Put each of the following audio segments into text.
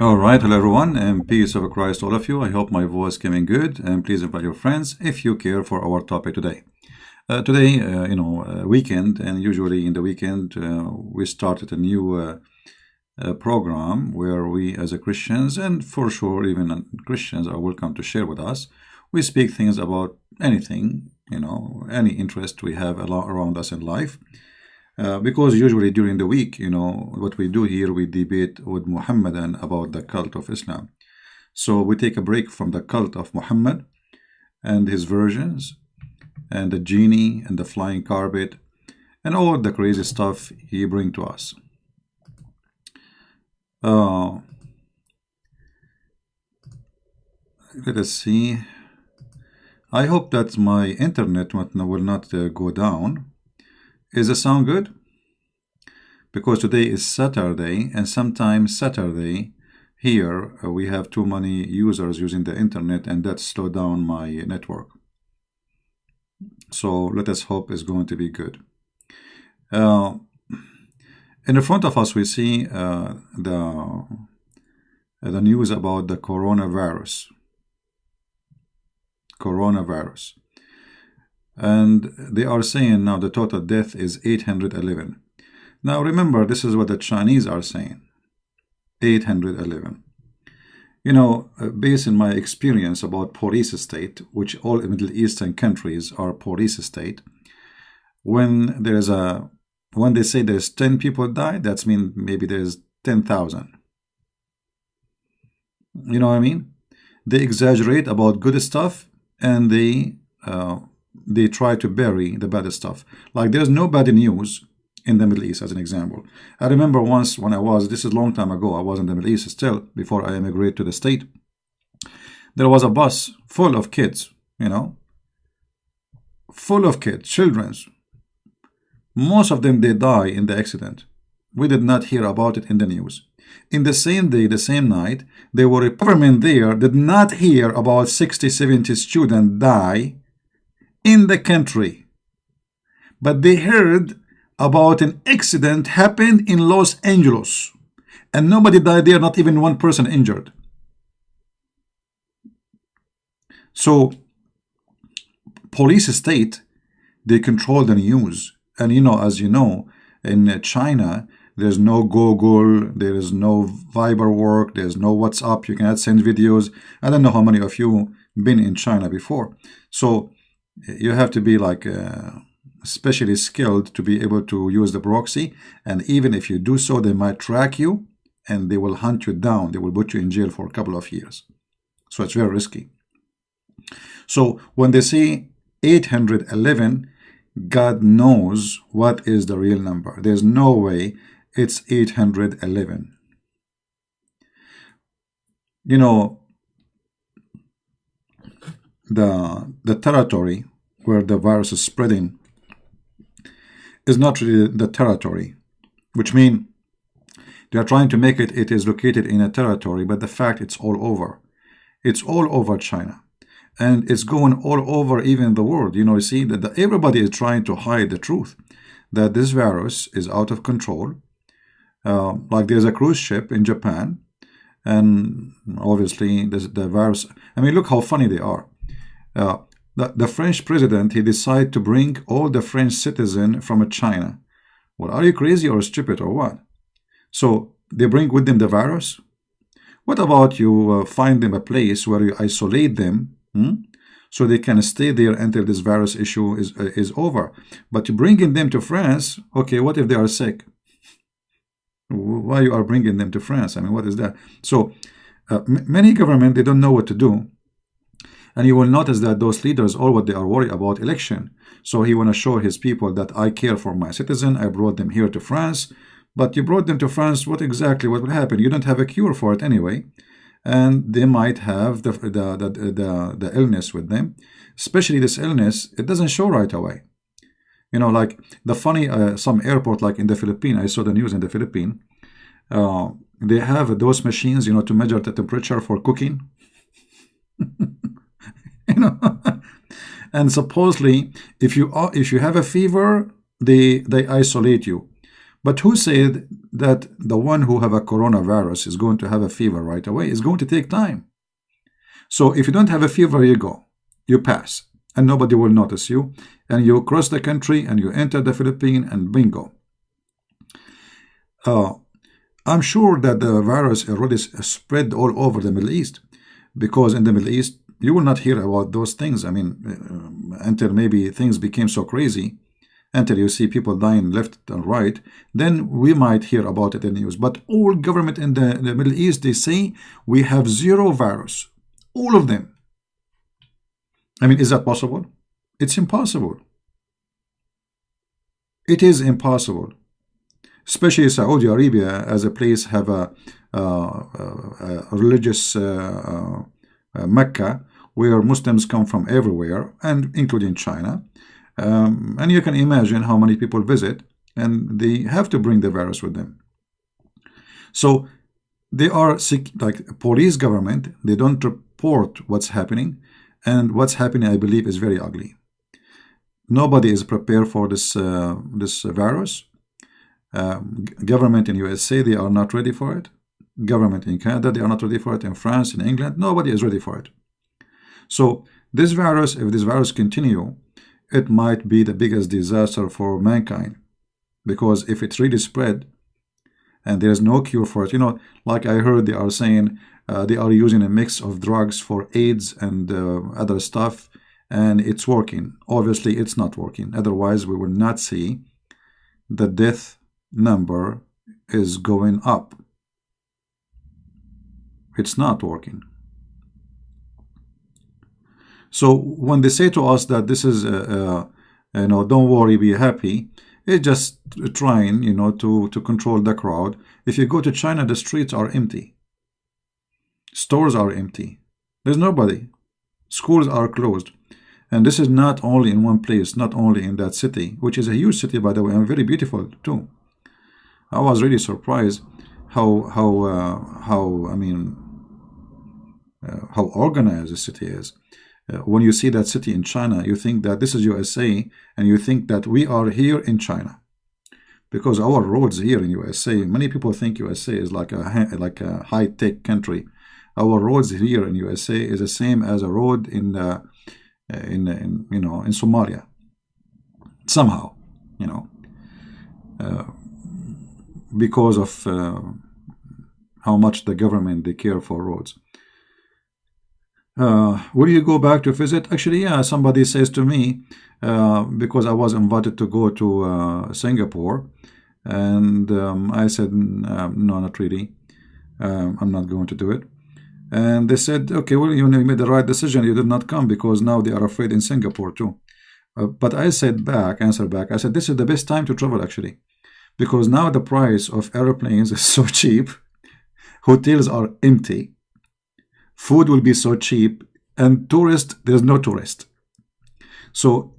All right, hello everyone, and peace of Christ, all of you. I hope my voice coming good, and please invite your friends if you care for our topic today. Weekend, and usually in the weekend we started a new program where we, as a Christians, and for sure even Christians, are welcome to share with us. We speak things about anything, any interest we have around us in life. Because usually during the week, what we do here, we debate with Muhammadan about the cult of Islam. So we take a break from the cult of Muhammad and his versions, and the genie and the flying carpet, and all the crazy stuff he bring to us. Let us see. I hope that my internet will not go down. Is the sound good? Because today is Saturday, and sometimes Saturday here we have too many users using the internet, and that slowed down my network. So let us hope it's going to be good. In the front of us we see the news about the coronavirus. And they are saying now the total death is 811. Now remember, this is what the Chinese are saying, 811. Based on my experience about police state, which all Middle Eastern countries are police state, when they say there's 10 people died, that's mean maybe there's 10,000. You know what I mean? They exaggerate about good stuff, and they try to bury the bad stuff. Like there's no bad news in the Middle East, as an example. I remember once when this is a long time ago, I was in the Middle East still, before I immigrated to the state. There was a bus full of kids, full of kids, children. Most of them, they die in the accident. We did not hear about it in the news. In the same day, the same night, there were a government there did not hear about 60, 70 students die in the country. But they heard about an accident happened in Los Angeles. And nobody died there, not even one person injured. So, police state, they control the news. And as you know, in China, there's no Google, there is no Viber work, there's no WhatsApp, you cannot send videos. I don't know how many of you been in China before. So you have to be like especially skilled to be able to use the proxy. And even if you do so, they might track you and they will hunt you down. They will put you in jail for a couple of years. So it's very risky. So when they say 811, God knows what is the real number. There's no way it's 811. The territory where the virus is spreading is not really the territory, which means they are trying to make it is located in a territory, but the fact it's all over. It's all over China. And it's going all over even the world. You see that everybody is trying to hide the truth, that this virus is out of control. Like there's a cruise ship in Japan, and obviously the virus. I mean, look how funny they are. The French president, he decided to bring all the French citizens from China. Well, are you crazy or stupid or what? So they bring with them the virus? What about you find them a place where you isolate them, so they can stay there until this virus issue is over? But you bringing them to France, okay, what if they are sick? Why you are bringing them to France? I mean, what is that? So many government, they don't know what to do. And you will notice that those leaders, all what they are worried about election. So he want to show his people that I care for my citizen. I brought them here to France. But you brought them to France, what will happen? You don't have a cure for it anyway. And they might have the illness with them. Especially this illness, it doesn't show right away. Like the funny, some airport like in the Philippines, I saw the news in the Philippines, they have those machines, to measure the temperature for cooking. And supposedly if you have a fever, they isolate you. But who said that the one who have a coronavirus is going to have a fever right away? It's going to take time. So if you don't have a fever, you go, you pass, and nobody will notice you, and you cross the country and you enter the Philippines, and bingo. I'm sure that the virus already spread all over the Middle East, because in the Middle East you will not hear about those things. I mean, until maybe things became so crazy, until you see people dying left and right, then we might hear about it in the news. But all government in the Middle East, they say we have zero virus. All of them. I mean, is that possible? It's impossible. It is impossible. Especially Saudi Arabia, as a place, have a religious Mecca, where Muslims come from everywhere, and including China. And you can imagine how many people visit, and they have to bring the virus with them. So they are like police government. They don't report what's happening, and what's happening, I believe, is very ugly. Nobody is prepared for this virus. Government in USA, they are not ready for it. Government in Canada, they are not ready for it. In France, in England, nobody is ready for it. So this virus, if this virus continue, it might be the biggest disaster for mankind, because if it's really spread and there's no cure for it, you know, like I heard they are saying they are using a mix of drugs for AIDS and other stuff, and it's working. Obviously it's not working, otherwise we will not see the death number is going up. It's not working. So when they say to us that this is you know, don't worry, be happy, it's just trying, you know, to control the crowd. If you go to China, the streets are empty, stores are empty, there's nobody, schools are closed. And this is not only in one place, not only in that city, which is a huge city, by the way, and very beautiful too. I was really surprised how I mean, how organized the city is. When you see that city in China, you think that this is USA, and you think that we are here in China, because our roads here in USA, many people think USA is like a high-tech country. Our roads here in USA is the same as a road in you know, in Somalia, somehow, you know, because of how much the government, they care for roads. Will you go back to visit? Actually, yeah, somebody says to me, because I was invited to go to Singapore, and I said, no, not really. I'm not going to do it. And they said, okay, well, you made the right decision. You did not come, because now they are afraid in Singapore too. But I said back, answered back, I said, this is the best time to travel, actually, because now the price of airplanes is so cheap, hotels are empty, food will be so cheap, and tourists, there's no tourist. So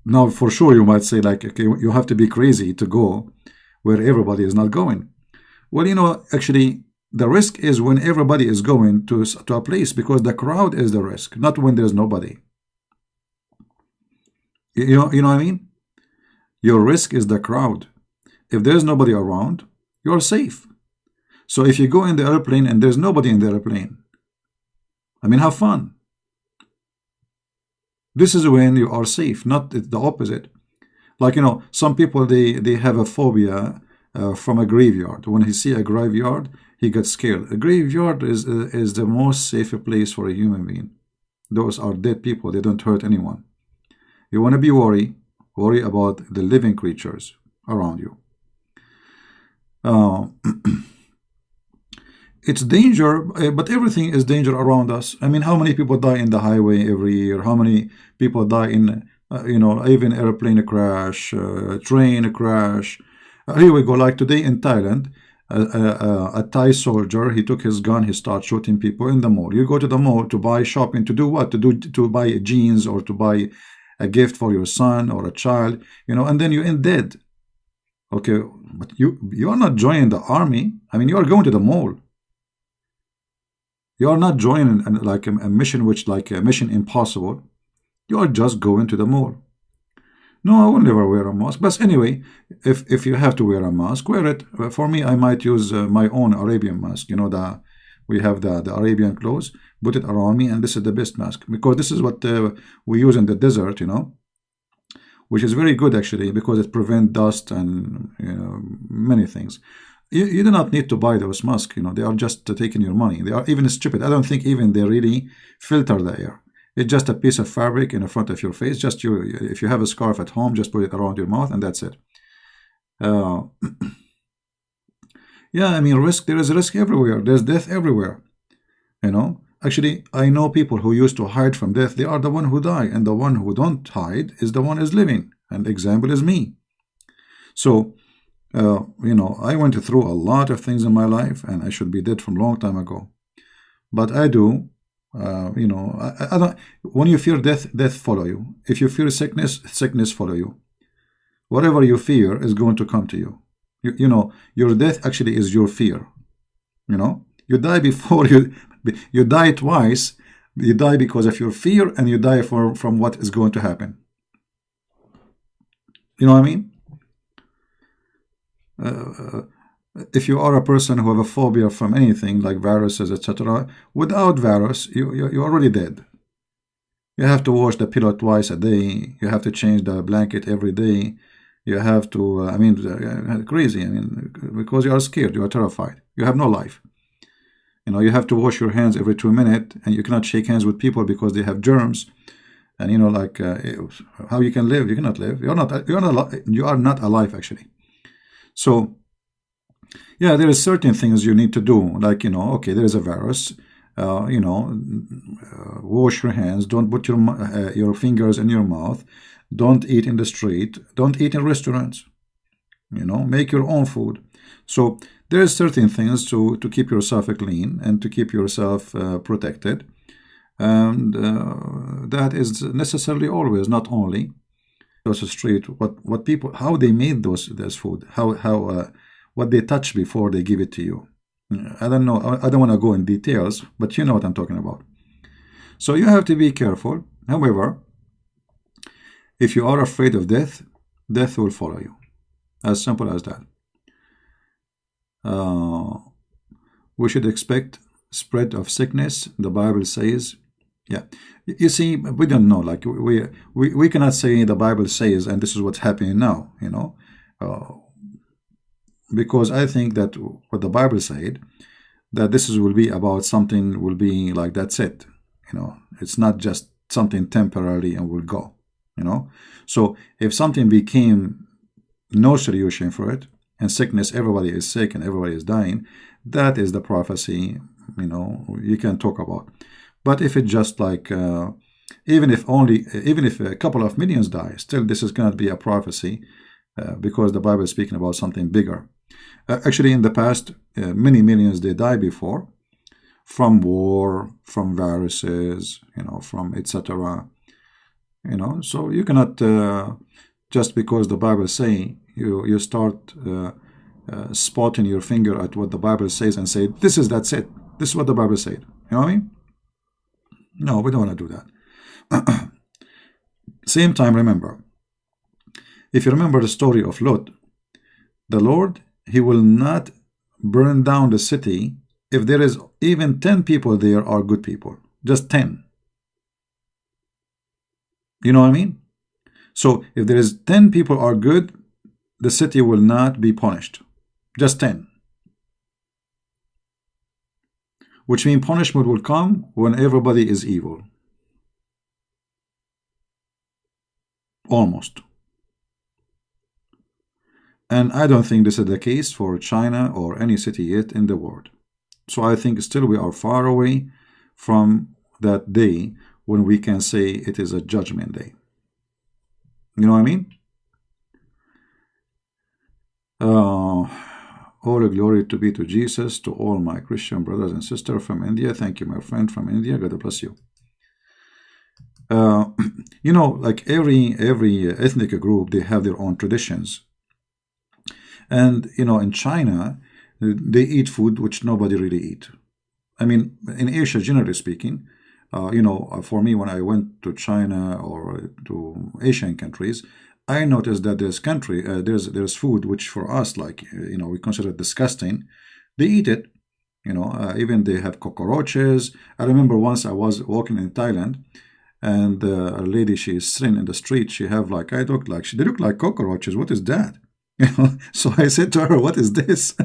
now for sure you might say, like, okay, you have to be crazy to go where everybody is not going. Well, you know, actually the risk is when everybody is going to a place, because the crowd is the risk, not when there's nobody. You know what I mean? Your risk is the crowd. If there's nobody around, you're safe. So if you go in the airplane and there's nobody in the airplane, I mean, have fun. This is when you are safe, not the opposite. Like, you know, some people, they have a phobia from a graveyard. When he see a graveyard, he gets scared. A graveyard is the most safe place for a human being. Those are dead people. They don't hurt anyone. You want to be worry about the living creatures around you. It's danger, but everything is danger around us. I mean, how many people die in the highway every year? How many people die in, you know, even airplane crash, train crash? Here we go. Like today in Thailand, a Thai soldier, he took his gun, he started shooting people in the mall. You go to the mall to buy shopping, to do what? To buy jeans, or to buy a gift for your son or a child, you know, and then you end dead. Okay, but you are not joining the army. I mean, you are going to the mall. You are not joining a mission which, like a mission impossible. You are just going to the mall. No, I will never wear a mask. But anyway, if you have to wear a mask, wear it. For me, I might use my own Arabian mask. You know, we have the Arabian clothes. Put it around me, and this is the best mask, because this is what we use in the desert. You know, which is very good actually, because it prevents dust and many things. You do not need to buy those masks. You know, they are just taking your money. They are even stupid. I don't think even they really filter the air. It's just a piece of fabric in the front of your face. Just if you have a scarf at home, just put it around your mouth, and that's it. Yeah, I mean, risk. There is risk everywhere. There's death everywhere. You know, actually, I know people who used to hide from death. They are the one who die, and the one who don't hide is the one is living. And example is me. So, I went through a lot of things in my life, and I should be dead from a long time ago. But I do. I don't. When you fear death, death follow you. If you fear sickness, sickness follow you. Whatever you fear is going to come to you. Your death actually is your fear. You die before you die twice. You die because of your fear, and you die from what is going to happen. You know what I mean? If you are a person who have a phobia from anything like viruses, etc., without virus, you're already dead. You have to wash the pillow twice a day. You have to change the blanket every day. You have to, crazy. Because you are scared, you are terrified. You have no life. You have to wash your hands every 2 minutes, and you cannot shake hands with people because they have germs. And how you can live? You cannot live. You are not alive actually. So, yeah, there is certain things you need to do. Like, okay, there is a virus. Wash your hands. Don't put your fingers in your mouth. Don't eat in the street. Don't eat in restaurants. Make your own food. So there is certain things to keep yourself clean and to keep yourself protected. And that is necessarily always, not only across the street, what people, how they made this food, how what they touch before they give it to you. I don't know. I don't want to go in details, but you know what I'm talking about. So you have to be careful. However, if you are afraid of death, death will follow you. As simple as that. We should expect spread of sickness. The Bible says, yeah. You see, we don't know. Like we cannot say the Bible says, and this is what's happening now. Because I think that what the Bible said, that this will be about something will be like that's it. It's not just something temporarily and will go. So if something became no solution for it, and sickness, everybody is sick and everybody is dying, that is the prophecy. You can talk about. But if it's just like even if a couple of millions die, still this is going to be a prophecy because the Bible is speaking about something bigger. Actually, in the past, many millions they die before from war, from viruses, from etc. So you cannot just because the Bible say you start spotting your finger at what the Bible says and say that's it. This is what the Bible said. You know what I mean? No, we don't want to do that. Same time, remember, if you remember the story of Lot, the Lord, He will not burn down the city if there is even 10 people there are good people. Just 10. You know what I mean? So if there is 10 people are good, the city will not be punished. Just 10. Which means punishment will come when everybody is evil. Almost. And I don't think this is the case for China or any city yet in the world. So I think still we are far away from that day when we can say it is a judgment day. You know what I mean? All glory to be to Jesus, to all my Christian brothers and sisters from India. Thank you, my friend from India. God bless you. Like every ethnic group, they have their own traditions. And, in China, they eat food which nobody really eat. I mean, in Asia, generally speaking, for me, when I went to China or to Asian countries, I noticed that there's food which for us, like, we consider it disgusting. They eat it, even they have cockroaches. I remember once I was walking in Thailand, and a lady, she is sitting in the street. She have like, they look like cockroaches. What is that? So I said to her, what is this?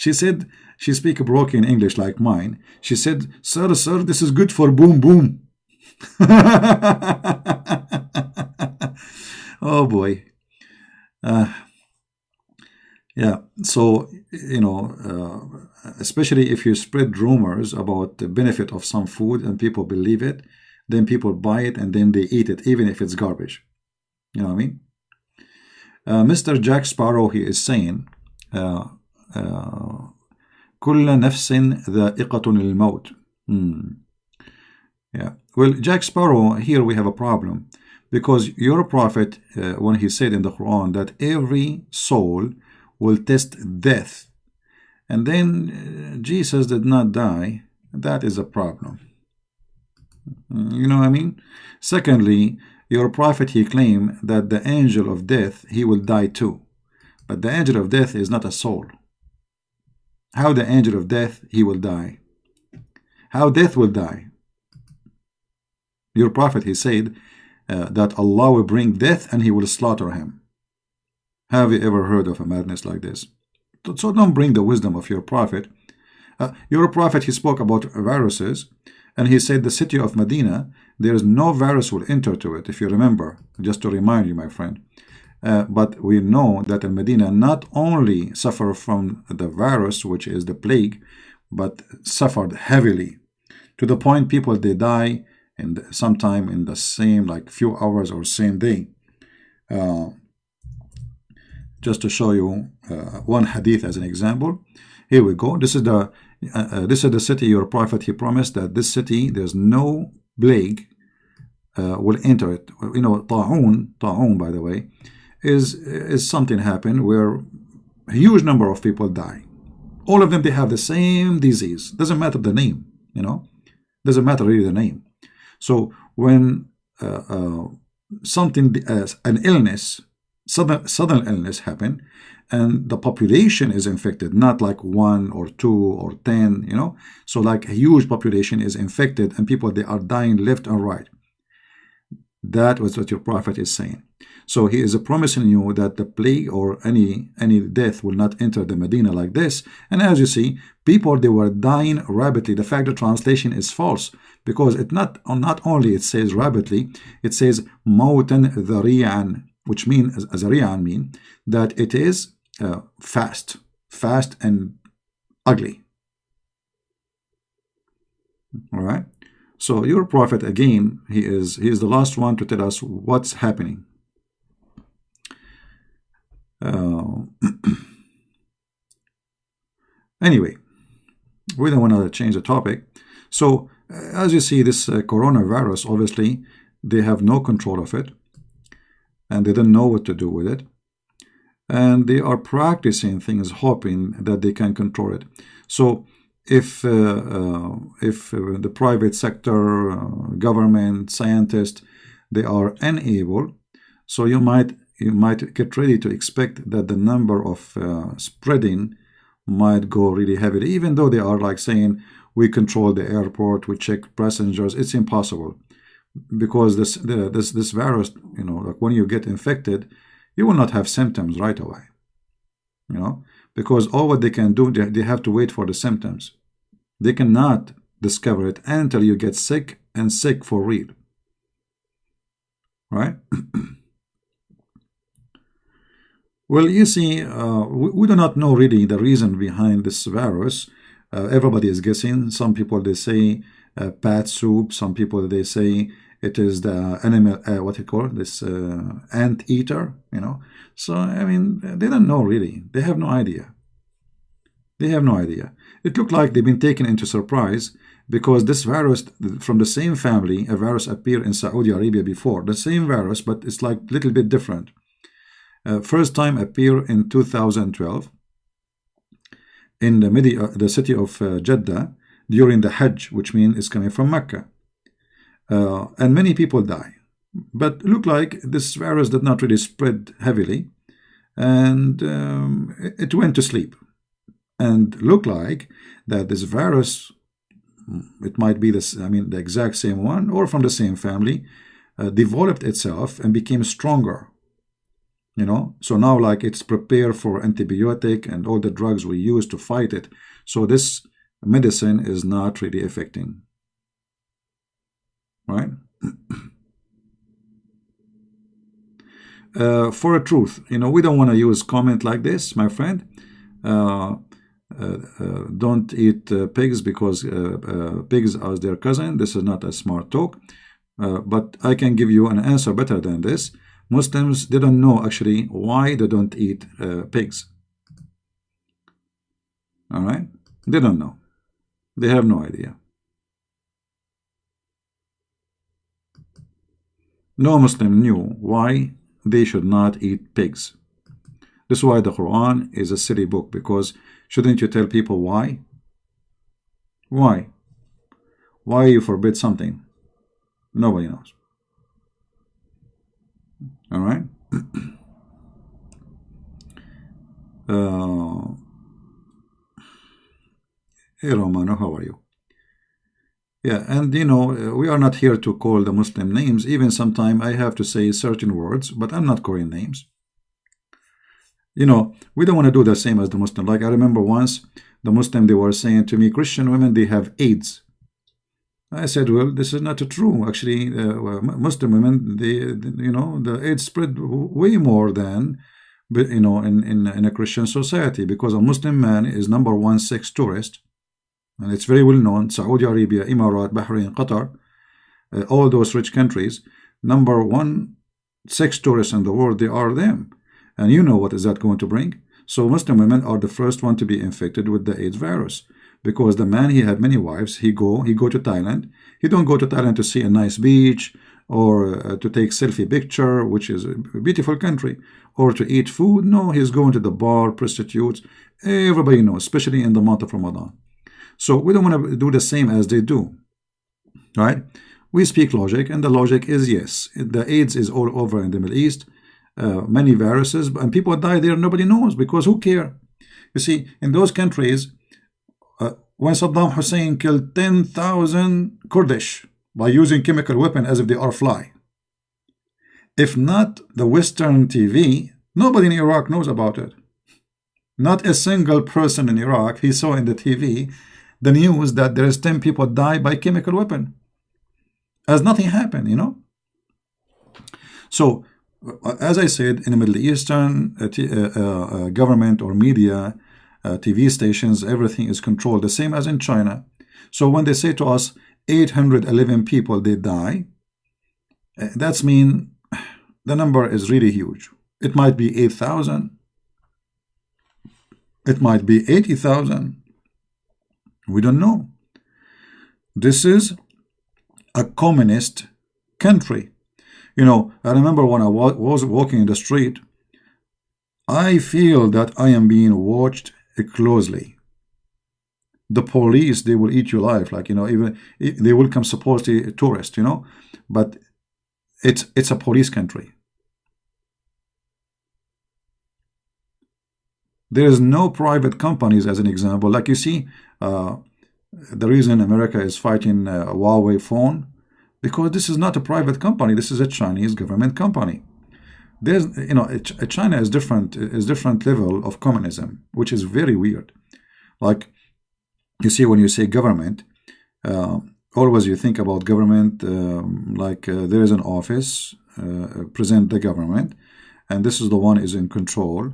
She said, she speak broken English like mine. She said, sir, this is good for boom boom. Oh boy. Yeah, so especially if you spread rumors about the benefit of some food and people believe it, then people buy it and then they eat it, even if it's garbage. You know what I mean? Mr. Jack Sparrow, he is saying, كل نفس ذائقة الموت. Yeah. Well, Jack Sparrow, here we have a problem, because your prophet, when he said in the Quran that every soul will taste death, and then Jesus did not die, that is a problem. You know what I mean? Secondly, your prophet, he claimed that the angel of death, he will die too. But the angel of death is not a soul. How the angel of death, he will die? How death will die? Your prophet, he said that Allah will bring death and he will slaughter him. Have you ever heard of a madness like this? So don't bring the wisdom of your prophet. Your prophet, he spoke about viruses, and he said the city of Medina, there is no virus will enter to it, if you remember, just to remind you, my friend. But we know that in Medina not only suffer from the virus, which is the plague, but suffered heavily, to the point people, they die sometime in the same, like, few hours or same day. Just to show you one hadith as an example. Here we go. This is the city your prophet, he promised that this city, there's no plague will enter it. Ta'un, by the way, is something happen where a huge number of people die. All of them, they have the same disease. Doesn't matter the name, doesn't matter really the name. So when something, an illness, sudden illness happen, and the population is infected, not like 1 or 2 or 10, so like a huge population is infected and people, they are dying left and right. That was what your prophet is saying. So he is promising you that the plague or any death will not enter the Medina like this. And as you see, people, they were dying rapidly. The fact the translation is false, because it not only it says rapidly, it says mautan dhari'an, which means, zari'an mean that it is fast and ugly. All right. So your prophet, again, he is the last one to tell us what's happening. Anyway, we don't want to change the topic. So as you see, this coronavirus, obviously they have no control of it, and they don't know what to do with it, and they are practicing things hoping that they can control it. So if the private sector, government, scientists, they are unable, so you might get ready to expect that the number of spreading might go really heavily, even though they are like saying we control the airport, we check passengers. It's impossible, because this virus, like when you get infected, you will not have symptoms right away, because all what they can do, they have to wait for the symptoms. They cannot discover it until you get sick, and sick for real, right? Well, you see, we do not know really the reason behind this virus. Everybody is guessing. Some people, they say bat soup. Some people, they say it is the animal, what you call this, ant eater, So, I mean, they don't know really. They have no idea. They have no idea. It looked like they've been taken into surprise, because this virus from the same family, a virus appeared in Saudi Arabia before. The same virus, but it's like a little bit different. First time appeared in 2012 in the city of Jeddah during the Hajj, which means it's coming from Mecca. And many people die. But look like this virus did not really spread heavily, and it went to sleep. And look like that this virus, it might be this, I mean, the exact same one or from the same family, developed itself and became stronger. You know, so now like it's prepared for antibiotic and all the drugs we use to fight it. So this medicine is not really affecting, right? For a truth, you know, we don't want to use comment like this, my friend. Don't eat pigs because pigs are their cousin. This is not a smart talk. But I can give you an answer better than this. Muslims didn't know actually why they don't eat pigs. All right? They don't know. They have no idea. No Muslim knew why they should not eat pigs. This is why the Quran is a silly book, because shouldn't you tell people why? Why? Why you forbid something? Nobody knows. All right? Hey Romano, how are you? Yeah, and you know, we are not here to call the Muslim names. Even sometimes I have to say certain words, but I'm not calling names. You know, we don't want to do the same as the Muslim. Like I remember once, the Muslim, they were saying to me, Christian women, they have AIDS. I said, well, this is not true. Actually, Muslim women, they, you know, the AIDS spread way more than, you know, in a Christian society, because a Muslim man is #1 sex tourist, and it's very well known. Saudi Arabia, Emirat, Bahrain, Qatar, all those rich countries, #1 sex tourists in the world, they are them. And you know what is that going to bring? So Muslim women are the first one to be infected with the AIDS virus. Because the man, he had many wives. He go to Thailand. He don't go to Thailand to see a nice beach or to take selfie picture, which is a beautiful country, or to eat food. No, he's going to the bar, prostitutes. Everybody knows, especially in the month of Ramadan. So we don't want to do the same as they do, right? We speak logic, and the logic is yes, the AIDS is all over in the Middle East, many viruses, and people die there. Nobody knows, because who care? You see, in those countries, when Saddam Hussein killed 10,000 Kurdish by using chemical weapon as if they are fly, if not the Western TV, nobody in Iraq knows about it. Not a single person in Iraq, he saw in the TV the news that there is 10 people die by chemical weapon, as nothing happened, you know. So as I said, in the Middle Eastern government or media, TV stations, everything is controlled, the same as in China. So when they say to us 811 people they die, that's mean the number is really huge. It might be 8,000, it might be 80,000. We don't know. This is a communist country. You know, I remember when I was walking in the street, I feel that I am being watched closely. The police, they will eat your life, like, you know, even they will come supposedly tourists, you know, but it's a police country. There is no private companies, as an example. Like you see, the reason America is fighting Huawei phone, because this is not a private company. This is a Chinese government company. There's, you know, China is different level of communism, which is very weird. Like, you see, when you say government, always you think about government like there is an office, present the government, and this is the one is in control,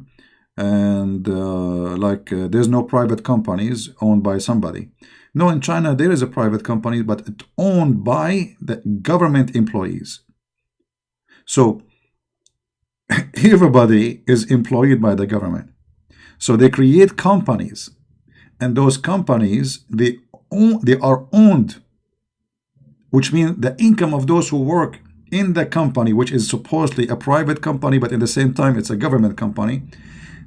and there's no private companies owned by somebody. No, in China there is a private company, but it's owned by the government employees. So everybody is employed by the government. So they create companies, and those companies, they are owned, which means the income of those who work in the company, which is supposedly a private company, but at the same time it's a government company,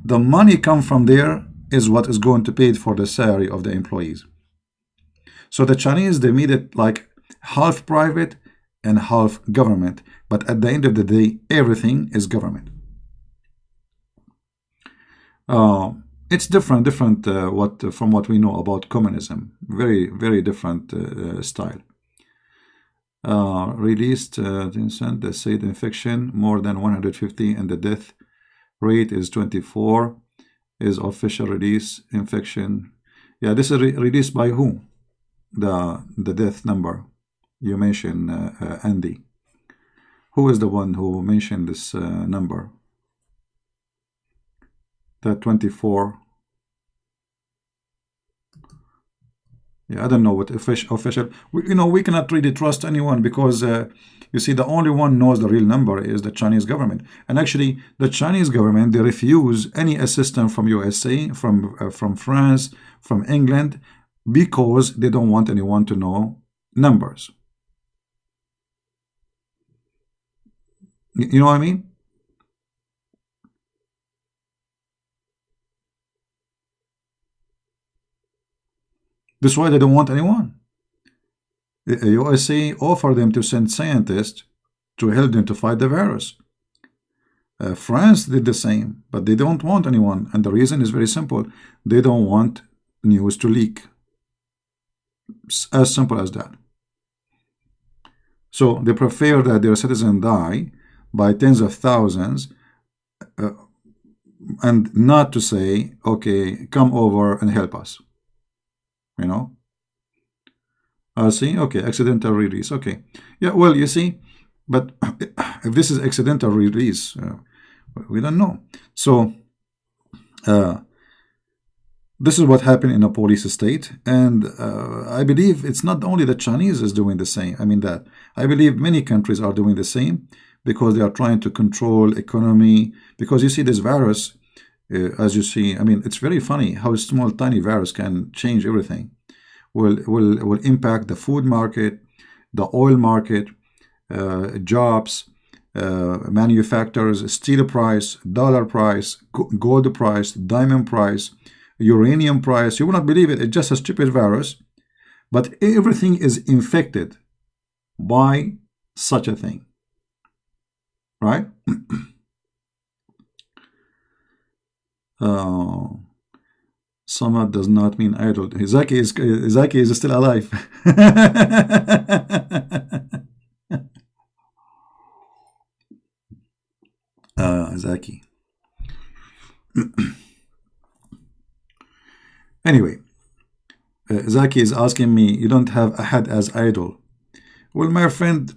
the money come from there is what is going to pay for the salary of the employees. So the Chinese, they made it like half private and half government. But at the end of the day, everything is government. It's different from what we know about communism. Very different style. Released they say the infection more than 150 and the death rate is 24 is official release. Infection, yeah, this is released by who? The death number you mentioned, Andy. Who is the one who mentioned this number? That 24. Yeah, I don't know what official. We cannot really trust anyone because you see, the only one knows the real number is the Chinese government. And actually, the Chinese government, they refuse any assistance from USA, from France, from England, because they don't want anyone to know numbers. You know what I mean? That's why they don't want anyone. The USA offered them to send scientists to help them to fight the virus. France did the same, but they don't want anyone. And the reason is very simple. They don't want news to leak. As simple as that. So they prefer that their citizens die by tens of thousands and not to say, okay, come over and help us. You know? See, okay, accidental release. Okay, yeah, well, you see, but if this is accidental release, we don't know. So this is what happened in a police state, and I believe it's not only the Chinese is doing the same. I mean that I believe many countries are doing the same because they are trying to control economy. Because you see, this virus, as you see, I mean, it's very funny how a small tiny virus can change everything. Will impact the food market, the oil market, jobs, manufacturers, steel price, dollar price, gold price, diamond price, uranium price. You will not believe it. It's just a stupid virus, but everything is infected by such a thing, right? Samad does not mean idol. Zaki is still alive. Zaki. Anyway, Zaki is asking me, you don't have Ahad as idol. Well, my friend,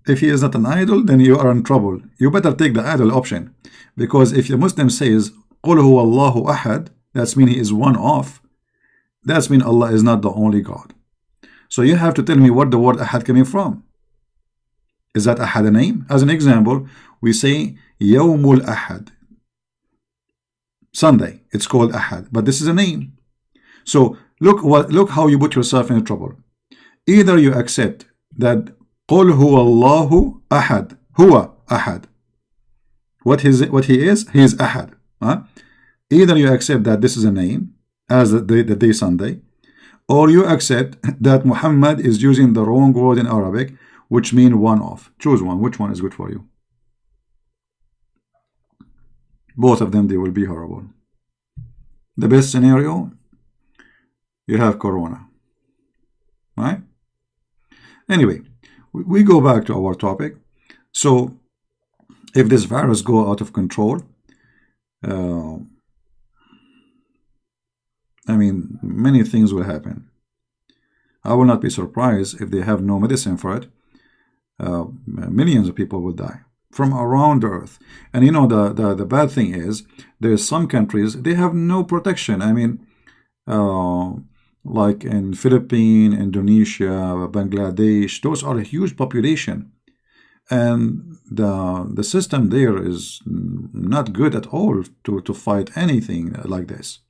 if he is not an idol, then you are in trouble. You better take the idol option, because if the Muslim says قُلْ هُوَ اللَّهُ أَحَدٌ, that's mean he is one of. That's mean Allah is not the only God. So you have to tell me what the word Ahad coming from. Is that Ahad a name? As an example, we say Yawmul Ahad. Sunday, it's called Ahad, but this is a name. So look how you put yourself in trouble. Either you accept that قُلْ هُوَ اللَّهُ أَحَدٌ, Huwa Ahad. What he is? He is Ahad. Huh? Either you accept that this is a name, as the day Sunday, or you accept that Muhammad is using the wrong word in Arabic, which means one of. Choose one. Which one is good for you? Both of them, they will be horrible. The best scenario, you have Corona. Right? Anyway, we go back to our topic. So, if this virus go out of control, I mean, many things will happen. I will not be surprised if they have no medicine for it. Millions of people will die from around the earth. And you know, the bad thing is, there's some countries, they have no protection. I mean, like in Philippines, Indonesia, Bangladesh, those are a huge population. And the system there is not good at all to fight anything like this.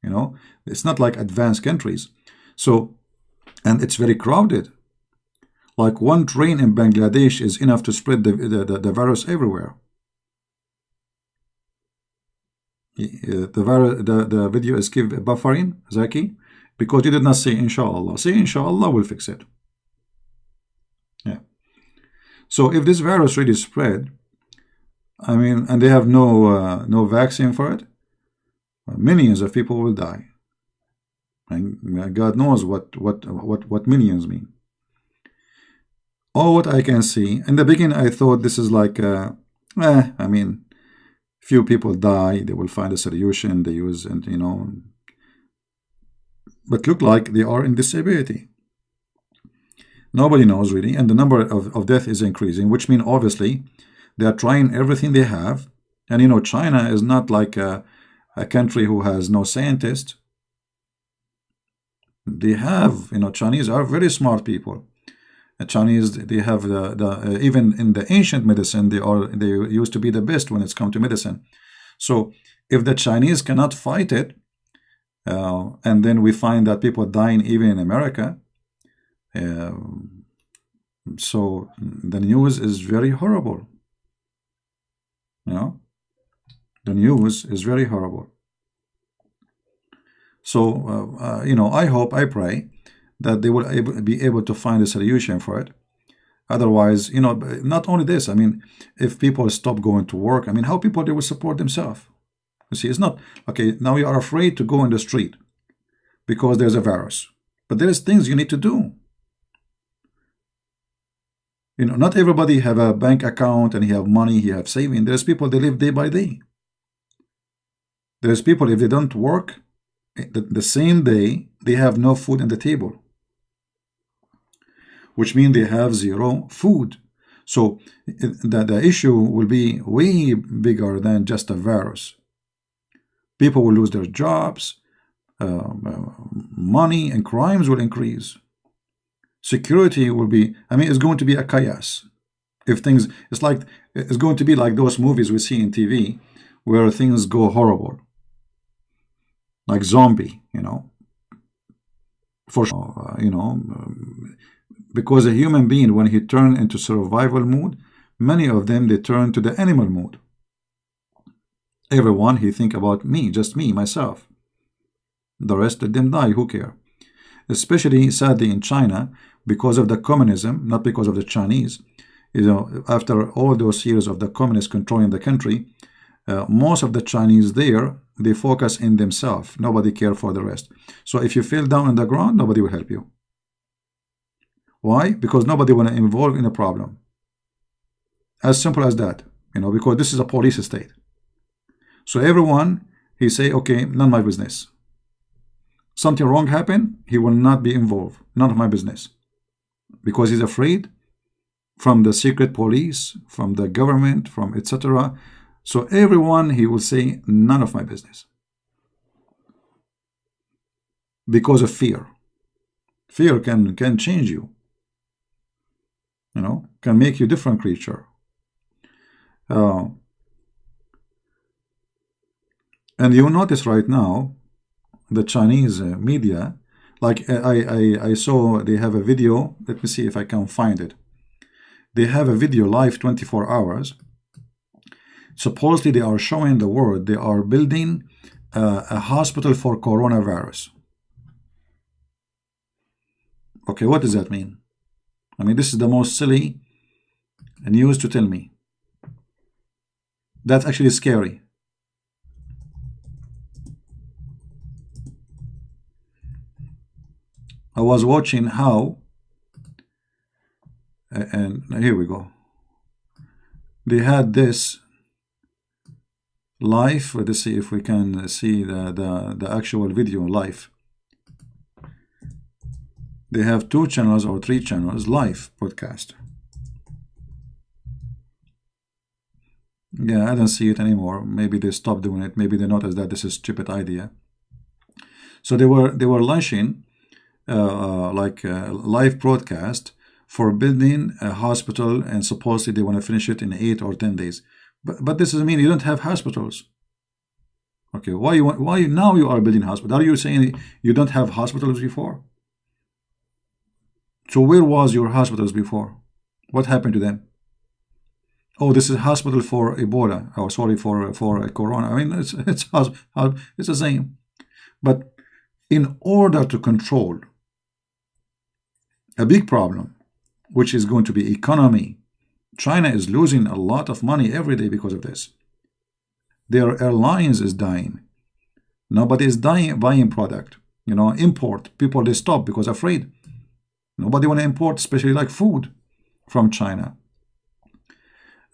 You know, it's not like advanced countries. So, and it's very crowded. Like one train in Bangladesh is enough to spread the virus everywhere. The video is buffering, Zaki, because you did not say inshallah. Say inshallah, we'll fix it. Yeah. So if this virus really spread, I mean, and they have no vaccine for it, millions of people will die. And God knows what millions mean. All what I can see, in the beginning I thought this is like, I mean, few people die, they will find a solution, they use, and you know, but look like they are in disability. Nobody knows really, and the number of death is increasing, which means obviously they are trying everything they have. And you know, China is not like a country who has no scientists. They have, you know, Chinese are very smart people. Chinese, they have even in the ancient medicine, they used to be the best when it's come to medicine. So if the Chinese cannot fight it, and then we find that people dying even in America, so the news is very horrible. You know, the news is very horrible. So you know, I hope, I pray that they will be able to find a solution for it. Otherwise, you know, not only this, I mean, if people stop going to work, I mean, how people, they will support themselves? You see, it's not, okay, now you are afraid to go in the street because there's a virus. But there's things you need to do. You know, not everybody have a bank account and he have money, he have saving. There's people, they live day by day. There's people, if they don't work, the same day, they have no food on the table, which means they have zero food. So the issue will be way bigger than just a virus. People will lose their jobs, money and crimes will increase. Security will be, I mean, it's going to be a chaos. If things, it's going to be like those movies we see in TV where things go horrible. Like zombie, you know, for sure, you know, because a human being, when he turns into survival mood, many of them, they turn to the animal mood. Everyone, he think about me, just me, myself. The rest of them die, who care? Especially, sadly, in China, because of the communism, not because of the Chinese. You know, after all those years of the communists controlling the country, most of the Chinese there, they focus in themselves. Nobody care for the rest. So if you fell down on the ground, nobody will help you. Why? Because nobody want to involve in a problem. As simple as that. You know, because this is a police state. So everyone, he say, okay, none of my business. Something wrong happen, he will not be involved. None of my business. Because he's afraid from the secret police, from the government, from etc. So everyone, he will say, none of my business. Because of fear. Fear can change you. You know, can make you a different creature. And you notice right now, the Chinese media, like I saw they have a video, let me see if I can find it. They have a video live 24 hours. Supposedly they are showing the world they are building a hospital for coronavirus. Okay, what does that mean? I mean, this is the most silly news to tell me. That's actually scary. I was watching how, and here we go. They had this live. Let's see if we can see the actual video live. They have 2 channels or 3 channels live podcast. Yeah, I don't see it anymore. Maybe they stopped doing it. Maybe they noticed that this is a stupid idea. So they were launching live broadcast for building a hospital, and supposedly they want to finish it in 8 or 10 days. But this doesn't mean you don't have hospitals. Okay, why now you are building hospitals? Are you saying you don't have hospitals before? So where was your hospitals before? What happened to them? Oh, this is a hospital for Ebola. Oh, sorry, for Corona. I mean, it's the same. But in order to control a big problem, which is going to be economy, China is losing a lot of money every day because of this. Their airlines is dying. Nobody is buying product. You know, import. People, they stop because afraid. Nobody want to import, especially like food from China.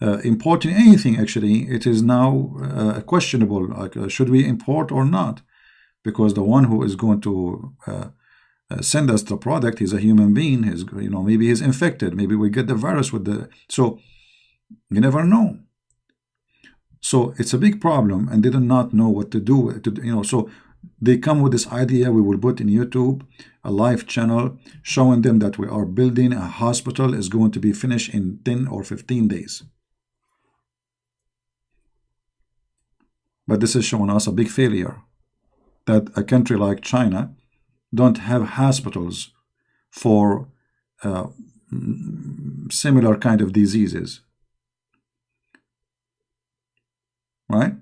Importing anything, actually, it is now questionable. Like, should we import or not? Because the one who is going to send us the product is a human being. He's, you know, maybe he's infected. Maybe we get the virus with the. So you never know. So it's a big problem, and they do not know what to do. You know, so they come with this idea. We will put in YouTube a live channel showing them that we are building a hospital is going to be finished in 10 or 15 days. But this is showing us a big failure, that a country like China don't have hospitals for similar kind of diseases, right?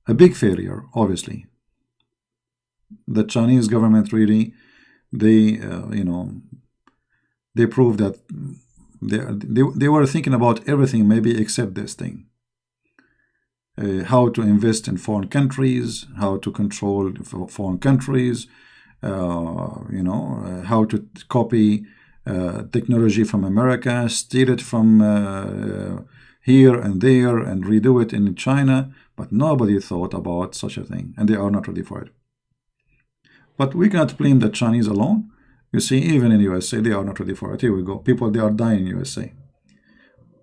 A big failure, obviously. The Chinese government really, they you know, they proved that they were thinking about everything, maybe except this thing. How to invest in foreign countries, how to control foreign countries, you know, how to copy technology from America, steal it from here and there and redo it in China. But nobody thought about such a thing, and they are not ready for it. But we cannot blame the Chinese alone. You see, even in USA, they are not ready for it. Here we go. People, they are dying in USA.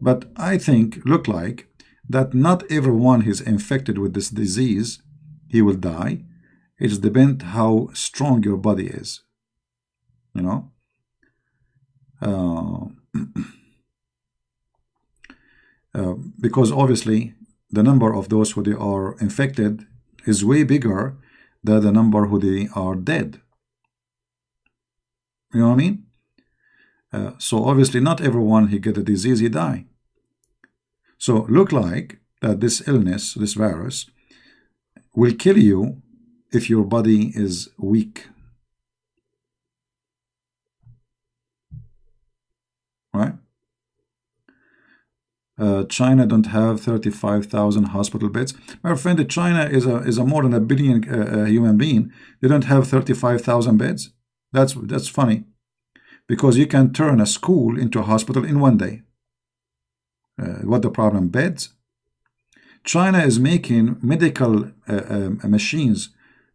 But I think, look like, that not everyone is infected with this disease, he will die. It just depends how strong your body is. You know? Because obviously, the number of those who they are infected is way bigger than the number who they are dead. You know what I mean? So obviously not everyone who get the disease, he die. So look like that this illness, this virus, will kill you if your body is weak. Right? China don't have 35,000 hospital beds. My friend, China is a more than a billion human being. They don't have 35,000 beds. That's funny, because you can turn a school into a hospital in one day. What the problem? Beds. China is making medical machines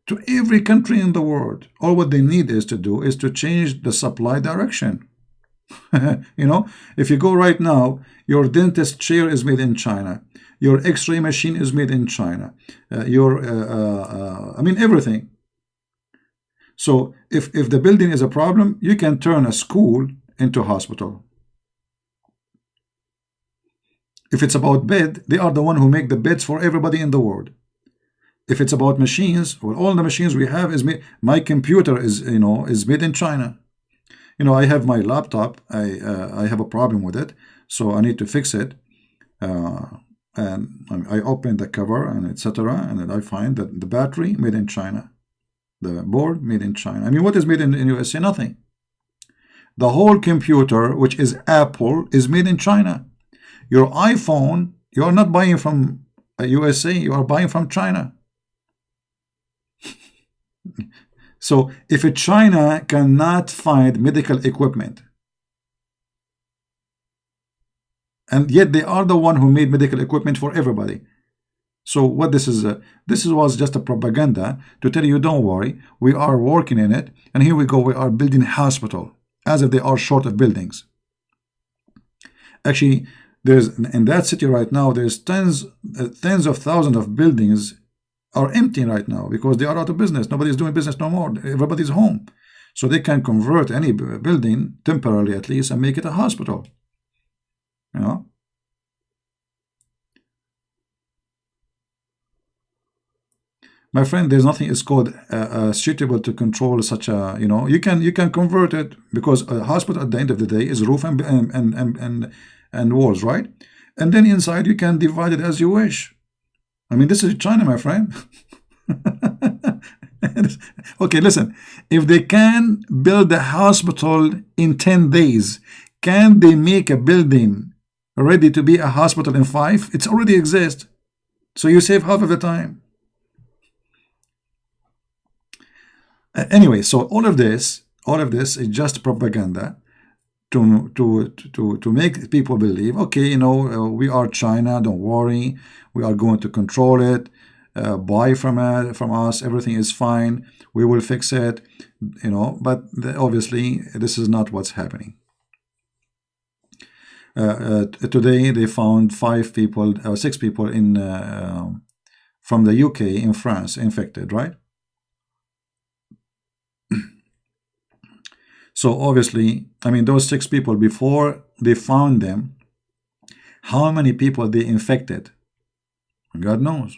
to every country in the world. All what they need is to do is to change the supply direction. You know, if you go right now, your dentist chair is made in China. Your X-ray machine is made in China. I mean, everything. So if the building is a problem, you can turn a school into a hospital. If it's about bed, they are the one who make the beds for everybody in the world. If it's about machines, well, all the machines we have is made. My computer is, you know, is made in China. You know, I have my laptop. I have a problem with it, so I need to fix it. And I open the cover and etc. And then I find that the battery made in China, the board made in China. I mean, what is made in USA? Nothing. The whole computer, which is Apple, is made in China. Your iPhone, you are not buying from USA, you are buying from China. So if China cannot find medical equipment, and yet they are the one who made medical equipment for everybody. So what this is, was just a propaganda to tell you, don't worry, we are working in it, and here we go, we are building a hospital, as if they are short of buildings. Actually, there's in that city right now, there's tens of thousands of buildings are empty right now because they are out of business. Nobody's doing business no more. Everybody's home. So they can convert any building, temporarily at least, and make it a hospital. You know? My friend, there's nothing is called suitable to control such a, you know, you can convert it, because a hospital at the end of the day is roof and walls, right? And then inside you can divide it as you wish. I mean, this is China, my friend. Okay, listen. If they can build a hospital in 10 days, can they make a building ready to be a hospital in 5? It's already exists. So you save half of the time. Anyway, so all of this is just propaganda to make people believe, okay, you know, we are China, don't worry, we are going to control it, buy from us, everything is fine, we will fix it, you know. But obviously this is not what's happening. Today they found 6 people in from the UK in France infected, right? So obviously, I mean, those 6 people, before they found them, how many people they infected, God knows.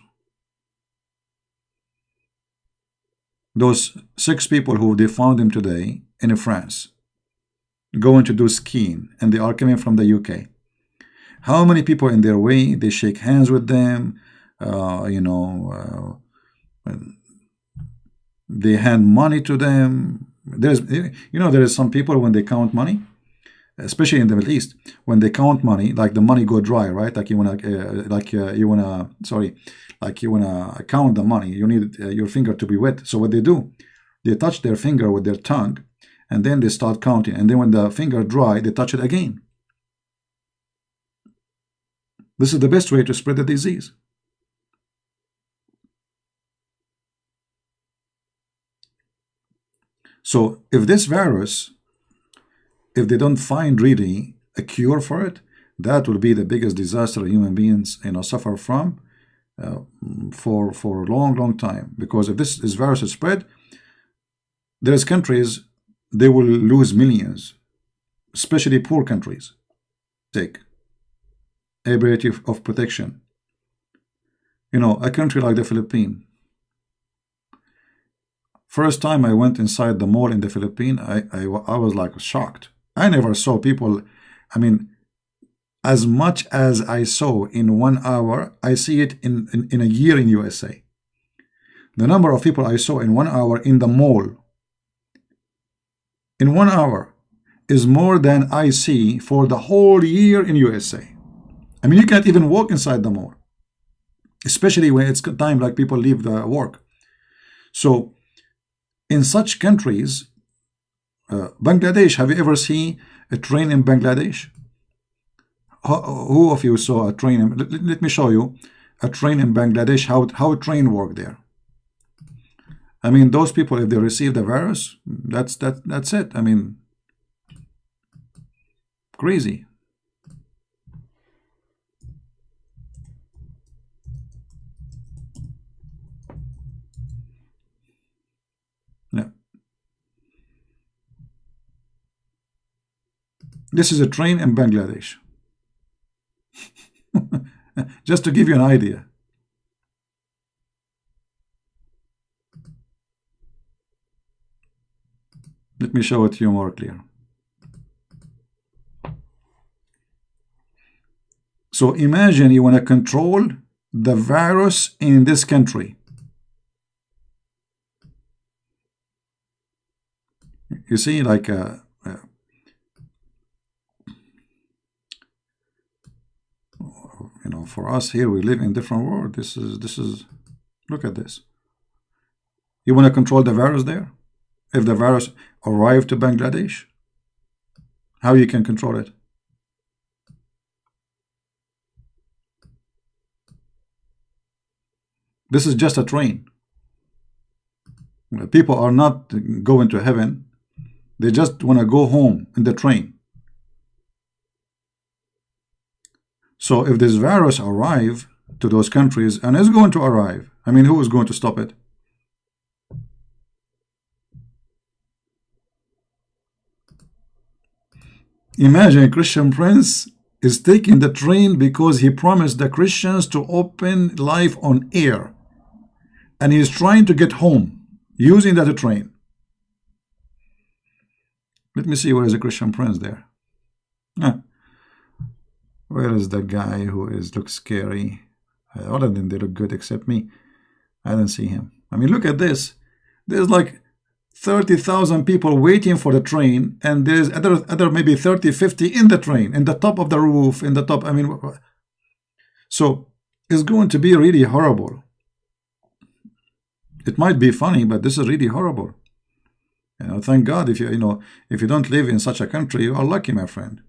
Those 6 people who they found them today in France, going to do skiing, and they are coming from the UK. How many people in their way, they shake hands with them, you know, they hand money to them. There's, you know, there is some people when they count money, especially in the Middle East, when they count money, like the money go dry, right? Like you wanna, like you wanna count the money. You need your finger to be wet. So what they do, they touch their finger with their tongue, and then they start counting. And then when the finger dry, they touch it again. This is the best way to spread the disease. So if this virus, if they don't find really a cure for it, that will be the biggest disaster human beings, you know, suffer from for a long time. Because if this virus is spread, there's countries, they will lose millions, especially poor countries. Take ability of protection. You know, a country like the Philippines. First time I went inside the mall in the Philippines, I was like shocked. I never saw people, I mean, as much as I saw in 1 hour, I see it in a year in USA. The number of people I saw in 1 hour in the mall, in 1 hour, is more than I see for the whole year in USA. I mean, you can't even walk inside the mall, especially when it's time like people leave the work. So in such countries, Bangladesh, have you ever seen a train in Bangladesh? Who of you saw a train? Let me show you a train in Bangladesh, how a train work there. I mean, those people, if they receive the virus, that's it. I mean, crazy. Yeah. This is a train in Bangladesh. Just to give you an idea. Let me show it to you more clear. So imagine you want to control the virus in this country. You see, like you know, for us here, we live in different world. This is look at this. You want to control the virus there? If the virus arrived to Bangladesh, how you can control it? This is just a train. People are not going to heaven. They just want to go home in the train. So if this virus arrive to those countries, and is going to arrive, I mean, who is going to stop it? Imagine a Christian prince is taking the train because he promised the Christians to open life on air. And he is trying to get home using that train. Let me see, where is a Christian prince there? Where is the guy who looks scary? All of them, they look good except me. I don't see him. I mean, look at this. There's like 30,000 people waiting for the train, and there's other maybe 30, 50 in the train, in the top of the roof, in the top. I mean, so it's going to be really horrible. It might be funny, but this is really horrible. You know, thank God if if you don't live in such a country, you are lucky, my friend.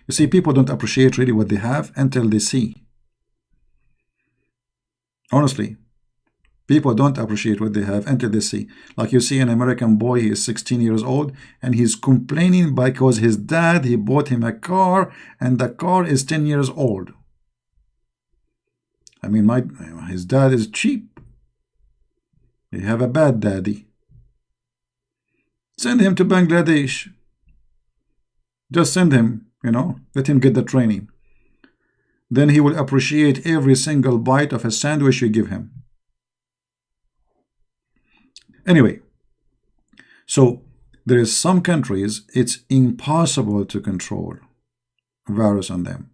You see, people don't appreciate really what they have until they see. Honestly, people don't appreciate what they have until they see. Like you see an American boy, he is 16 years old, and he's complaining because his dad, he bought him a car, and the car is 10 years old. I mean, his dad is cheap. He have a bad daddy. Send him to Bangladesh. Just send him, let him get the training. Then he will appreciate every single bite of a sandwich you give him. Anyway, so there is some countries it's impossible to control virus on them.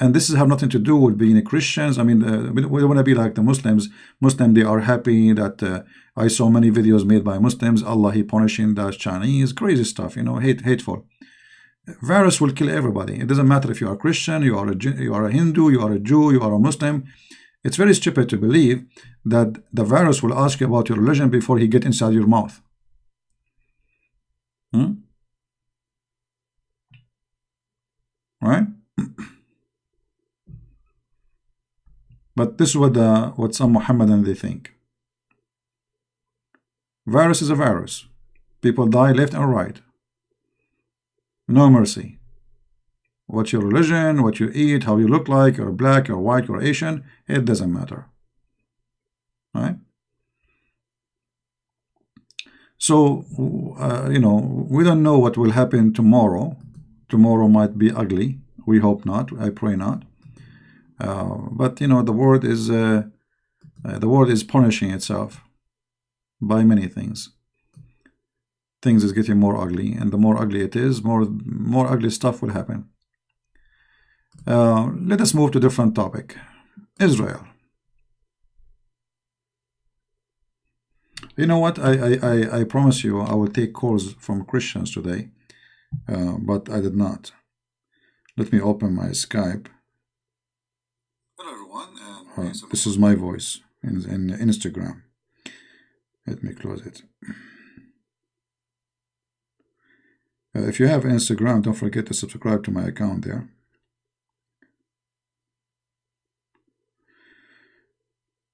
And this have nothing to do with being Christians. I mean, we want to be like the Muslims. Muslims, they are happy that I saw many videos made by Muslims. Allah, he punishing the Chinese. Crazy stuff, hateful. Virus will kill everybody. It doesn't matter if you are Christian, you are a Hindu, you are a Jew, you are a Muslim. It's very stupid to believe that the virus will ask you about your religion before he get inside your mouth. Right? But this is what some Mohammedan they think. Virus is a virus. People die left and right. No mercy. What's your religion, what you eat, how you look like, you're black, you're white, you're Asian, it doesn't matter. Right? So, we don't know what will happen tomorrow. Tomorrow might be ugly. We hope not. I pray not. But the world is punishing itself by many things. Things is getting more ugly, and the more ugly it is, more ugly stuff will happen. Let us move to a different topic. Israel. You know what? I promise you I will take calls from Christians today, but I did not. Let me open my Skype. Hello everyone. This is my voice in Instagram. Let me close it. If you have Instagram, don't forget to subscribe to my account there.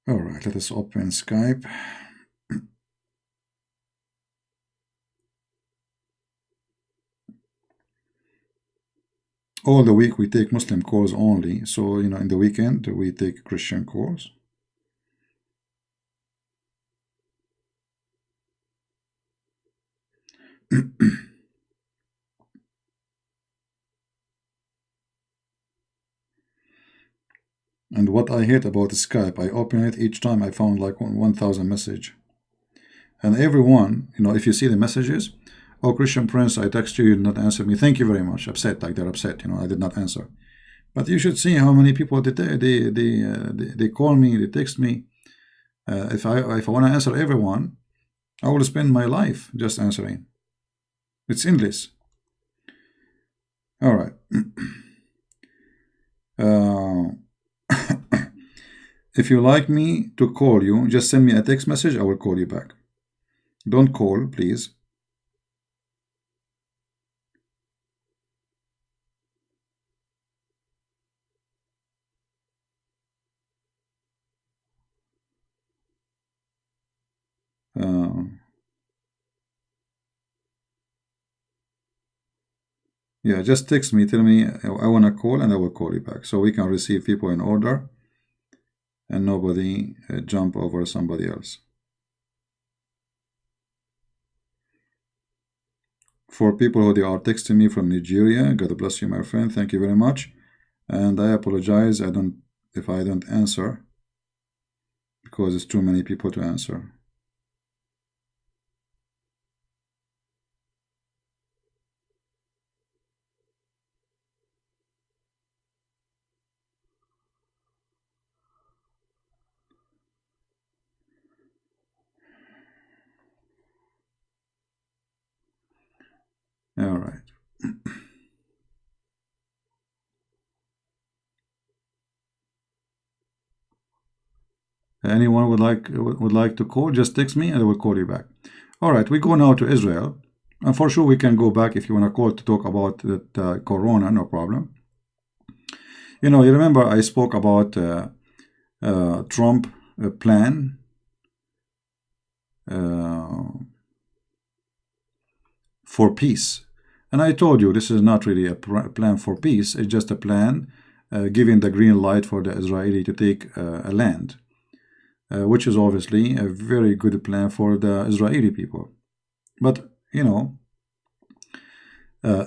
All right, let us open Skype. All the week we take Muslim calls only. So, in the weekend we take Christian calls. And what I hate about Skype, I open it, each time I found like 1,000 message. And everyone, if you see the messages, oh, Christian Prince, I text you, you did not answer me. Thank you very much. Upset, like they're upset, I did not answer. But you should see how many people they call me, they text me. If I want to answer everyone, I will spend my life just answering. It's endless. All right. If you like me to call you, just send me a text message. I will call you back. Don't call, please. Yeah, just text me, tell me I want to call, and I will call you back, so we can receive people in order and nobody jump over somebody else. For people who they are texting me from Nigeria, God bless you, my friend. Thank you very much. And I apologize if I don't answer, because it's too many people to answer. Anyone would like to call? Just text me and I will call you back. All right, we go now to Israel, and for sure we can go back if you want to call to talk about that Corona, no problem. You know, you remember I spoke about Trump plan for peace, and I told you this is not really a plan for peace. It's just a plan giving the green light for the Israeli to take a land, which is obviously a very good plan for the Israeli people. But you know,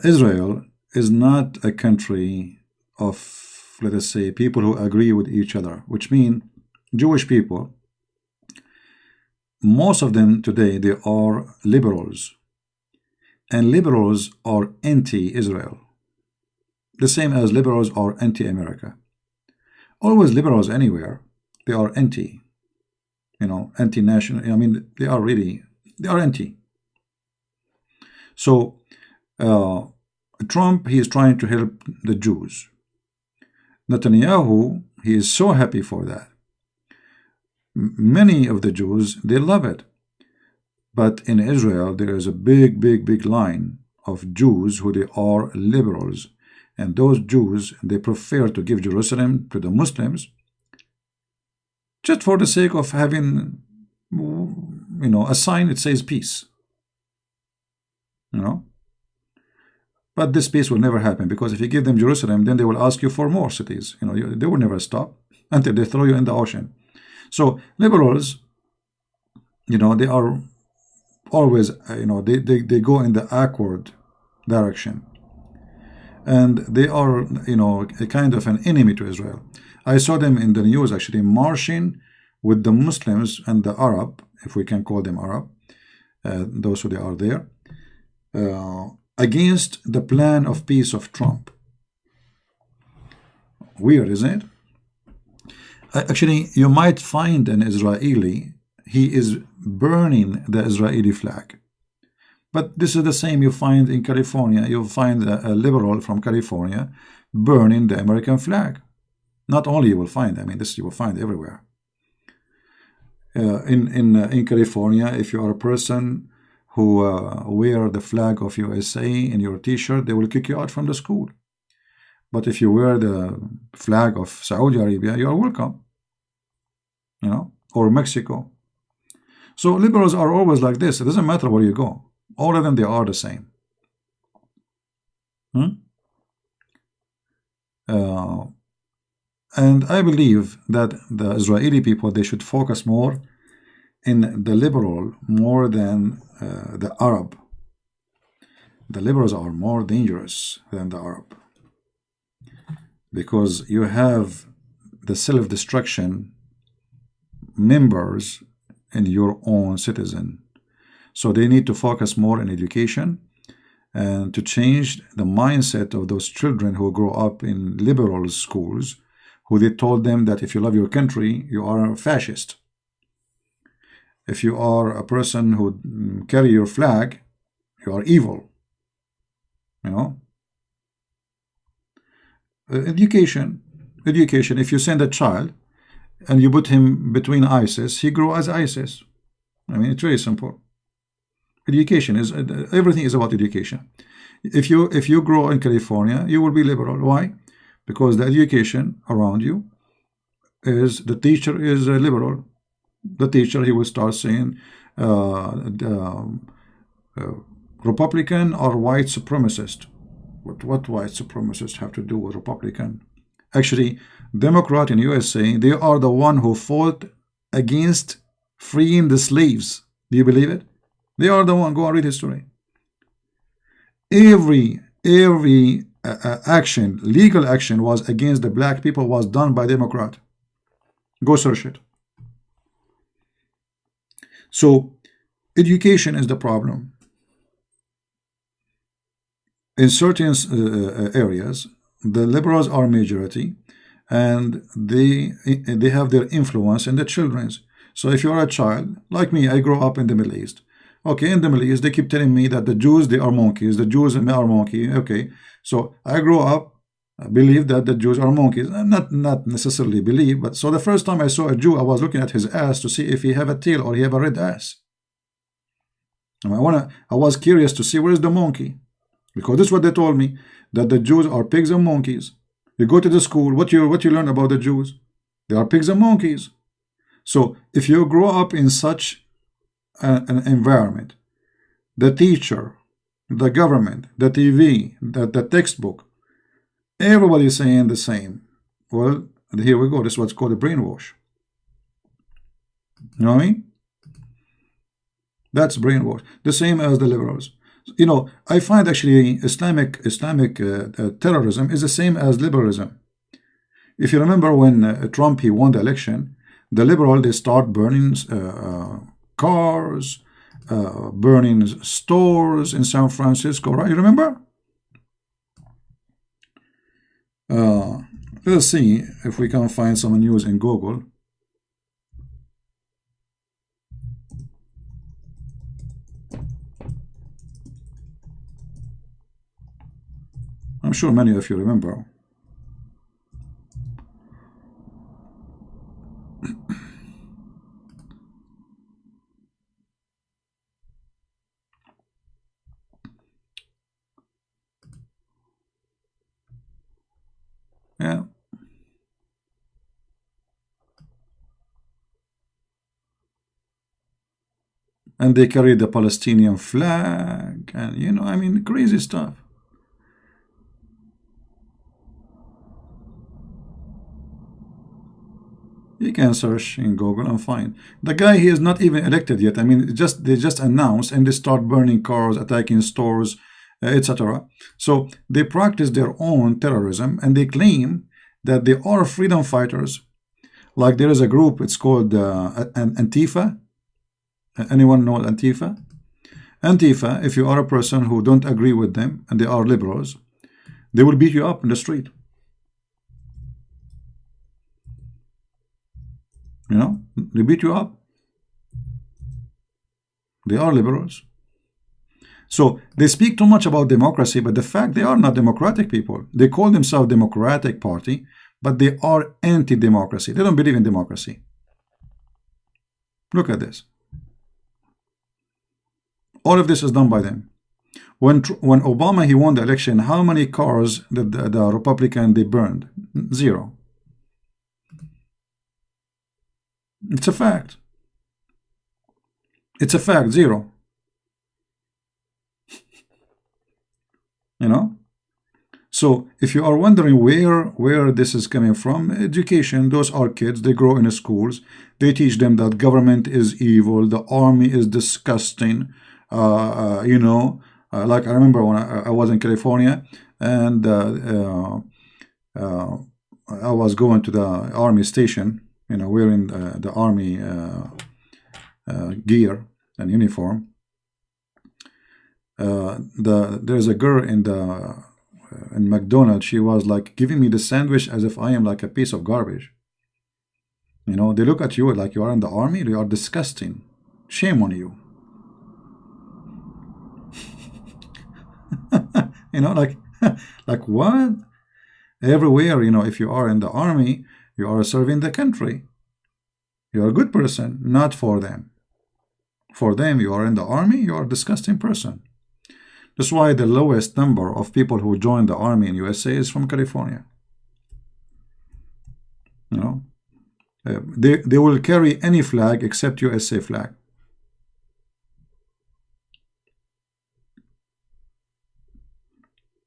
Israel is not a country of, let us say, people who agree with each other, which means Jewish people, most of them today, they are liberals, and liberals are anti-Israel, the same as liberals are anti-America. Always liberals anywhere, they are anti, you know, anti-national. I mean, they are anti. So Trump, he is trying to help the Jews. Netanyahu, he is so happy for that. Many of the Jews, they love it. But in Israel, there is a big line of Jews who they are liberals. And those Jews, they prefer to give Jerusalem to the Muslims just for the sake of having, you know, a sign that says peace. You know? But this peace will never happen, because if you give them Jerusalem, then they will ask you for more cities. You know, they will never stop until they throw you in the ocean. So liberals, you know, they are always, you know, they go in the awkward direction, and they are, you know, a kind of an enemy to Israel. I saw them in the news actually marching with the Muslims and the Arab, if we can call them Arab, those who they are there, against the plan of peace of Trump. Weird, isn't it? Actually, you might find an Israeli, he is burning the Israeli flag. But this is the same you find in California. You'll find a liberal from California burning the American flag. Not only you will find, I mean, this you will find everywhere. In California, if you are a person who wear the flag of USA in your t-shirt, they will kick you out from the school. But if you wear the flag of Saudi Arabia, you are welcome, you know, or Mexico. So liberals are always like this. It doesn't matter where you go. All of them, they are the same. And I believe that the Israeli people, they should focus more in the liberal more than the Arab. The liberals are more dangerous than the Arab, because you have the self-destruction members in your own citizen. So they need to focus more on education and to change the mindset of those children who grow up in liberal schools, who they told them that if you love your country, you are a fascist. If you are a person who carry your flag, you are evil. You know? Education. If you send a child and you put him between ISIS, he grows as ISIS. I mean, it's very simple. Education is, everything is about education. If you grow in California, you will be liberal. Why? Because the education around you is, the teacher is a liberal. The teacher, he will start saying Republican or white supremacist. What white supremacists have to do with Republican? Actually, Democrat in USA, they are the one who fought against freeing the slaves. Do you believe it? They are the one. Go and read history. Every action, legal action, was against the black people, was done by Democrat. Go search it. So education is the problem. In certain areas, the liberals are majority, and they have their influence in the children's. So if you are a child like me, I grew up in the Middle East. Okay, in the Middle East, they keep telling me that the Jews, they are monkeys. The Jews are monkey. Okay, so I grew up believe that the Jews are monkeys. Not necessarily believe, but so the first time I saw a Jew, I was looking at his ass to see if he have a tail or he have a red ass. And I was curious to see where is the monkey, because this is what they told me, that the Jews are pigs and monkeys. You go to the school, what you learn about the Jews? They are pigs and monkeys. So if you grow up in such an environment, the teacher, the government, the TV, the textbook, everybody is saying the same. Well, here we go. This is what's called a brainwash. You know what I mean? That's brainwash. The same as the liberals. You know, I find actually Islamic terrorism is the same as liberalism. If you remember when Trump he won the election, the liberal they start burning cars, burning stores in San Francisco, right? You remember? Let's see if we can find some news in Google. I'm sure many of you remember. Yeah. And they carry the Palestinian flag, and you know, I mean, crazy stuff. You can search in Google and find. The guy, he is not even elected yet. I mean, they just announced and they start burning cars, attacking stores, etc. So they practice their own terrorism and they claim that they are freedom fighters. Like there is a group, it's called Antifa. Anyone know Antifa? Antifa, if you are a person who don't agree with them and they are liberals, they will beat you up in the street. You know, they beat you up. They are liberals. So they speak too much about democracy, but the fact they are not democratic people. They call themselves Democratic Party, but they are anti-democracy. They don't believe in democracy. Look at this. All of this is done by them. When Obama he won the election, how many cars did the Republican they burned? Zero. It's a fact. It's a fact, zero. You know? So if you are wondering where this is coming from, education, those are kids, they grow in schools, they teach them that government is evil, the army is disgusting, you know, like I remember when I was in California and I was going to the army station, you know, wearing the army gear and uniform. There's a girl in McDonald's. She was like giving me the sandwich as if I am like a piece of garbage. You know, they look at you like you are in the army. You are disgusting. Shame on you. You know, like what? Everywhere, you know, if you are in the army, you are serving the country. You are a good person, not for them. For them, you are in the army, you are a disgusting person. That's why the lowest number of people who join the army in USA is from California. You know, they will carry any flag except USA flag.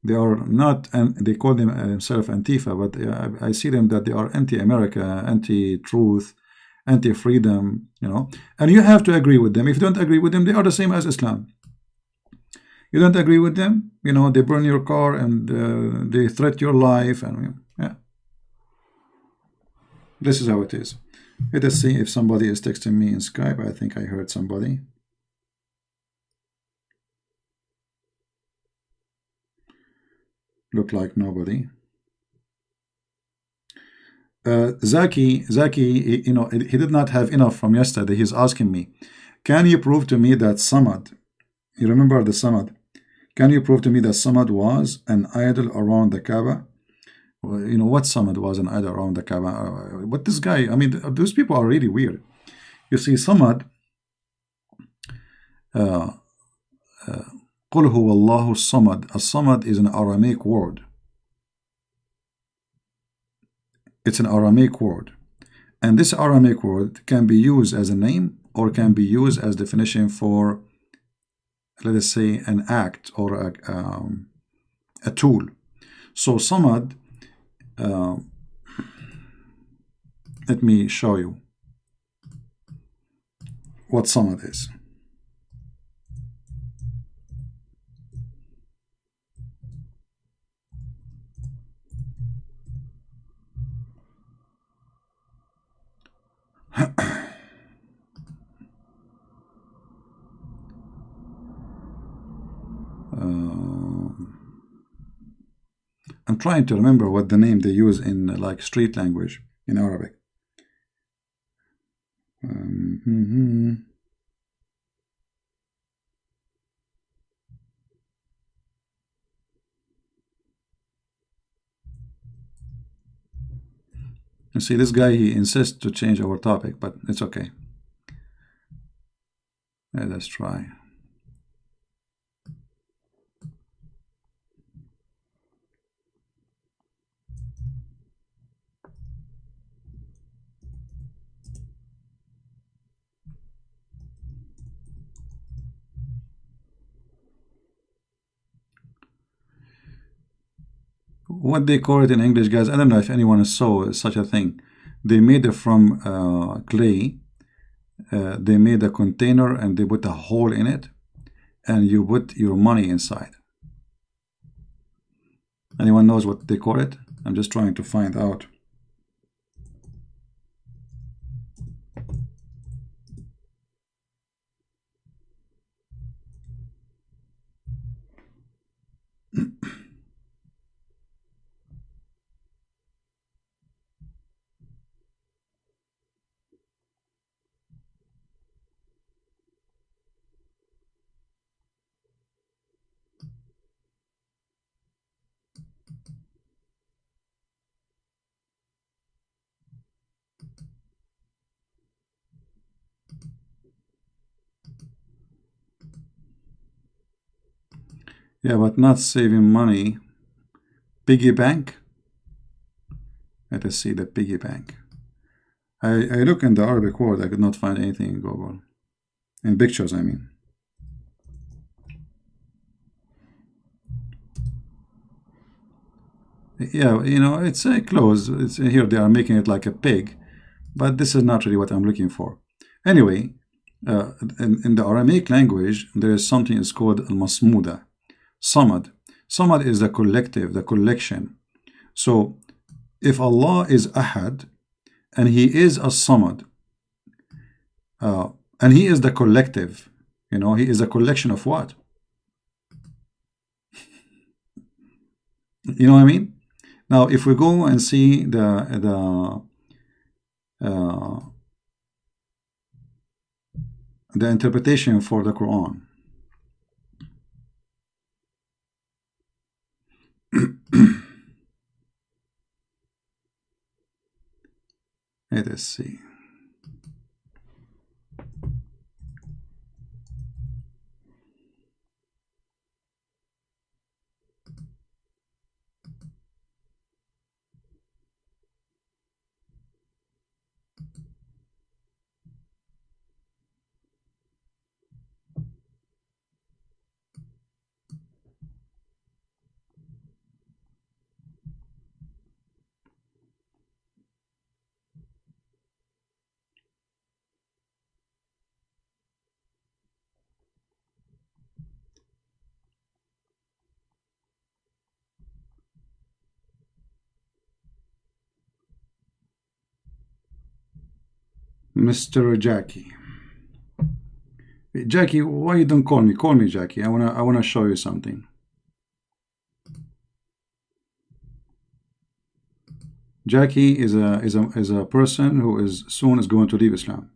They are not, and they call themselves Antifa, but I see them that they are anti-America, anti-truth, anti-freedom, you know. And you have to agree with them. If you don't agree with them, they are the same as Islam. You don't agree with them, you know, they burn your car and they threat your life, and yeah. This is how it is. Let us see if somebody is texting me in Skype. I think I heard somebody. Look like nobody. Zaki, you know, he did not have enough from yesterday. He's asking me, can you prove to me that Samad, you remember the Samad, can you prove to me that Samad was an idol around the Kaaba? You know what Samad wasn't either around the Kaaba. But this guy, I mean, those people are really weird. You see, Samad, uh, قُلْ هُوَ اللَّهُ الصَّمَدُ. As-Samad is an Aramaic word. It's an Aramaic word. And this Aramaic word can be used as a name or can be used as definition for, let us say, an act or a tool. So Samad, let me show you what Samad is. I'm trying to remember what the name they use in like street language in Arabic. You see, this guy, he insists to change our topic, but it's okay. Let's try. What they call it in English, guys, I don't know if anyone saw such a thing. They made it from clay. They made a container and they put a hole in it, and you put your money inside. Anyone knows what they call it? I'm just trying to find out. Yeah, but not saving money. Piggy bank. Let us see the piggy bank. I look in the Arabic word, I could not find anything in Google. In pictures, I mean. Yeah, you know, it's close. It's here they are making it like a pig, but this is not really what I'm looking for. Anyway, in the Aramaic language, there is something is called al-masmuda. Samad. Samad is the collective, the collection. So if Allah is Ahad and He is as-Samad, and He is the collective, you know, He is a collection of what? You know what I mean? Now, if we go and see the interpretation for the Quran, let us see. Mr. Jackie. Jackie, why you don't call me? Call me, Jackie. I wanna show you something. Jackie is a person who is soon is going to leave Islam.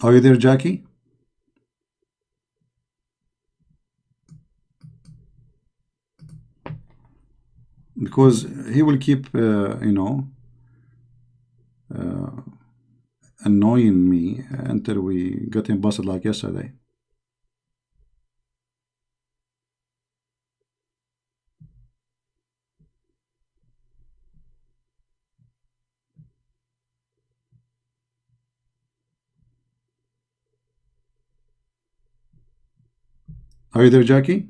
Are you there, Jackie? Because he will keep, you know, annoying me until we get him busted like yesterday. Are you there, Jackie?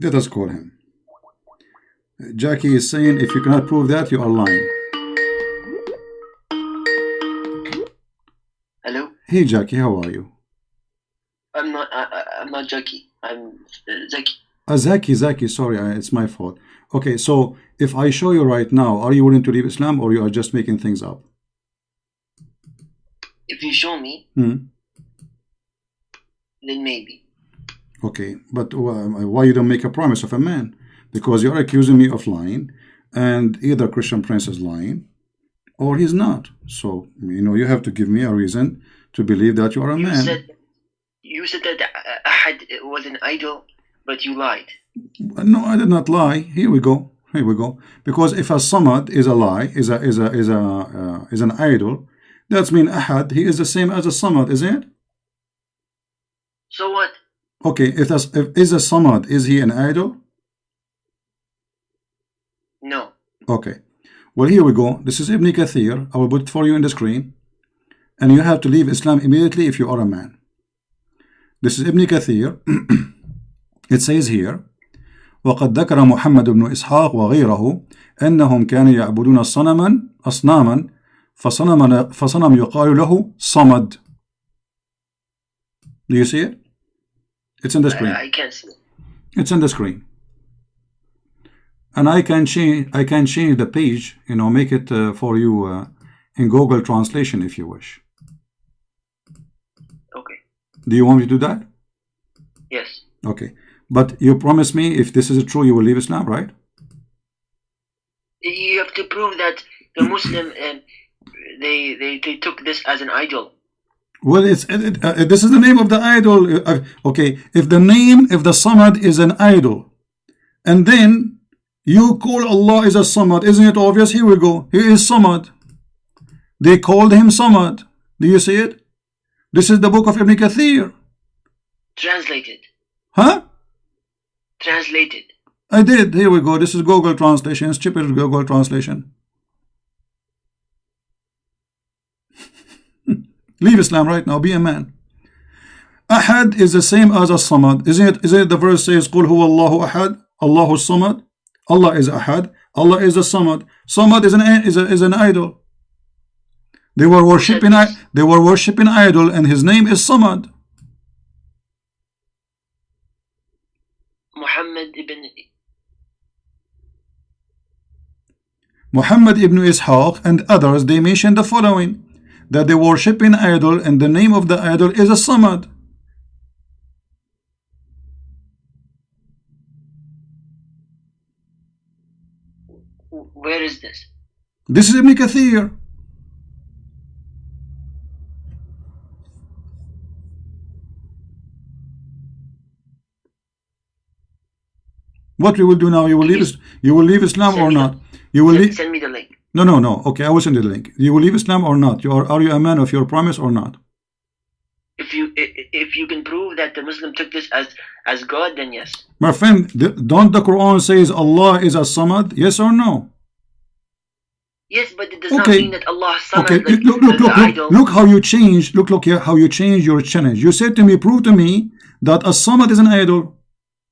Let us call him. Jackie is saying if you cannot prove that, you are lying. Hello? Hey, Jackie, how are you? I'm not Jackie. I'm Zaki. Zaki, sorry, it's my fault. Okay, so if I show you right now, are you willing to leave Islam or you are just making things up? If you show me, then maybe. Okay, but why you don't make a promise of a man? Because you're accusing me of lying, and either Christian Prince is lying or he's not. So, you know, you have to give me a reason to believe that you are a man. You said that Ahad was an idol, but you lied. No, I did not lie. Here we go. Because if a Samad is a lie, is an idol, that means Ahad, he is the same as a Samad, isn't it? So what? Okay, if is a Samad, is he an idol? No. Okay. Well, here we go. This is Ibn Kathir. I will put it for you on the screen. And you have to leave Islam immediately if you are a man. This is Ibn Kathir. It says here, وقد ذكر محمد بن إسحاق وغيره أنهم كانوا يعبدون أصناما فصنم يقال له صمد. Do you see it? It's in the screen. I can't see it. It's in the screen. And I can change the page, you know, make it for you in Google Translation if you wish. Okay. Do you want me to do that? Yes. Okay. But you promise me if this is true, you will leave Islam, right? You have to prove that the Muslim, they took this as an idol. Well, this is the name of the idol. Okay, if the Samad is an idol, and then you call Allah is a Samad, isn't it obvious? Here we go. He is Samad. They called him Samad. Do you see it? This is the book of Ibn Kathir. Translated. Huh? Translated. I did. Here we go. This is Google Translation. Stupid Google Translation. Leave Islam right now. Be a man. Ahad is the same as a Samad. Isn't it the verse says, قُلْ هُوَ اللَّهُ أَحَدْ Allahu Samad. Allah is Ahad. Allah is a Samad. Samad is an idol. They were worshipping idol, and his name is Samad. Muhammad ibn Ishaq and others, they mentioned the following, that they worship an idol and the name of the idol is a Samad. Where is this? This is Ibn Kathir. What we will do now? You will leave Islam or not? Send me the link. No. Okay, I will send you the link. You will leave Islam or not? Are you a man of your promise or not? If you can prove that the Muslim took this as God, then yes. My friend, don't the Quran says Allah is a Samad? Yes or no? Yes, but it does not mean that Allah Samad. Okay, look how you change. Look here how you change your challenge. You said to me, prove to me that a Samad is an idol.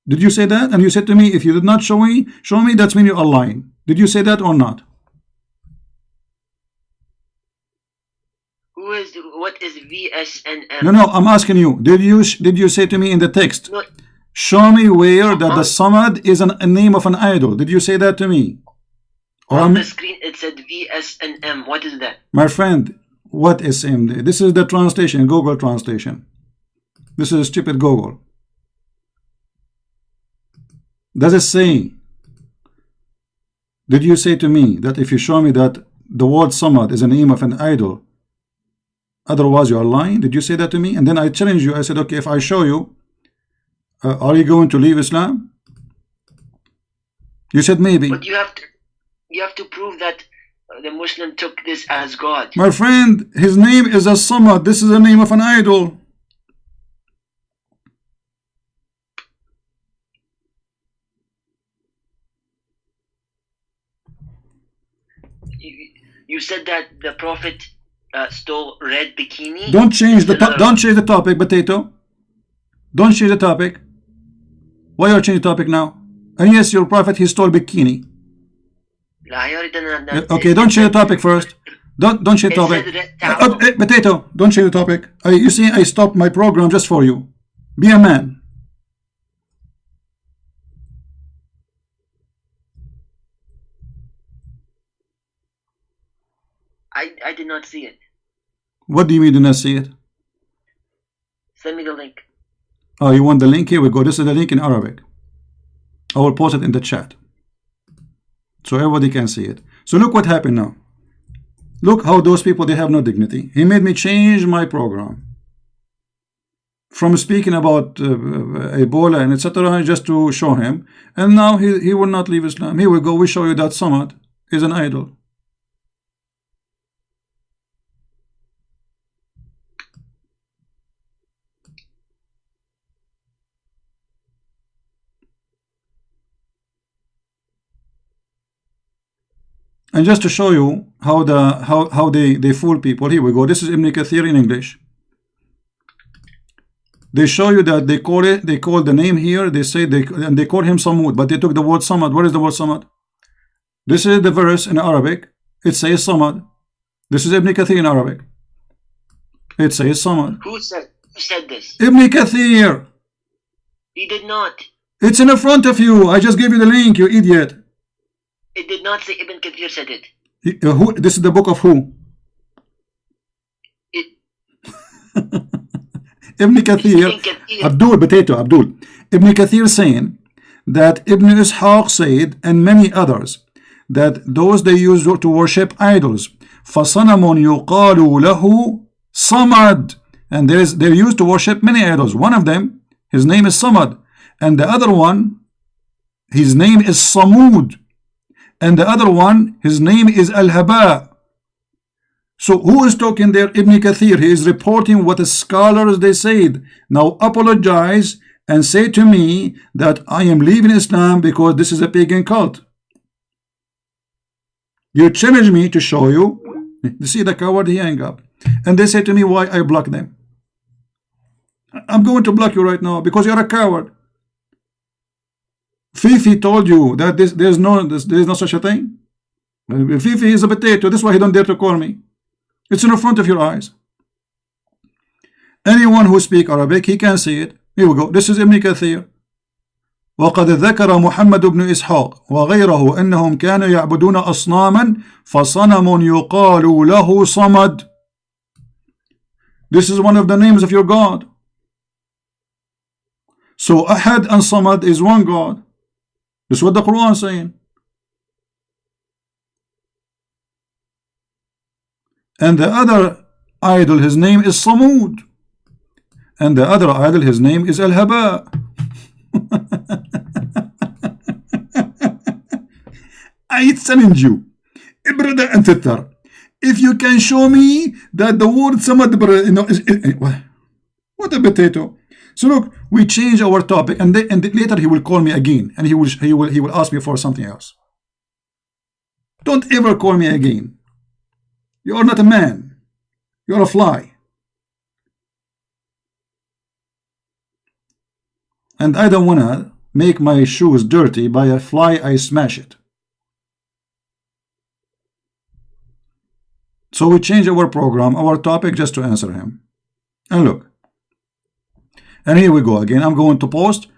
Did you say that? And you said to me, if you did not show me, that means you are lying. Did you say that or not? What is VSNM? No, I'm asking you. Did you say to me in the text, no. Show me where that the Samad is a name of an idol? Did you say that to me? Or on the screen it said VSNM. What is that? My friend, what is SNM? This is the translation, Google translation. This is stupid Google. Does it say, did you say to me that if you show me that the word Samad is a name of an idol, otherwise you are lying? Did you say that to me? And then I challenged you. I said, okay, if I show you, are you going to leave Islam? You said maybe. But you have to prove that the Muslim took this as God. My friend, his name is a Samad. This is the name of an idol. You said that the Prophet stole red bikini. Don't change the topic, Potato. Don't change the topic. Why are you changing the topic now? And yes, your Prophet, he stole bikini. Okay, don't change the topic first. Don't change the topic. Potato, don't change the topic. You see, I stopped my program just for you. Be a man. I did not see it. What do you mean did not see it? Send me the link. Oh, you want the link? Here we go. This is the link in Arabic. I will post it in the chat so everybody can see it. So look what happened now. Look how those people, they have no dignity. He made me change my program from speaking about Ebola and etc. just to show him, and now he will not leave Islam. Here we go. We show you that Samad is an idol. And just to show you how they fool people, here we go. This is Ibn Kathir in English. They show you that they call the name here. They say they call him Samud, but they took the word Samad. What is the word Samad? This is the verse in Arabic. It says Samad. This is Ibn Kathir in Arabic. It says Samad. Who said this? Ibn Kathir. He did not. It's in front of you. I just gave you the link, you idiot. It did not say Ibn Kathir said it. This is the book of who? Ibn Kathir. Abdul, Ibn Kathir saying that Ibn Ishaq said, and many others, that those they use to worship idols, فَصَنَمٌ يُقَالُ لَهُ Samad, and they're used to worship many idols. One of them, his name is Samad, and the other one, his name is Samud, and the other one, his name is Al-Haba. So who is talking there? Ibn Kathir. He is reporting what the scholars they said. Now apologize and say to me that I am leaving Islam because this is a pagan cult. You challenge me to show you. You see the coward, he hang up. And they say to me why I block them. I'm going to block you right now because you're a coward. Fifi told you that there is no such a thing. Fifi is a potato. This is why he don't dare to call me. It's in the front of your eyes. Anyone who speaks Arabic, he can see it. Here we go. This is Ibn Kathir. وقد ذكر محمد بن إسحاق وغيره أنهم كانوا يعبدون أصناما فصنم يقال له صمد. This is one of the names of your God. So Ahad and Samad is one God. This is what the Quran is saying. And the other idol, his name is Samud. And the other idol, his name is Al-Haba. I challenge you, brother and sister, if you can show me that the word Samad, what a potato. So look, we change our topic, and later he will call me again, and he will ask me for something else. Don't ever call me again. You are not a man. You are a fly. And I don't want to make my shoes dirty by a fly. I smash it. So we change our program, our topic, just to answer him. And look. And here we go again. I'm going to post.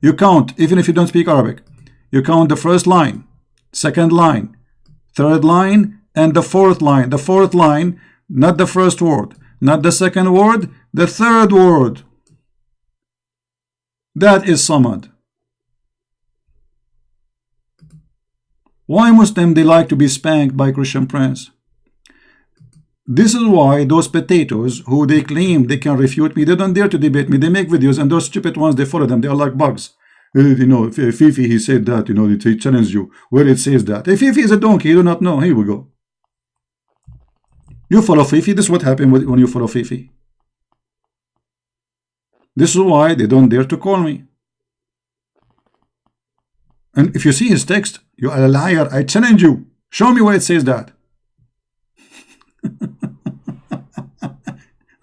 You count, even if you don't speak Arabic. You count the first line, second line, third line, and the fourth line. The fourth line, not the first word, not the second word, the third word. That is Samad. Why Muslim they like to be spanked by Christian Prince? This is why those potatoes who they claim they can refute me, they don't dare to debate me. They make videos, and those stupid ones, they follow them. They are like bugs. You know, if Fifi he said that, you know, he challenged you where it says that. If Fifi is a donkey, you do not know. Here we go. You follow Fifi. This is what happened when you follow Fifi. This is why they don't dare to call me. And if you see his text, you are a liar. I challenge you. Show me where it says that.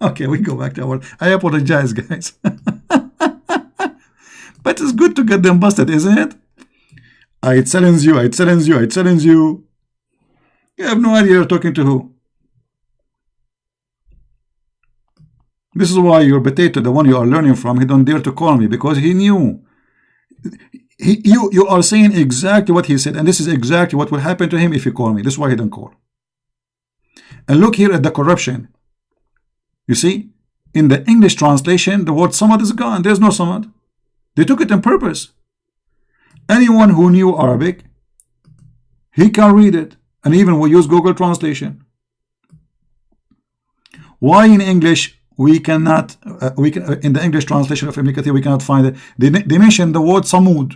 Okay, we go back to our. I apologize, guys. But it's good to get them busted, isn't it? I challenge you. I challenge you. I challenge you. You have no idea you're talking to who. This is why your potato, the one you are learning from, he don't dare to call me, because he knew. You are saying exactly what he said, and this is exactly what will happen to him if you call me. This is why he don't call. And look here at the corruption. You see, in the English translation, the word samad is gone. There's no samad. They took it on purpose. Anyone who knew Arabic, he can read it, and even we use Google translation. Why in English we cannot? In the English translation of Ibn Kathir we cannot find it. They mention the word Samud.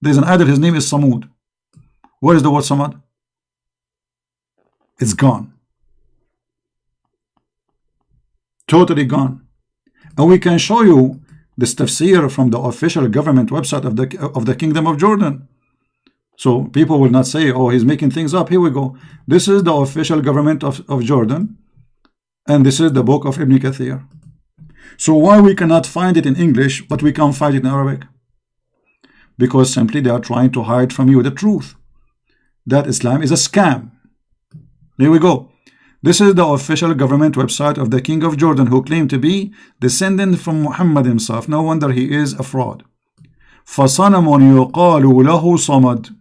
There's an idol. His name is Samud. Where is the word samad? It's gone. Totally gone. And we can show you this tafsir from the official government website of the Kingdom of Jordan. So people will not say, oh, he's making things up. Here we go. This is the official government of Jordan, and this is the book of Ibn Kathir. So why we cannot find it in English, but we can find it in Arabic? Because simply they are trying to hide from you the truth, that Islam is a scam. Here we go. This is the official government website of the King of Jordan, who claimed to be descendant from Muhammad himself. No wonder he is a fraud. فَصَنَمٌ يُقَالُ لَهُ صَمَدٌ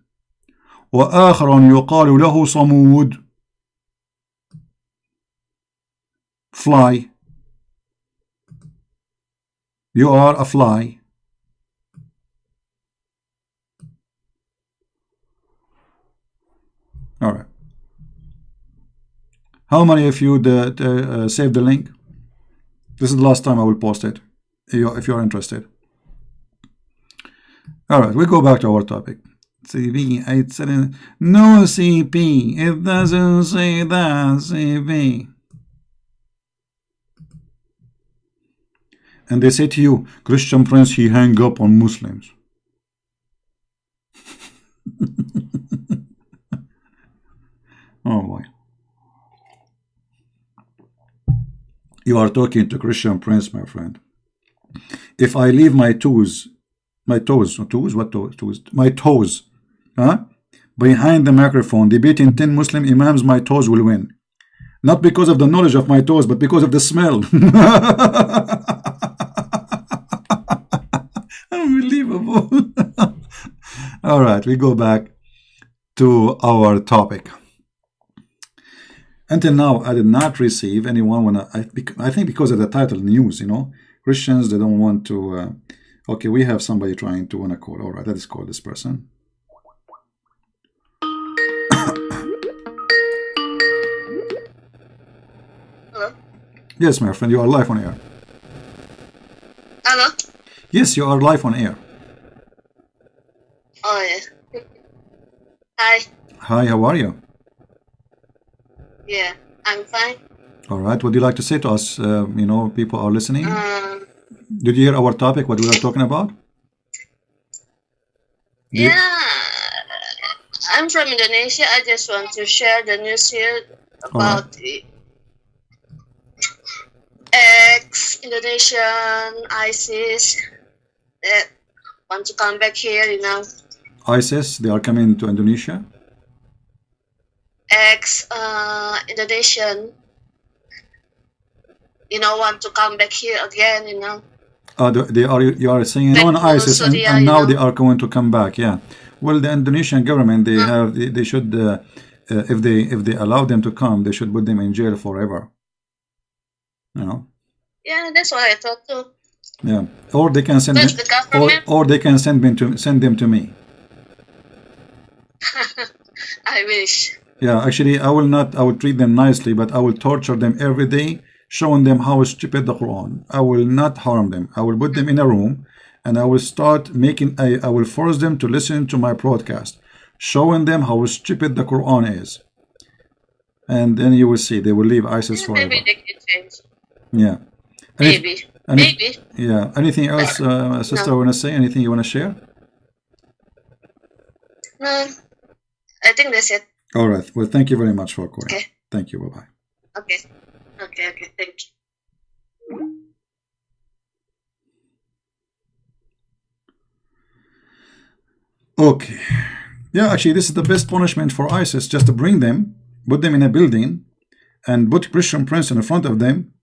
وَآخَرٌ يُقَالُ لَهُ صَمُودٌ. Fly. You are a fly. All right. How many of you saved the link? This is the last time I will post it, if you're interested. All right, we go back to our topic. CP, I said no CP. It doesn't say that CP. And they say to you, Christian Prince, he hang up on Muslims. Oh boy. You are talking to Christian Prince, my friend. If I leave my toes, huh? Behind the microphone, debating 10 Muslim imams, my toes will win. Not because of the knowledge of my toes, but because of the smell. Unbelievable. All right, we go back to our topic. Until now, I did not receive anyone when I think because of the title news, you know, Christians, they don't want to. Okay, we have somebody trying to want to call. All right, let us call this person. Hello? Yes, my friend, you are live on air. Hello? Yes, you are live on air. Oh, yeah. Hi. Hi, how are you? Yeah, I'm fine. All right, what do you like to say to us? You know, people are listening. Did you hear our topic, what we were talking about? Yeah, I'm from Indonesia. I just want to share the news here about the ex-Indonesian ISIS that want to come back here, you know. ISIS, they are coming to Indonesia? Ex-Indonesian, you know, want to come back here again, you know. They are. You are saying no on ISIS, Syria, and now they are going to come back. Yeah. Well, the Indonesian government, they have. They should, if they allow them to come, they should put them in jail forever. You know. Yeah, that's what I thought too. Yeah. Or they can send Because them, the government, or they can send them to me. I wish. Yeah, actually, I will not. I will treat them nicely, but I will torture them every day, showing them how stupid the Quran. I will not harm them. I will put them in a room, and I will start making. I will force them to listen to my broadcast, showing them how stupid the Quran is. And then you will see they will leave ISIS forever. Maybe they can change. Yeah. Maybe. Maybe. Yeah. Anything else, sister? No. Want to say anything you want to share? No. I think that's it. All right. Well, thank you very much for calling. Okay. Thank you. Bye bye. Okay. Okay. Thank you. Okay. Yeah, actually, this is the best punishment for ISIS, just to bring them, put them in a building, and put Christian Prince in front of them,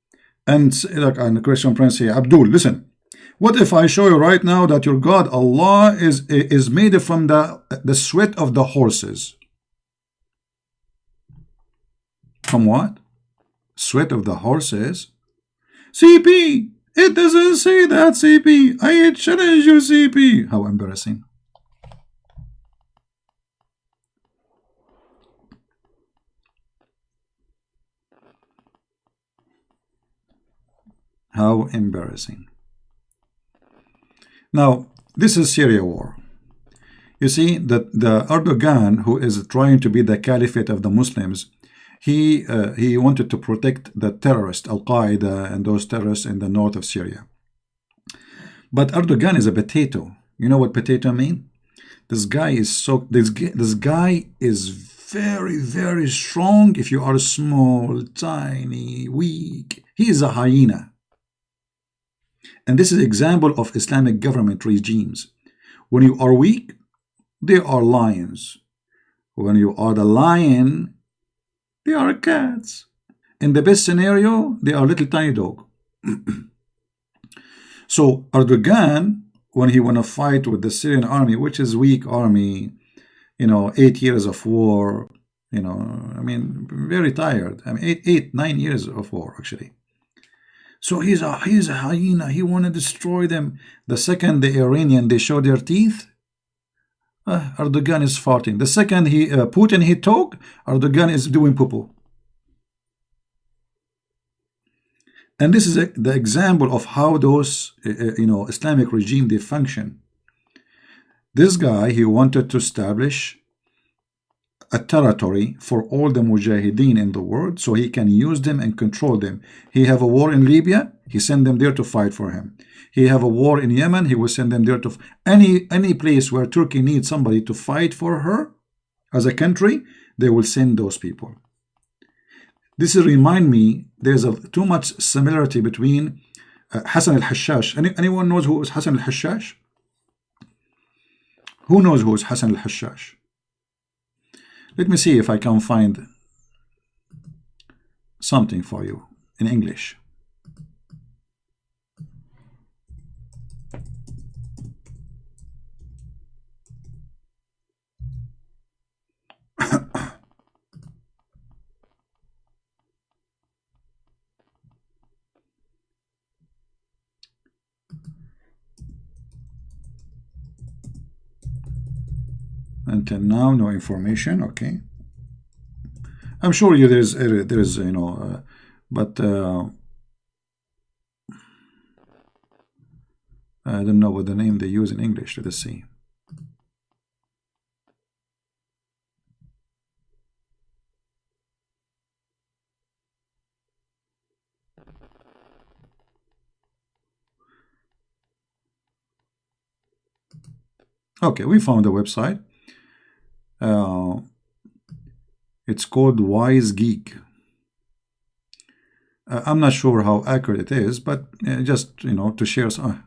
and the Christian Prince say, Abdul, listen, what if I show you right now that your God, Allah, is made from the sweat of the horses? From what? Sweat of the horses? CP, it doesn't say that, CP. I challenge you, CP. How embarrassing. How embarrassing. Now, this is Syria war. You see that the Erdogan, who is trying to be the caliphate of the Muslims, he wanted to protect the terrorists, Al-Qaeda and those terrorists in the north of Syria. But Erdogan is a potato. You know what potato mean? This guy is very, very strong if you are small, tiny, weak. He is a hyena. And this is an example of Islamic government regimes. When you are weak, they are lions. When you are the lion, they are cats. In the best scenario, they are little tiny dog. So Erdogan, when he want to fight with the Syrian army, which is weak army, 8 years of war, very tired. 9 years of war, actually. So he's a hyena. He want to destroy them. The second the Iranian, they show their teeth, Erdogan is farting. The second Putin he talk, Erdogan is doing poo-poo. And this is the example of how those Islamic regime they function. This guy, he wanted to establish a territory for all the mujahideen in the world, so he can use them and control them. He have a war in Libya, he send them there to fight for him. He have a war in Yemen, he will send them there to any place where Turkey needs somebody to fight for her as a country, they will send those people. This remind me, there's too much similarity between Hassan al-Hashash. Anyone knows who is Hassan al-Hashash? Who knows who is Hassan al-Hashash? Let me see if I can find something for you in English. Until now, no information. Okay, I'm sure there is but I don't know what the name they use in English. Let us see. Okay, we found a website. It's called Wise Geek. I'm not sure how accurate it is, but just to share some.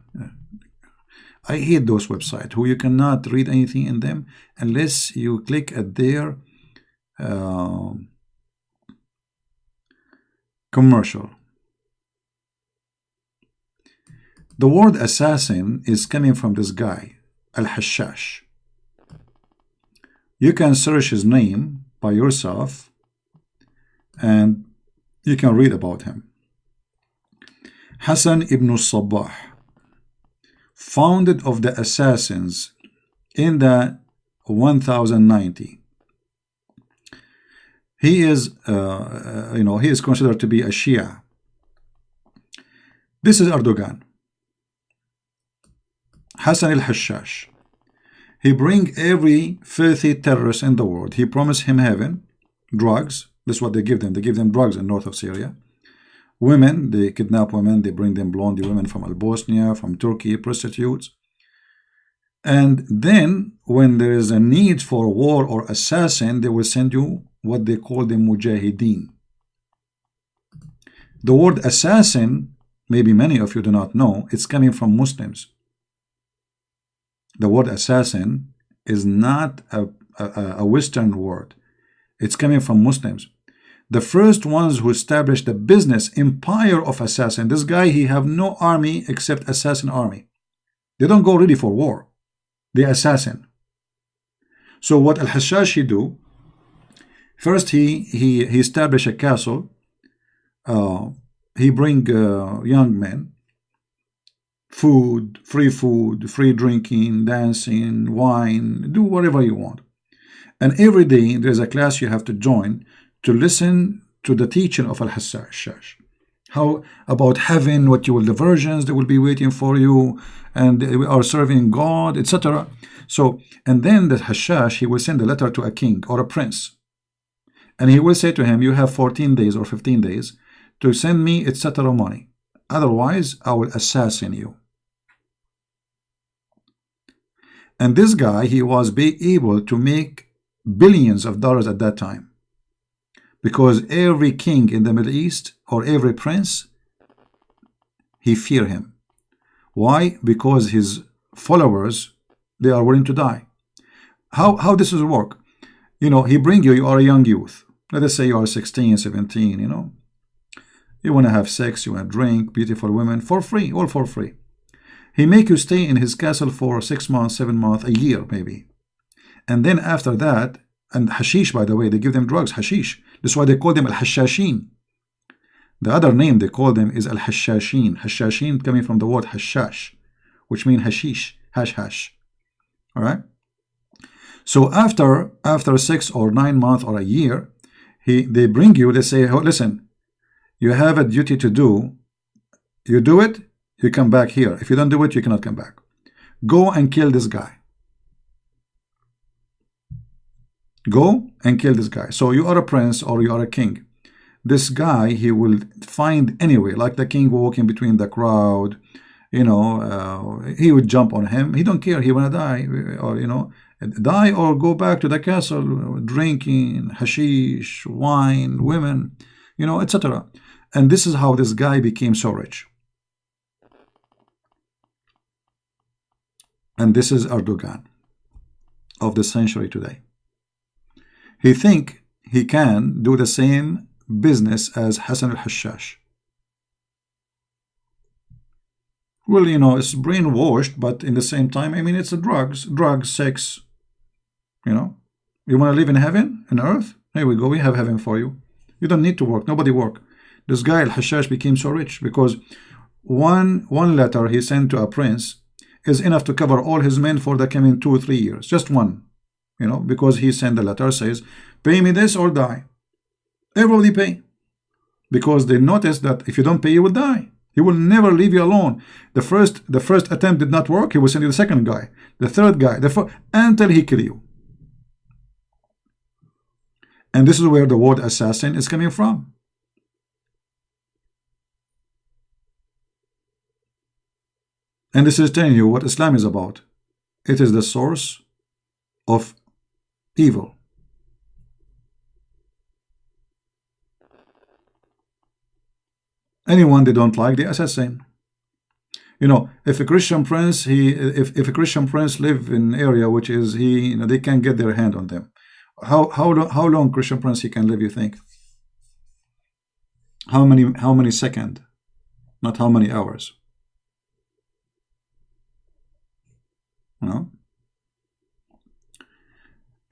I hate those websites who you cannot read anything in them unless you click at their commercial. The word assassin is coming from this guy, Al-Hashash. You can search his name by yourself and you can read about him. Hassan ibn Sabah, founded of the assassins in the 1090. He is, he is considered to be a Shia. This is Erdogan. Hassan al-Hashash. He bring every filthy terrorist in the world. He promised him heaven, drugs. This is what they give them. They give them drugs in north of Syria. Women, they kidnap women. They bring them blonde women from Bosnia, from Turkey, prostitutes. And then when there is a need for war or assassin, they will send you what they call the mujahideen. The word assassin, maybe many of you do not know, it's coming from Muslims. The word assassin is not a Western word. It's coming from Muslims. The first ones who established the business empire of assassin. This guy, he have no army except assassin army. They don't go ready for war. They assassin. So what al-Hashash he do? First he established a castle. He bring young men, food, free drinking, dancing, wine, do whatever you want. And every day there's a class you have to join to listen to the teaching of al-Hashash. How about heaven, what you will, the virgins, they will be waiting for you, and we are serving God, etc. So, and then the Hashash, he will send a letter to a king or a prince. And he will say to him, you have 14 days or 15 days to send me etc. money. Otherwise, I will assassin you. And this guy, he was able to make billions of dollars at that time. Because every king in the Middle East or every prince, he fear him. Why? Because his followers, they are willing to die. How this will work? You know, he bring you are a young youth. Let us say you are 16, 17, you know. You want to have sex, you want to drink, beautiful women, for free, all for free. He make you stay in his castle for 6 months, 7 months, a year maybe. And then after that, and hashish, by the way, they give them drugs, hashish. That's why they call them al-Hashashin. The other name they call them is al-Hashashin. Hashashin coming from the word hashash, which means hashish, hash. All right. So after 6 or 9 months or a year, they bring you. They say, oh, listen, you have a duty to do. You do it, you come back here. If you don't do it, you cannot come back. Go and kill this guy. Go and kill this guy. So you are a prince or you are a king. This guy, he will find anyway, like the king walking between the crowd, you know, he would jump on him. He don't care. He wanna die, or you know, die or go back to the castle, drinking hashish, wine, women, you know, etc. And this is how this guy became so rich. And this is Erdogan of the century today. He think he can do the same business as Hassan al-Hashash. Well, you know, it's brainwashed, but in the same time, I mean, it's a drugs, sex, you know. You want to live in heaven, in earth? Here we go, we have heaven for you. You don't need to work, nobody work. This guy, al-Hashash, became so rich because one letter he sent to a prince is enough to cover all his men for the coming 2 or 3 years. Just one. You know, because he sent a letter, says, pay me this or die. Everybody pay. Because they notice that if you don't pay, you will die. He will never leave you alone. The first attempt did not work, he will send you the second guy, the third guy, until he kill you. And this is where the word assassin is coming from. And this is telling you what Islam is about. It is the source of evil. Anyone they don't like, they assassin. You know, if a Christian prince, if a Christian prince live in an area which is you know, they can get their hand on them. How long Christian prince he can live? You think? How many seconds? Not how many hours. You know.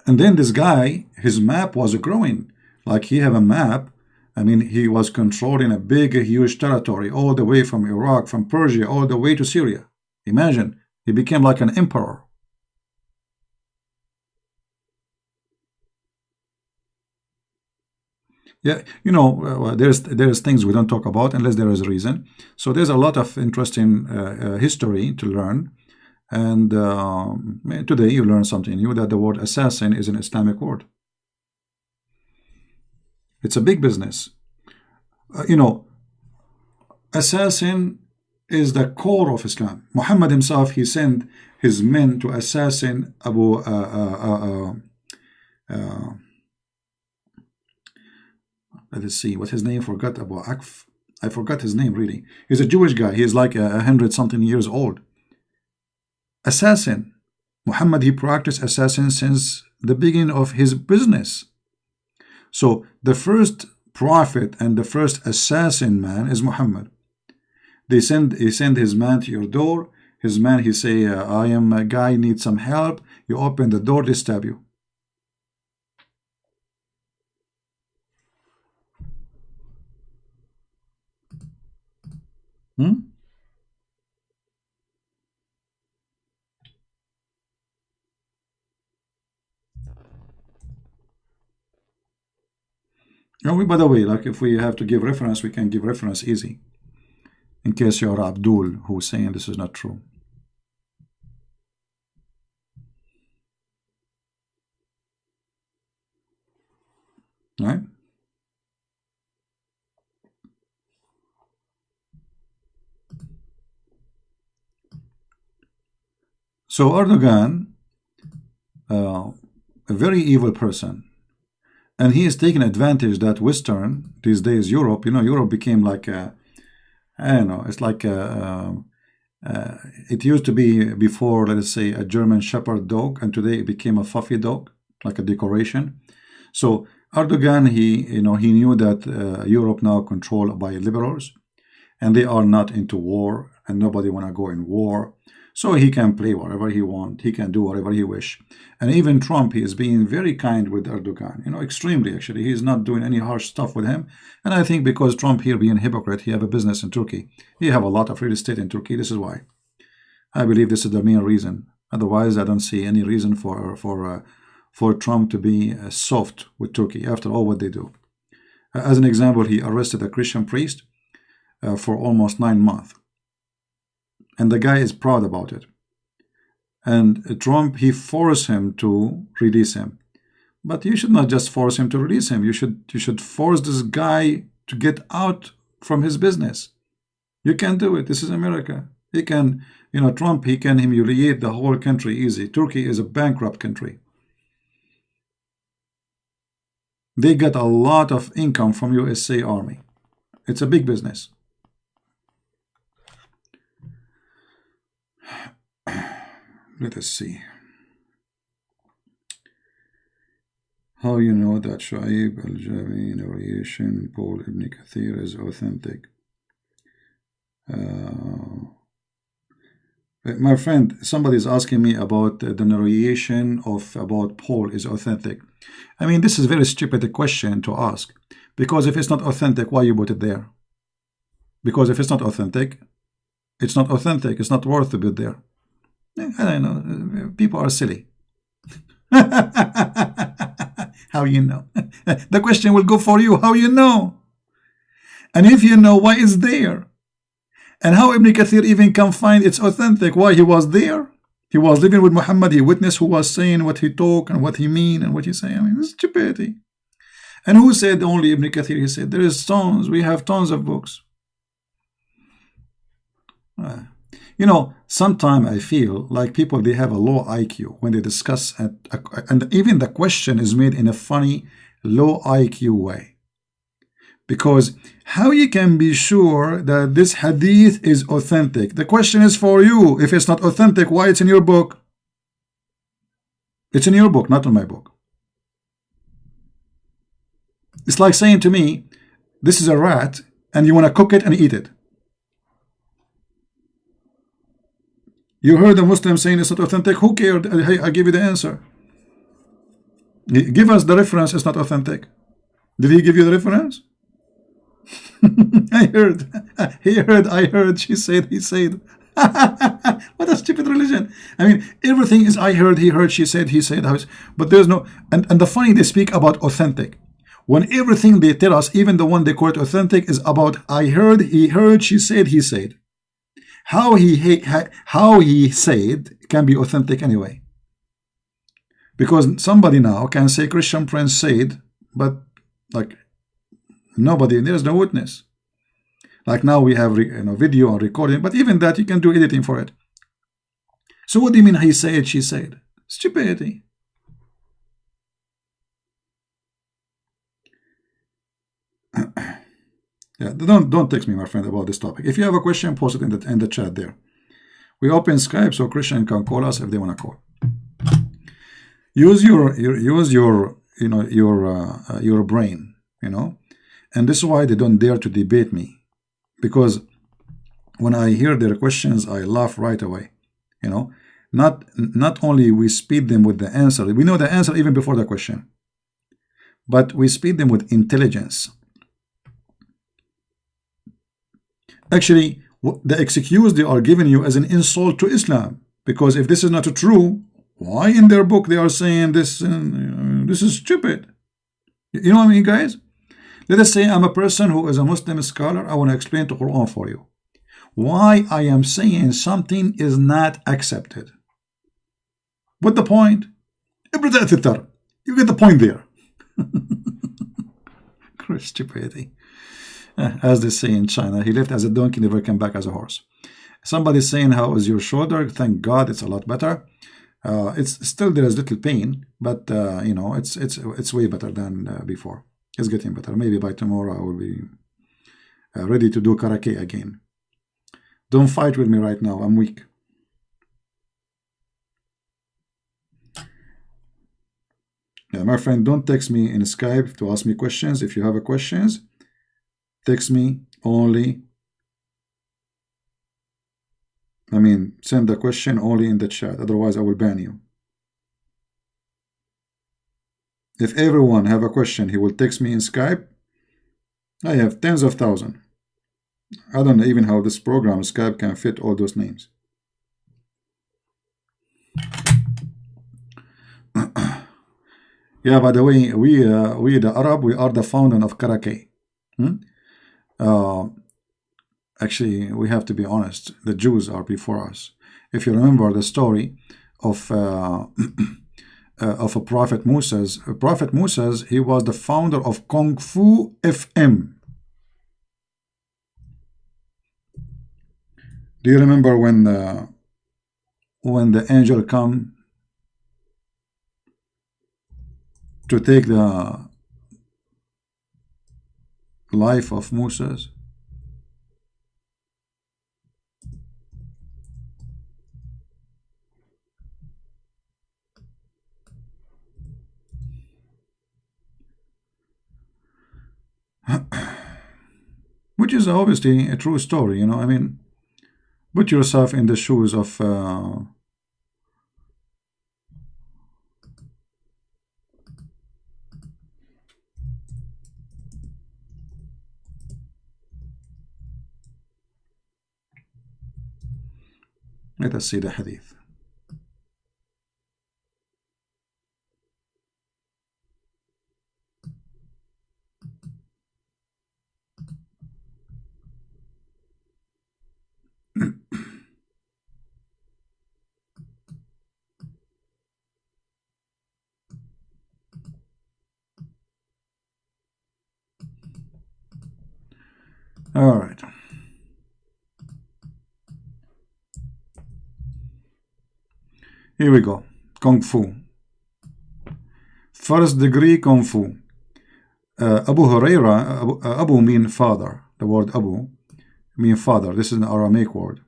And then this guy, his map was growing. Like he have a map. I mean, he was controlling a big, huge territory all the way from Iraq, from Persia, all the way to Syria. Imagine, he became like an emperor. Yeah, you know, there's things we don't talk about unless there is a reason. So there's a lot of interesting history to learn. And today you learn something new, that the word assassin is an Islamic word. It's a big business. You know, assassin is the core of Islam. Muhammad himself, he sent his men to assassin Abu let us see what his name, forgot, Abu Akf. I forgot his name really. He's a Jewish guy. He's like 100-something years old. Assassin. Muhammad, he practiced assassin since the beginning of his business. So the first prophet and the first assassin man is Muhammad. He send his man to your door. His man, he say, I am a guy, need some help. You open the door, they stab you. Oh, by the way, like if we have to give reference, we can give reference easy. In case you're Abdul who's saying this is not true. Right? So Erdogan, a very evil person, and he is taking advantage that Western, these days Europe, you know, Europe became like a, I don't know, it's like it used to be before, let us say, a German Shepherd dog, and today it became a fluffy dog, like a decoration. So Erdogan, he knew that Europe now controlled by liberals, and they are not into war, and nobody want to go in war. So he can play whatever he wants. He can do whatever he wish. And even Trump, he is being very kind with Erdogan. You know, extremely, actually. He is not doing any harsh stuff with him. And I think because Trump here being a hypocrite, he have a business in Turkey. He have a lot of real estate in Turkey. This is why. I believe this is the main reason. Otherwise, I don't see any reason for Trump to be soft with Turkey after all what they do. As an example, he arrested a Christian priest for almost 9 months. And the guy is proud about it. And Trump, he forced him to release him. But you should not just force him to release him. You should force this guy to get out from his business. You can do it. This is America. He can, you know, Trump, he can humiliate the whole country easy. Turkey is a bankrupt country. They get a lot of income from USA Army. It's a big business. Let us see. How you know that Shu'aib al-Jabi narration Paul ibn Kathir is authentic? My friend, somebody is asking me about the narration about Paul is authentic. I mean, this is a very stupid question to ask, because if it's not authentic, why you put it there? Because if it's not authentic, it's not authentic. It's not worth to be there. I don't know. People are silly. How you know? The question will go for you. How you know? And if you know, why it's there? And how Ibn Kathir even can find it's authentic? Why he was there? He was living with Muhammad. He witnessed who was saying what he talk and what he mean and what he say. I mean, it's stupidity. And who said only Ibn Kathir? He said there is tons. We have tons of books. You know, sometimes I feel like people, they have a low IQ when they discuss, and even the question is made in a funny, low IQ way. Because how you can be sure that this hadith is authentic? The question is for you. If it's not authentic, why it's in your book? It's in your book, not in my book. It's like saying to me, this is a rat, and you want to cook it and eat it. You heard a Muslim saying it's not authentic. Who cared? I give you the answer. Give us the reference. It's not authentic. Did he give you the reference? I heard. I heard. She said. He said. What a stupid religion. I mean, everything is I heard, he heard, she said, he said. But there's no. And the funny, they speak about authentic. when everything they tell us, even the one they call it authentic, is about I heard, he heard, she said, he said. How he said can be authentic anyway. Because somebody now can say Christian Prince said, but like nobody, there's no witness. Like now we have video and recording, but even that you can do editing for it. So what do you mean he said, she said? Stupidity. Yeah, don't text me, my friend, about this topic. If you have a question, post it in the chat there. We open Skype so Christian can call us if they want to call. Use your brain, and this is why they don't dare to debate me, because when I hear their questions, I laugh right away. Not only we speed them with the answer, we know the answer even before the question, but we speed them with intelligence. Actually, the excuse they are giving you as an insult to Islam, because if this is not true, why in their book they are saying this? This is stupid. You know what I mean, guys? Let us say I'm a person who is a Muslim scholar. I want to explain the Quran for you. Why I am saying something is not accepted. What the point? You get the point there. Stupidity. As they say in China, he left as a donkey, never came back as a horse. Somebody's saying, how is your shoulder? Thank God it's a lot better. It's still, there is little pain, but it's way better than before. It's getting better. Maybe by tomorrow I will be ready to do karate again. Don't fight with me right now. I'm weak. Yeah, my friend, don't text me in Skype to ask me questions. If you have questions, text me only. Send the question only in the chat. Otherwise, I will ban you. If everyone have a question, he will text me in Skype. I have tens of thousands. I don't know even how this program Skype can fit all those names. Yeah, by the way, we the Arab, we are the founder of karate. Actually, we have to be honest. The Jews are before us. If you remember the story of a Prophet Moses, he was the founder of Kung Fu FM. Do you remember when the angel come to take the life of Moses? Which is obviously a true story, put yourself in the shoes of let us see the hadith. All right. Here we go. Kung Fu. First degree Kung Fu. Abu Huraira, Abu mean father. The word Abu mean father. This is an Aramaic word.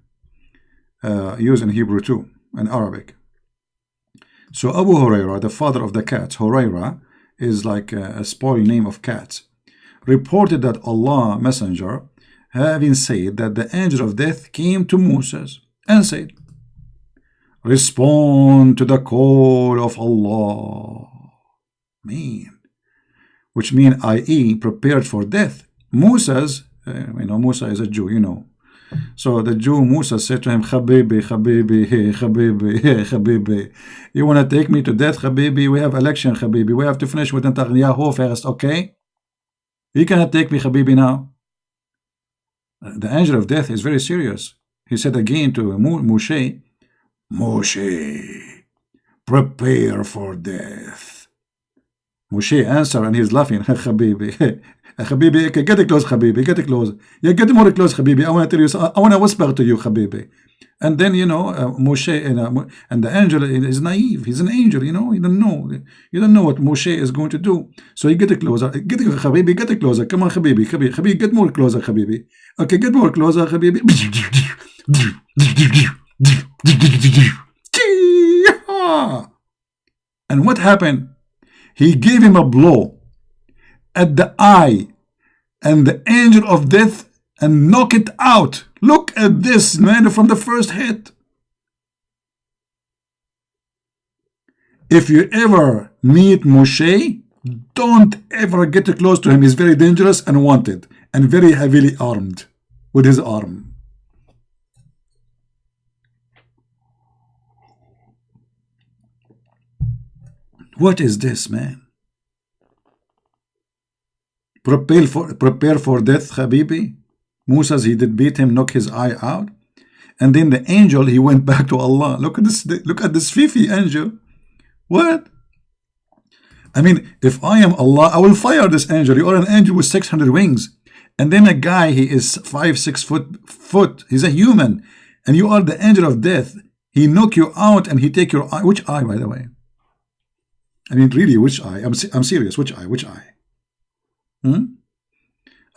Used in Hebrew too, in Arabic. So Abu Huraira, the father of the cats, Huraira is like a spoiled name of cats, reported that Allah Messenger, having said that the angel of death came to Moses and said, respond to the call of Allah. Which mean, i.e., prepared for death. Moses, Musa is a Jew, So the Jew Musa said to him, Habibi, Habibi, Habibi, Habibi, you want to take me to death, Habibi? We have election, Habibi. We have to finish with Netanyahu first, okay? You cannot take me, Habibi, now. The angel of death is very serious. He said again to Moshe, Moshe, prepare for death. Moshe answered and he's laughing. Habibi, Habibi, okay, get close, Habibi, get close. Yeah, get more close, Habibi. I want to tell you, I want to whisper to you, Habibi. And then, you know, Moshe and the angel is naive. He's an angel, you know. You don't know what Moshe is going to do. So you get closer. Get Habibi, get closer. Come on, Habibi, Habibi, get more closer, Habibi. Okay, get more closer, Habibi. And what happened? He gave him a blow at the eye, and the angel of death and knock it out. Look at this, man, from the first hit. If you ever meet Moshe, don't ever get close to him. He's very dangerous and wanted, and very heavily armed with his arm. What is this, man? Prepare for death, Habibi. Musa, he did beat him, knock his eye out, and then the angel, he went back to Allah. Look at this fifi angel. What? I mean, if I am Allah, I will fire this angel. You are an angel with 600 wings, and then a guy, he is 5-6 foot. He's a human, and you are the angel of death. He knock you out and he take your eye. Which eye, by the way? I mean, really, which eye? I'm serious. Which eye? Which eye?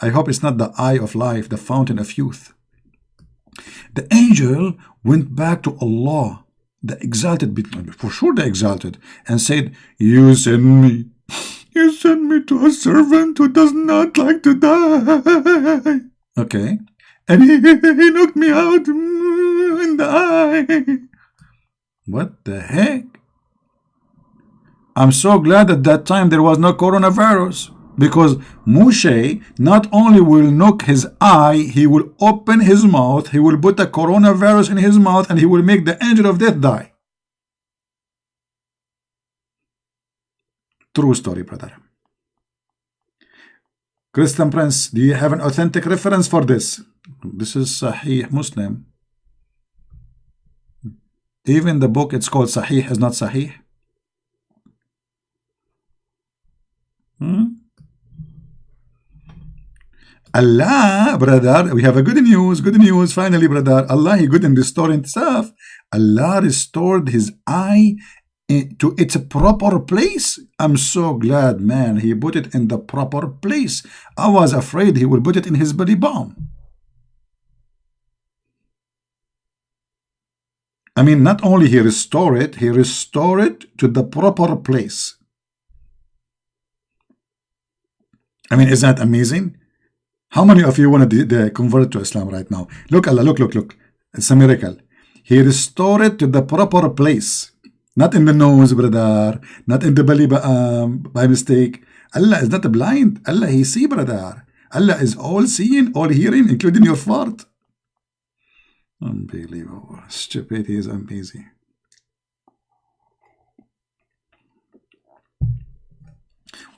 I hope it's not the eye of life, the fountain of youth. The angel went back to Allah, the exalted, for sure the exalted, and said, you send me to a servant who does not like to die. Okay. And he knocked me out in the eye. What the heck? I'm so glad at that time there was no coronavirus. Because Moshe not only will knock his eye, he will open his mouth, he will put a coronavirus in his mouth, and he will make the angel of death die. True story, brother. Christian Prince, do you have an authentic reference for this? This is Sahih Muslim. Even the book it's called Sahih is not Sahih. Allah, brother, we have a good news, finally, brother. Allah, he good in restoring stuff. Allah restored his eye to its proper place. I'm so glad, man, he put it in the proper place. I was afraid he would put it in his body bomb. I mean, not only he restored it to the proper place. I mean, isn't that amazing? How many of you want to convert to Islam right now? Look, Allah, look. It's a miracle. He restored it to the proper place. Not in the nose, brother. Not in the belly by mistake. Allah is not blind. Allah, he see, brother. Allah is all seeing, all hearing, including your fart. Unbelievable. Stupidity is amazing.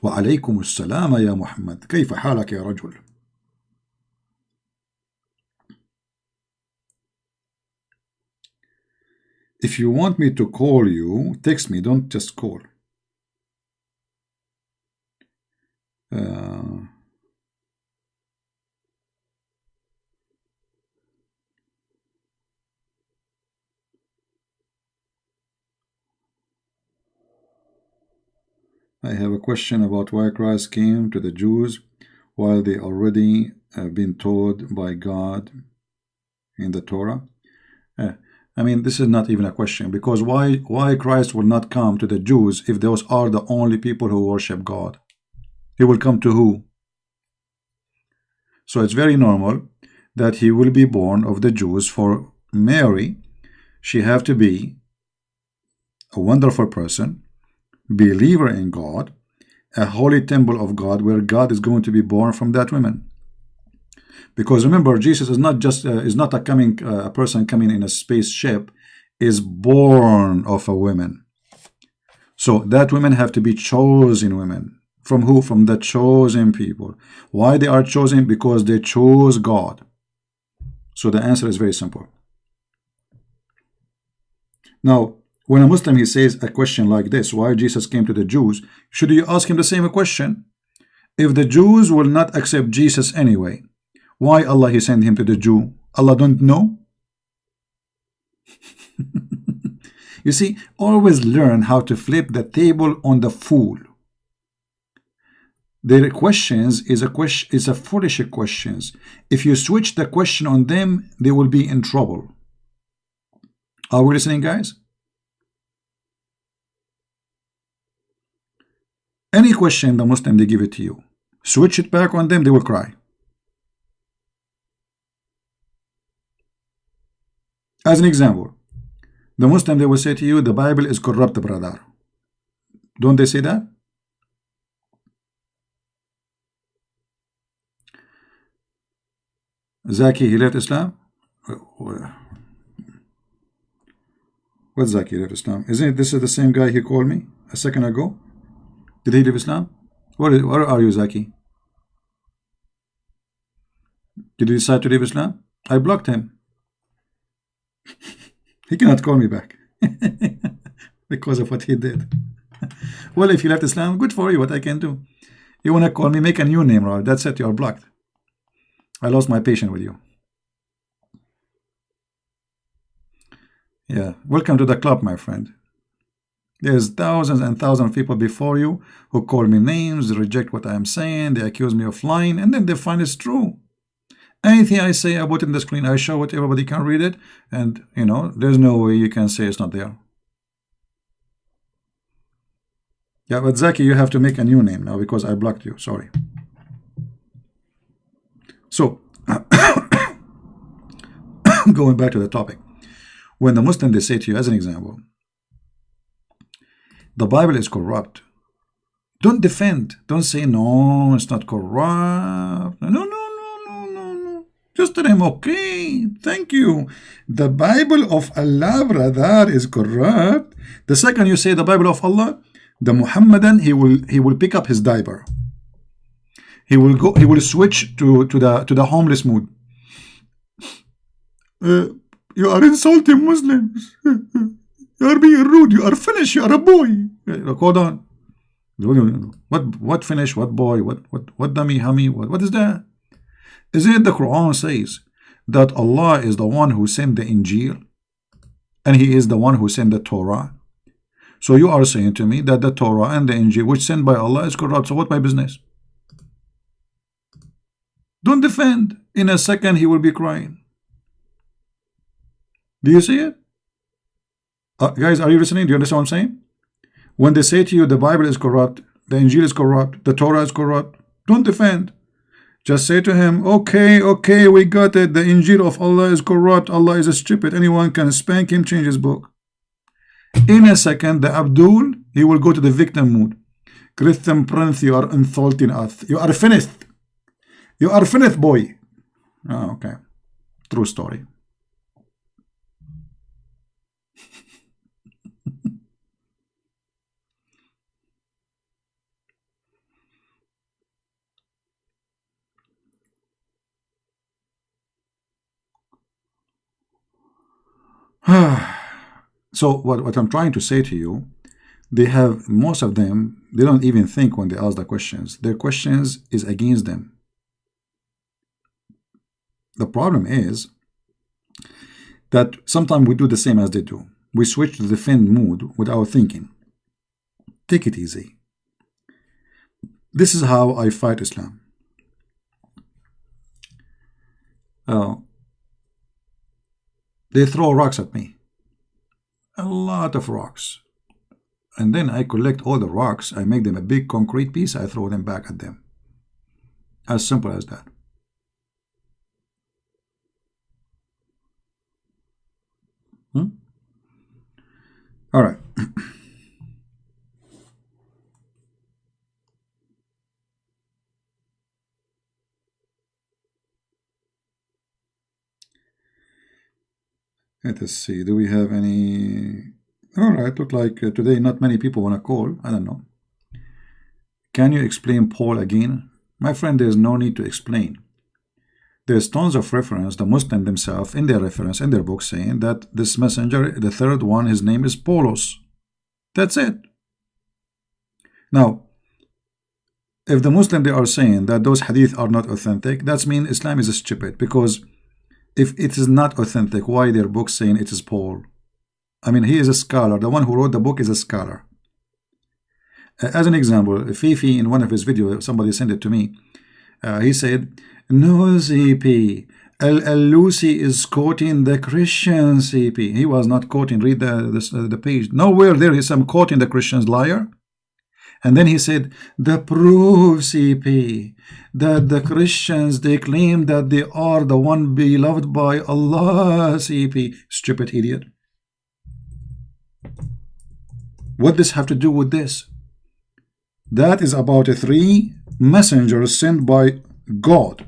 وعليكم السلام يا محمد. كيف حالك يا رجل؟ If you want me to call you, text me, don't just call. I have a question about why Christ came to the Jews while they already have been told by God in the Torah. I mean, this is not even a question, because why Christ will not come to the Jews if those are the only people who worship God? He will come to who? So it's very normal that he will be born of the Jews. For Mary, she have to be a wonderful person, believer in God, a holy temple of God, where God is going to be born from that woman. Because remember, Jesus is not just a person coming in a spaceship, is born of a woman. So that women have to be chosen women. From who? From the chosen people. Why they are chosen? Because they chose God. So the answer is very simple. Now, when a Muslim he says a question like this, why Jesus came to the Jews, should you ask him the same question? If the Jews will not accept Jesus anyway, why Allah he sent him to the Jew? Allah don't know? You see, always learn how to flip the table on the fool. Their questions is a foolish questions. If you switch the question on them, they will be in trouble. Are we listening, guys? Any question the Muslim they give it to you, switch it back on them, they will cry. As an example, the Muslim they will say to you, the Bible is corrupt, brother. Don't they say that? Zaki, he left Islam? What Zaki left Islam? Isn't it this is the same guy he called me a second ago? Did he leave Islam? Where are you, Zaki? Did he decide to leave Islam? I blocked him. He cannot call me back because of what he did. Well, if you left Islam, good for you. What I can do? You want to call me? Make a new name, right? That's it. You are blocked. I lost my patience with you. Yeah. Welcome to the club, my friend. There's thousands and thousands of people before you who call me names, reject what I am saying, they accuse me of lying, and then they find it's true. Anything I say, I put in the screen, I show it, everybody can read it, and you know, there's no way you can say it's not there. Yeah, but Zaki, you have to make a new name now because I blocked you. Sorry. So, going back to the topic, when the Muslim they say to you, as an example, the Bible is corrupt, don't defend. Don't say no, it's not corrupt. No. Just tell him, okay, thank you. The Bible of Allah, brother, is corrupt. The second you say the Bible of Allah, the Muhammadan, he will pick up his diaper. He will switch to the homeless mood. You are insulting Muslims. You are being rude. You are finished. You are a boy. Hold on. What finish? What boy? What dummy? Hummy? What is that? Isn't it the Quran says that Allah is the one who sent the Injil and He is the one who sent the Torah? So you are saying to me that the Torah and the Injil which sent by Allah is corrupt. So what my business? Don't defend. In a second he will be crying. Do you see it? Guys, are you listening? Do you understand what I'm saying? When they say to you the Bible is corrupt, the Injil is corrupt, the Torah is corrupt, don't defend. Just say to him, okay, we got it. The Injil of Allah is corrupt. Allah is stupid. Anyone can spank him, change his book. In a second, the Abdul, he will go to the victim mood. Christian Prince, you are insulting us. You are finished. You are finished, boy. Oh, okay. True story. So what I'm trying to say to you, they have, most of them, they don't even think when they ask the questions. Their questions is against them. The problem is that sometimes we do the same as they do. We switch to the defend mood without thinking. Take it easy. This is how I fight Islam. They throw rocks at me. A lot of rocks. And then I collect all the rocks. I make them a big concrete piece. I throw them back at them. As simple as that. All right. Let us see. Do we have any? All right. Look like today not many people want to call. I don't know. can you explain Paul again? My friend, there is no need to explain. There's tons of reference, the Muslim themselves in their reference, in their book, saying that this messenger, the third one, his name is Paulos. That's it. Now, if the Muslim, they are saying that those hadith are not authentic, that means Islam is stupid, because if it is not authentic, why their book saying it is Paul? I mean, he is a scholar. The one who wrote the book is a scholar. As an example, Fifi, in one of his videos, somebody sent it to me, he said, no, CP, Al-Lucy is quoting the Christian, CP. He was not quoting, read the page. Nowhere there is some quoting the Christians, liar. And then he said, the proof, CP, that the Christians, they claim that they are the one beloved by Allah, CP. Stupid idiot. What does this have to do with this? That is about 3 messengers sent by God.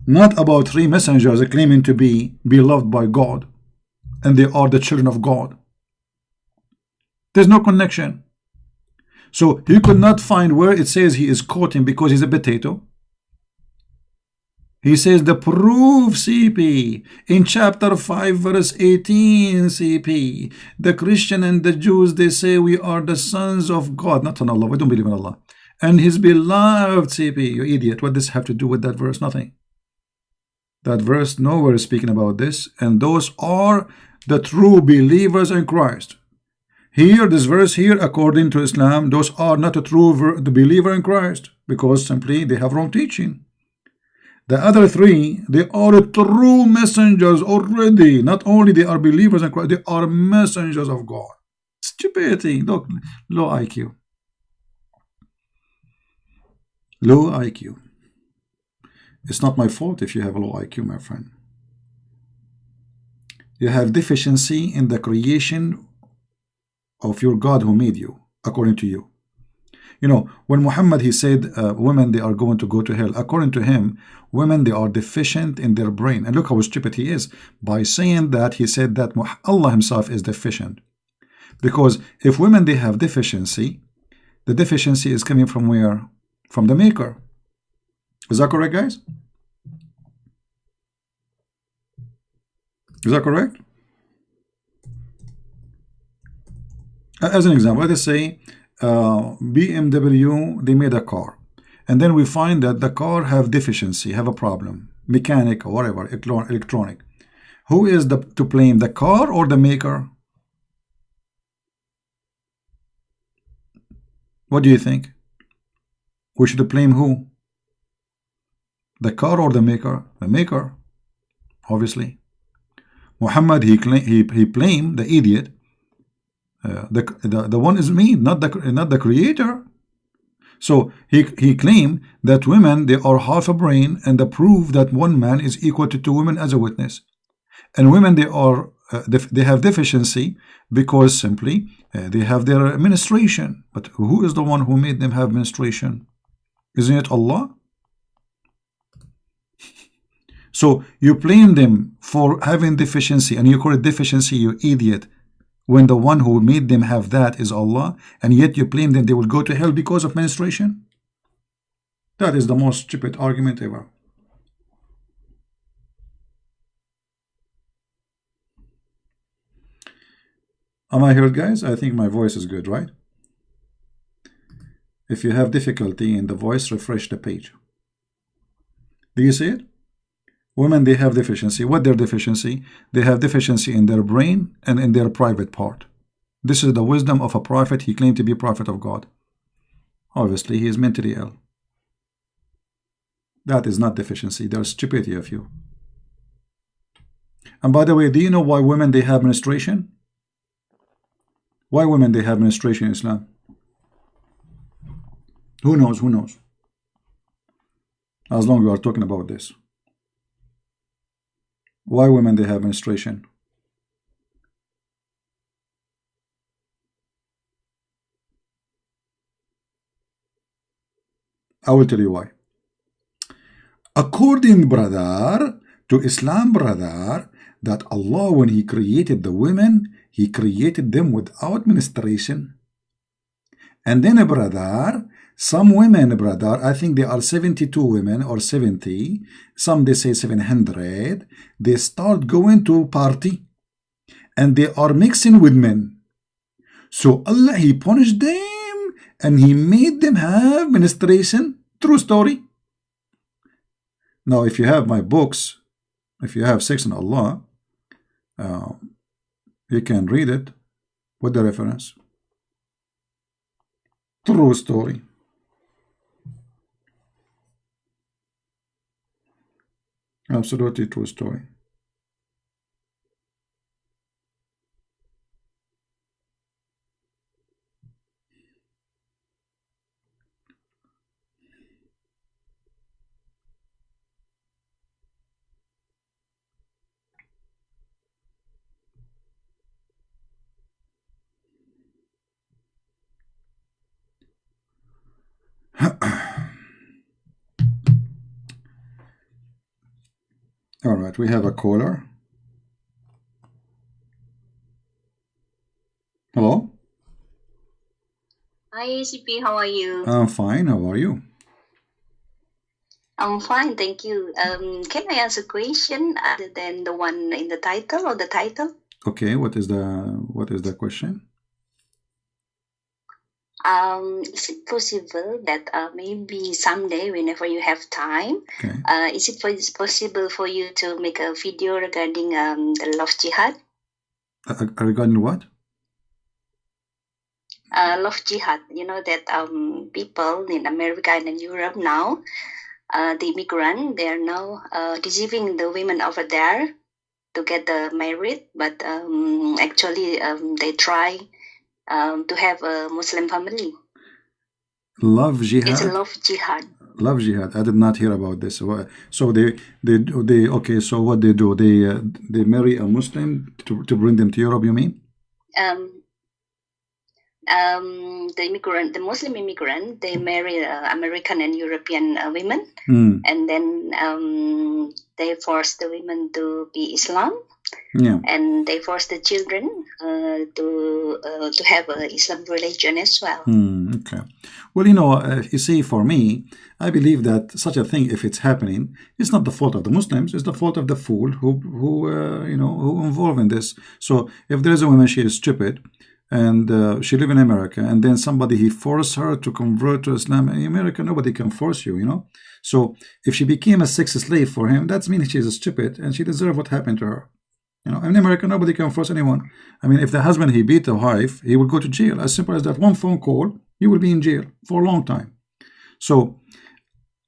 Not about 3 messengers claiming to be beloved by God, and they are the children of God. There's no connection. So he could not find where it says he is quoting, because he's a potato. He says the proof, CP, in chapter 5 verse 18, CP, the Christian and the Jews, they say we are the sons of God, not on Allah. We don't believe in Allah. And his beloved, CP. You idiot. What does this have to do with that verse? Nothing. That verse nowhere is speaking about this, and those are the true believers in Christ. Here, this verse here, according to Islam, those are not a true believer in Christ, because simply they have wrong teaching. The other 3, they are true messengers already. Not only they are believers in Christ, they are messengers of God. Stupidity. Look, low IQ. Low IQ. It's not my fault if you have a low IQ, my friend. You have deficiency in the creation of your God who made you, according to you. You know, when Muhammad, he said women, they are going to go to hell. According to him, women, they are deficient in their brain. And look how stupid he is. By saying that, he said that Allah himself is deficient. Because if women, they have deficiency, the deficiency is coming from where? From the maker. Is that correct, guys? Is that correct? As an example, let us say BMW, they made a car, and then we find that the car have deficiency, have a problem, mechanic or whatever, electronic. Who is to blame, the car or the maker? What do you think? We should blame who? The car or the maker? The maker, obviously. Muhammad, he blamed the idiot. The one is me, not the creator. So he claimed that women, they are half a brain, and the proof that one man is equal to 2 women as a witness. And women, they are they have deficiency because simply they have their menstruation. But who is the one who made them have menstruation? Isn't it Allah? So you blame them for having deficiency, and you call it deficiency, you idiot, when the one who made them have that is Allah, and yet you blame them they will go to hell because of menstruation? That is the most stupid argument ever. Am I heard, guys? I think my voice is good, right? If you have difficulty in the voice, refresh the page. Do you see it? Women, they have deficiency. What their deficiency? They have deficiency in their brain and in their private part. This is the wisdom of a prophet. He claimed to be a prophet of God. Obviously, he is mentally ill. That is not deficiency. There's stupidity of you. And by the way, do you know why women, they have menstruation? Why women, they have menstruation in Islam? Who knows? Who knows? As long as we are talking about this. Why women, they have menstruation? I will tell you why. According, brother, to Islam, brother, that Allah, when he created the women, He created them without menstruation. And then, brother, some women, brother, I think there are 72 women or 70. Some they say 700. They start going to party. And they are mixing with men. So Allah, He punished them. And He made them have menstruation. True story. Now, if you have my books, if you have Sex in Allah, you can read it with the reference. True story. Absolutely true story. All right, we have a caller. Hello? Hi, CP, how are you? I'm fine. How are you? I'm fine, thank you. Can I ask a question other than the one in the title or the title? Okay, what is the question? Is it possible that maybe someday, whenever you have time, Okay. is it possible for you to make a video regarding the love jihad? Regarding what? Love jihad. You know that people in America and in Europe now, the immigrant, they are now deceiving the women over there to get married, but actually they try to have a Muslim family. Love jihad? It's a love jihad. Love jihad. I did not hear about this. So they okay. So what they do? They marry a Muslim to bring them to Europe. You mean? The Muslim immigrant, they marry American and European women, and then they force the women to be Islam. Yeah. And they force the children to have an Islam religion as well. Okay. Well, you see, for me, I believe that such a thing, if it's happening, it's not the fault of the Muslims. It's the fault of the fool who involved in this. So if there is a woman, she is stupid, and she live in America, and then somebody he forced her to convert to Islam. In America, nobody can force you. So if she became a sex slave for him, that means she's stupid and she deserves what happened to her. In America, nobody can force anyone. I mean, if the husband, he beat the wife, he will go to jail. As simple as that. One phone call, he will be in jail for a long time. So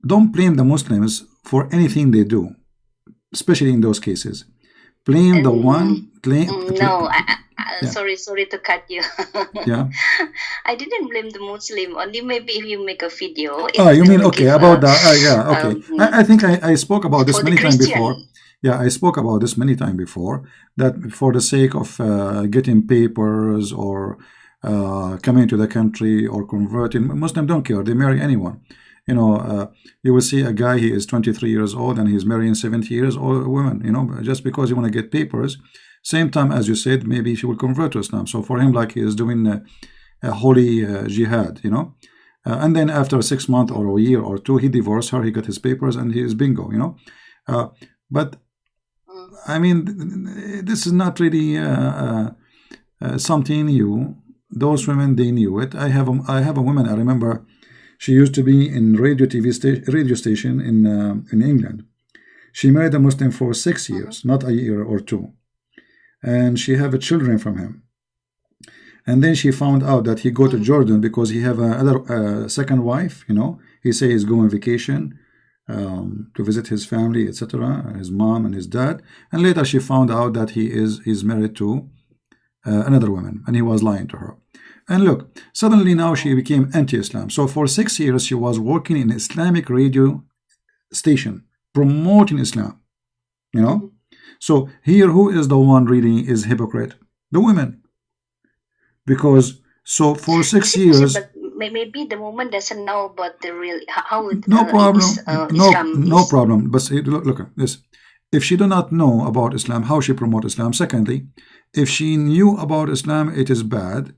don't blame the Muslims for anything they do, especially in those cases. Blame the one. Sorry to cut you. Yeah. I didn't blame the Muslim. Only maybe if you make a video. You mean okay about that? Yeah. Okay. I think I spoke about this many times before. Yeah, I spoke about this many times before, that for the sake of getting papers or coming to the country or converting, Muslims don't care. They marry anyone. You will see a guy, he is 23 years old and he's marrying 70 years old women, just because you want to get papers. Same time, as you said, maybe she will convert to Islam. So for him, like he is doing a holy jihad, and then after 6 months or a year or two, he divorced her, he got his papers and he is bingo, But I mean, this is not really something new. Those women, they knew it. I have a woman, I remember, she used to be in radio station in England. She married a Muslim for 6 years, not a year or two, and she have children from him. And then she found out that he go to Jordan because he have another second wife. He say he's going vacation to visit his family, etc., his mom and his dad. And later she found out that he's married to another woman, and he was lying to her. And look, suddenly now she became anti-Islam. So for 6 years she was working in Islamic radio station promoting Islam. So here, who is the one really is hypocrite? The women. Because so for 6 years. But maybe the woman doesn't know about the real how it. No problem. Islam No problem. But see, look at this. if she do not know about Islam, how she promote Islam? Secondly, if she knew about Islam, it is bad,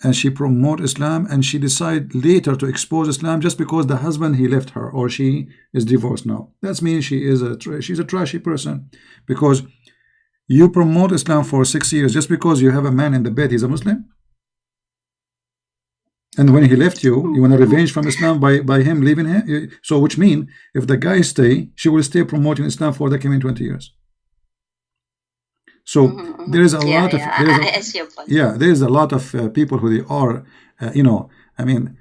and she promote Islam, and she decide later to expose Islam just because the husband he left her, or she is divorced now. That means she's a trashy person, because you promote Islam for 6 years just because you have a man in the bed, he's a Muslim. And when he left you, you want to revenge from Islam by him leaving her. So which means if the guy stay, she will stay promoting Islam for the coming 20 years. So there is a lot of there is a lot of people who they are you know, I mean,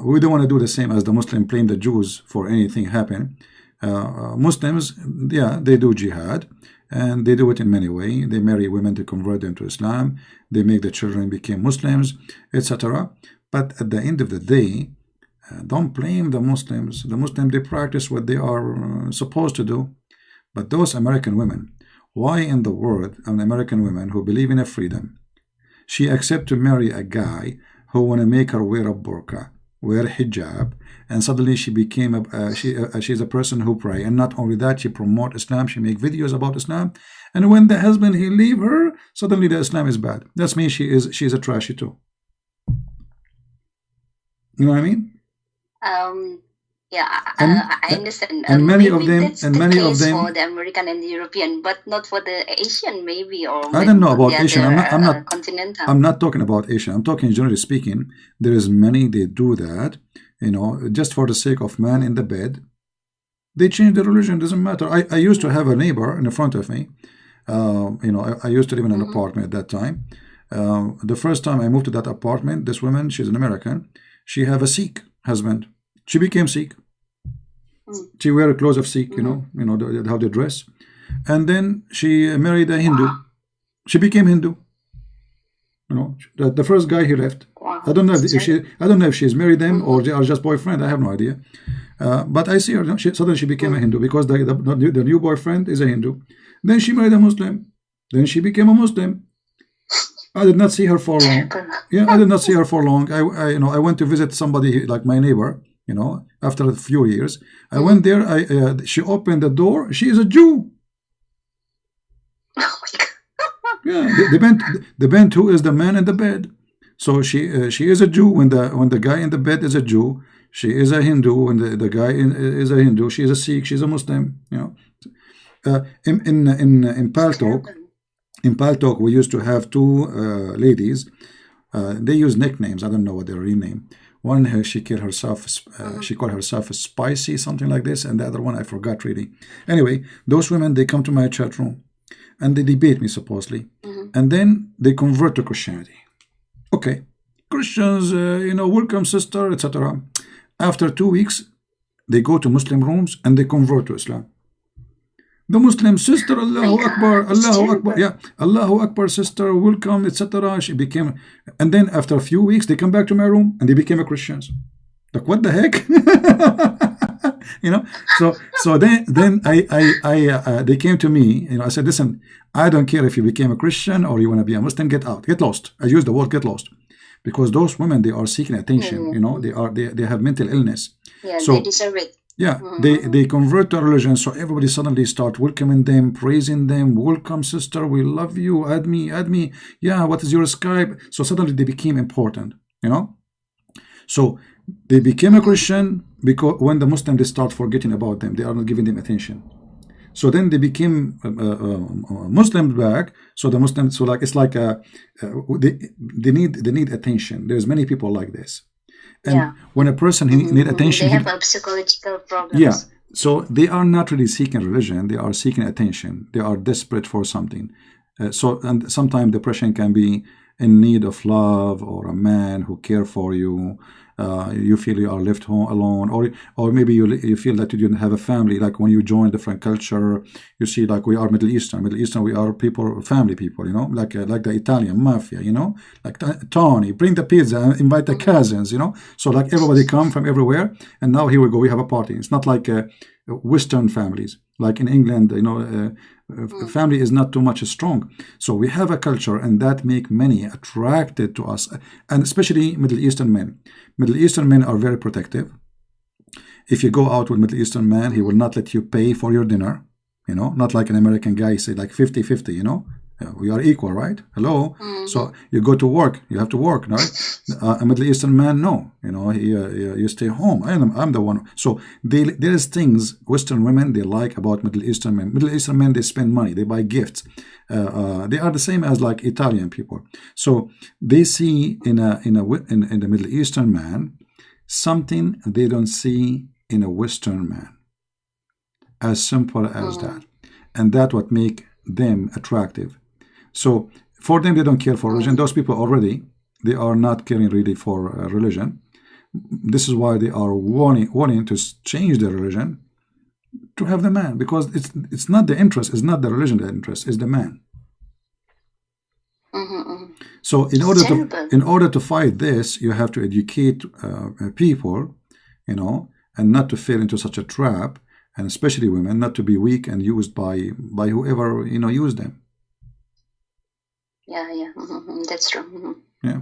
we don't want to do the same as the Muslim blame the Jews for anything happen. Muslims, yeah, they do jihad, and they do it in many ways. They marry women to convert them to Islam. They make the children become Muslims, etc. But at the end of the day, don't blame the Muslims. The Muslims, they practice what they are supposed to do. But those American women, why in the world an American woman who believe in a freedom, she accept to marry a guy who want to make her wear a burqa, wear hijab, and suddenly she became she's a person who pray. And not only that, she promote Islam, she make videos about Islam, and when the husband he leave her, suddenly the Islam is bad. That means she's a trashy too. You know what I mean? Yeah, I understand. And many of them, for the American and the European, but not for the Asian, maybe, or I don't know about Asian. I'm not continental. I'm not talking about Asian. I'm talking generally speaking. There is many they do that, you know, just for the sake of man in the bed. They change the religion. Doesn't matter. I used to have a neighbor in the front of me. You know, I used to live in an apartment at that time. The first time I moved to that apartment, this woman, she's an American. She have a Sikh husband. She became Sikh. She wear clothes of Sikh, you know how they dress, and then she married a Hindu. She became Hindu. You know, the first guy he left. I don't know if she's married them or they are just boyfriend. I have no idea. But I see her. Suddenly she became a Hindu because the new boyfriend is a Hindu. Then she married a Muslim. Then she became a Muslim. I did not see her for long. Yeah, I did not see her for long. I went to visit somebody like my neighbor. You know, after a few years, I went there. She opened the door. She is a Jew. Oh my God. Yeah, the bent who is the man in the bed. So she is a Jew when the guy in the bed is a Jew. She is a Hindu when the guy is a Hindu. She is a Sikh. She's a Muslim. You know, in PalTalk, we used to have two ladies. They use nicknames. I don't know what their real name. One, she called herself Spicy, something like this, and the other one I forgot really. Anyway, those women, they come to my chat room and they debate me supposedly, and then they convert to Christianity. Okay, Christians, you know, welcome sister, etc. After 2 weeks, they go to Muslim rooms and they convert to Islam. The Muslim sister, Allahu Akbar, Allahu Akbar, yeah, Allahu Akbar, sister, welcome, etc. She became, and then after a few weeks, they come back to my room and they became a Christians. Like, what the heck? You know, so then they came to me. You know, I said, listen, I don't care if you became a Christian or you want to be a Muslim. Get out, get lost. I use the word get lost because those women, they are seeking attention. You know, they have mental illness. Yeah, so they deserve it. Yeah, they convert to religion, so everybody suddenly start welcoming them, praising them. Welcome, sister, we love you. Add me. Yeah, what is your Skype? So suddenly they became important, you know. So they became a Christian because when the Muslims, they start forgetting about them, they are not giving them attention. So then they became Muslims back. So the Muslims, so like it's like they need attention. There's many people like this. And when a person need attention, they have psychological problems. Yeah, so they are not really seeking religion; they are seeking attention. They are desperate for something. And sometimes depression can be in need of love or a man who care for you. You feel you are left home alone, or maybe you feel that you didn't have a family. Like when you join different culture, you see, like we are Middle Eastern, we are people, family people, you know, like the Italian mafia, you know, like Tony, bring the pizza, invite the cousins, you know. So like everybody come from everywhere, and now here we go, we have a party. It's not like Western families, like in England, you know. Family is not too much strong, so we have a culture, and that make many attracted to us, and especially Middle Eastern men. Middle Eastern men are very protective. If you go out with Middle Eastern man, he will not let you pay for your dinner. You know, not like an American guy say like 50-50, you know. We are equal, right? Hello. So you go to work, you have to work, right? A Middle Eastern man, no. You know, you stay home. I'm the one. So there is things Western women they like about Middle Eastern men. Middle Eastern men they spend money, they buy gifts. They are the same as like Italian people. So they see in the Middle Eastern man something they don't see in a Western man. As simple as that, and that what make them attractive. So for them, they don't care for religion. Those people already, they are not caring really for religion. This is why they are wanting to change their religion to have the man, because it's not the interest, it's not the religion the interest, it's the man. So in order to fight this, you have to educate people, you know, and not to fall into such a trap, and especially women, not to be weak and used by whoever, you know, use them. Yeah, that's true. Yeah.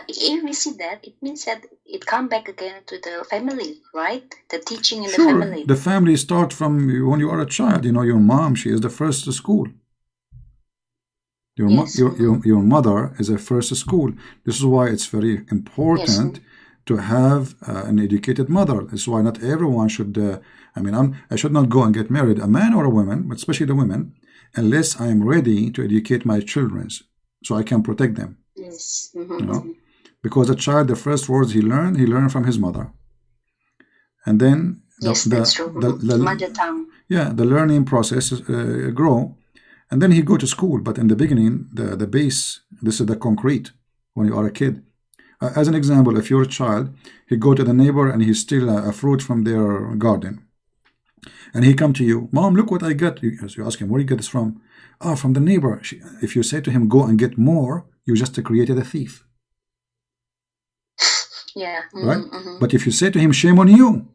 If we see that, it means that it come back again to the family, right? The teaching in the Sure, family. the family start from when you are a child. You know, your mom, she is the first school. Your mother is a first school. This is why it's very important to have an educated mother. This is why not everyone should. I should not go and get married, a man or a woman, but especially the women, unless I am ready to educate my children, so I can protect them. Yes. You know, because a child, the first words he learned from his mother, and then the mother tongue. Yeah, the learning process grow, and then he go to school. But in the beginning, the base, this is the concrete. When you are a kid, as an example, if you're a child, he go to the neighbor and he steal a fruit from their garden. And he come to you, Mom, look what I got. You ask him, where you get this from? Oh, from the neighbor. If you say to him, go and get more, you just created a thief. Yeah. Right? But if you say to him, shame on you,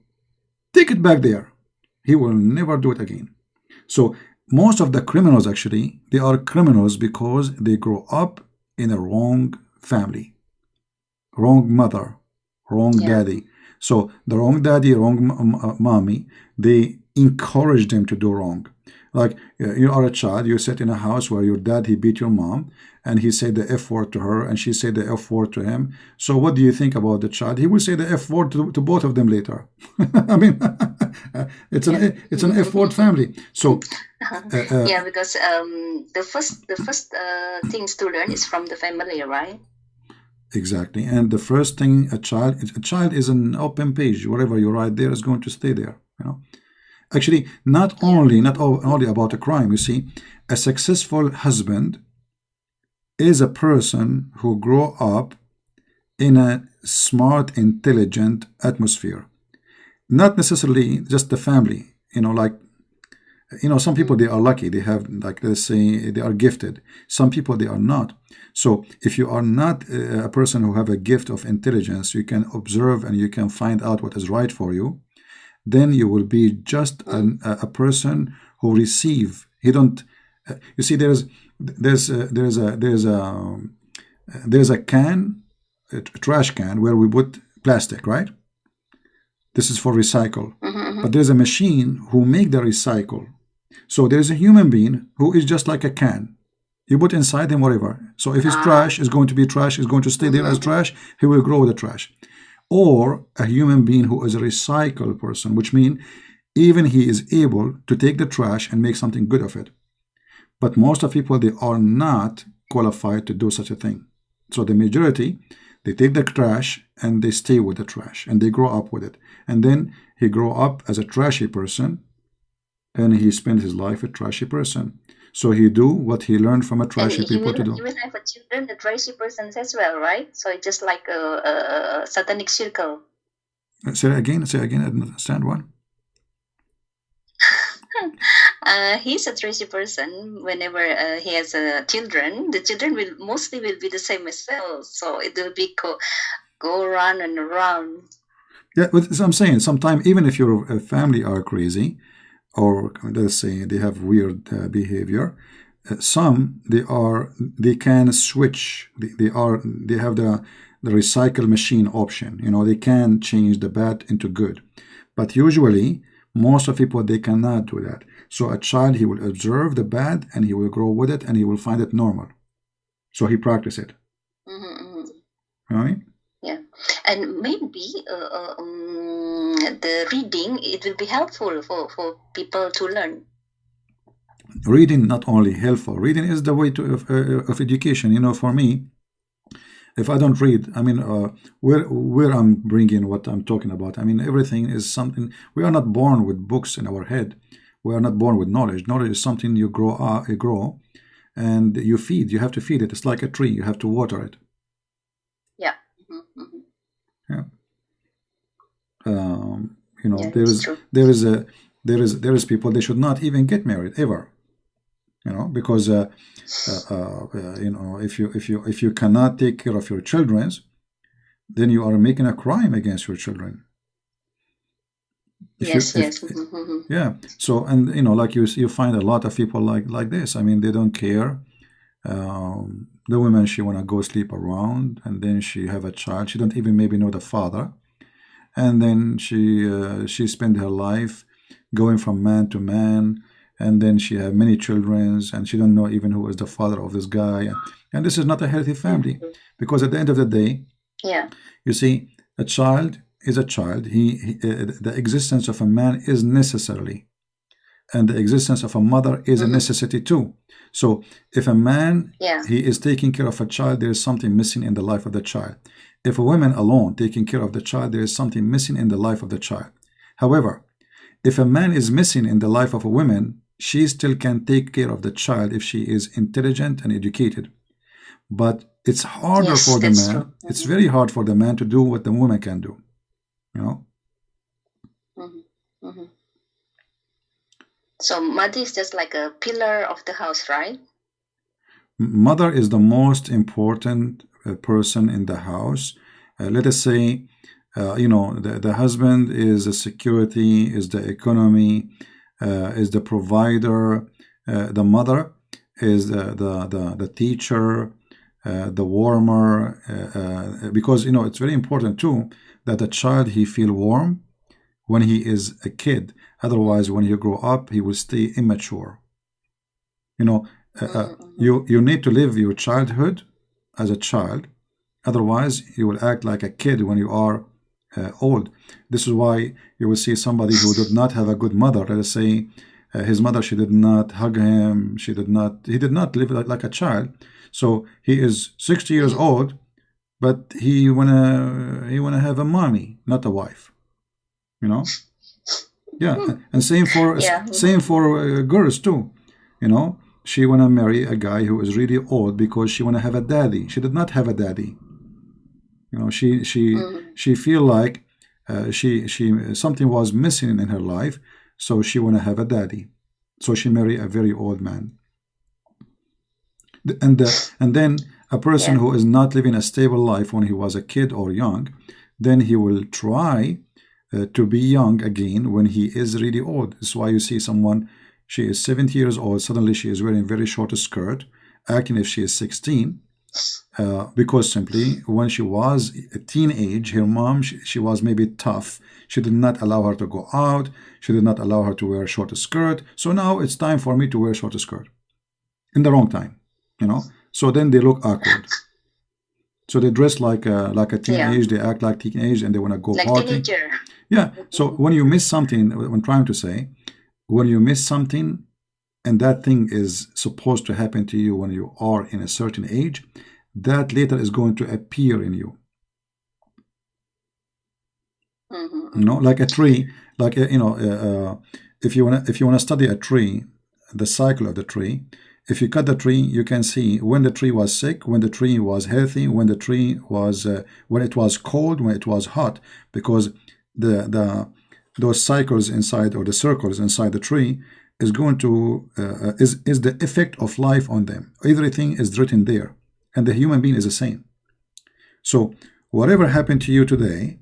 take it back there, he will never do it again. So most of the criminals, actually, they are criminals because they grow up in a wrong family, wrong mother, wrong daddy. So the wrong daddy, wrong mommy, they encourage them to do wrong. Like you are a child, you sit in a house where your dad, he beat your mom, and he said the F word to her, and she said the F word to him. So what do you think about the child? He will say the F word to both of them later. I mean, it's an F word family. So yeah, because the first things to learn is from the family, right? Exactly. And the first thing a child is an open page. Whatever you write there is going to stay there. You know, actually, not only about a crime. You see, a successful husband is a person who grew up in a smart, intelligent atmosphere. Not necessarily just the family. You know, like, you know, some people, they are lucky. They have, like, let's say, they are gifted. Some people, they are not. So if you are not a person who have a gift of intelligence, you can observe and you can find out what is right for you, then you will be just a person who receive. He don't. You see, there's a can, a trash can where we put plastic, right? This is for recycle. But there's a machine who make the recycle. So there's a human being who is just like a can. You put inside him whatever. So if it's trash, it's going to be trash. It's going to stay there as trash. He will grow with the trash. Or a human being who is a recycle person, which means even he is able to take the trash and make something good of it. But most of people, they are not qualified to do such a thing. So the majority, they take the trash and they stay with the trash and they grow up with it. And then he grow up as a trashy person and he spends his life a trashy person. So he do what he learned from a trashy people to do. You will have a children, the trashy persons as well, right? So it's just like a satanic circle. Say again, I didn't understand one. He's a trashy person. Whenever he has children, the children will mostly be the same as well. So it will be go around and around. Yeah, but as I'm saying, sometimes even if your family are crazy, or let's say they have weird behavior, some they can switch. They have the recycle machine option. You know, they can change the bad into good. But usually Most of people, they cannot do that. So a child, he will observe the bad and he will grow with it and he will find it normal. So he practice it. Right? Yeah, and maybe the reading, it will be helpful for people to learn. Reading not only helpful. Reading is the way of education. You know, for me, if I don't read, I mean, where I'm bringing what I'm talking about. I mean, everything is something. We are not born with books in our head. We are not born with knowledge. Knowledge is something you grow, and you feed. You have to feed it. It's like a tree. You have to water it. Yeah. Yeah. You know, Yeah, there is people, they should not even get married ever. You know, because you know, if you cannot take care of your children, then you are making a crime against your children. Yeah. So, and you know, like you find a lot of people like this. I mean, they don't care. The woman, she wanna go sleep around, and then she have a child. She don't even maybe know the father, and then she spend her life going from man to man, and then she have many children, and she don't know even who is the father of this guy. And this is not a healthy family, because at the end of the day, you see, a child is a child. The existence of a man is necessarily, and the existence of a mother is a necessity too. So if a man, he is taking care of a child, there is something missing in the life of the child. If a woman alone taking care of the child, there is something missing in the life of the child. However, if a man is missing in the life of a woman, she still can take care of the child if she is intelligent and educated. But it's harder for the man. It's very hard for the man to do what the woman can do. You know? So mother is just like a pillar of the house, right? Mother is the most important person in the house. Let us say, you know, the husband is the security, is the economy, is the provider. The mother is the teacher, the warmer. Because, you know, it's very important too that the child, he feel warm when he is a kid. Otherwise, when he grow up, he will stay immature. You know, you need to live your childhood as a child. Otherwise, you will act like a kid when you are old. This is why you will see somebody who did not have a good mother. Let us say his mother, she did not hug him. He did not live like a child. So he is 60 years old, but he wanna have a mommy, not a wife. You know. Yeah, and same for girls too. You know, she wanna marry a guy who is really old because she wanna have a daddy. She did not have a daddy. You know, she feel like something was missing in her life, so she wanna have a daddy. So she marry a very old man. And then a person who is not living a stable life when he was a kid or young, then he will try to be young again when he is really old. That's why you see someone, she is 70 years old, suddenly she is wearing very short skirt, acting if she is 16, because simply when she was a teenage, her mom, she was maybe tough. She did not allow her to go out. She did not allow her to wear a short skirt. So now it's time for me to wear a short skirt in the wrong time, you know. So then they look awkward. So they dress like a teenage, they act like teenage, and they want to go party. Teenager. Yeah. So when you miss something, I'm trying to say, when you miss something, and that thing is supposed to happen to you when you are in a certain age, that later is going to appear in you. You know, like a tree, like you know, if you wanna study a tree, the cycle of the tree. If you cut the tree, you can see when the tree was sick, when the tree was healthy, when the tree was when it was cold, when it was hot, because those cycles inside, or the circles inside the tree, is going to is the effect of life on them. Everything is written there, and the human being is the same. So whatever happened to you today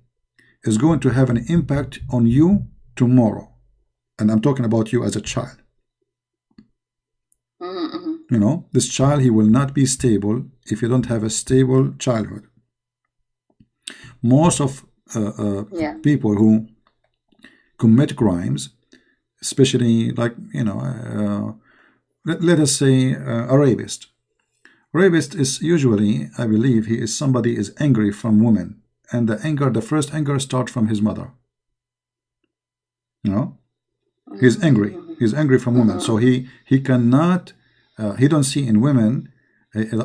is going to have an impact on you tomorrow, and I'm talking about you as a child. You know, this child, he will not be stable if you don't have a stable childhood. Most of people who commit crimes, especially like, let us say a rapist. Rapist is usually, I believe, he is somebody is angry from women, and the first anger starts from his mother. He's angry. He's angry from women, so he cannot, he don't see in women,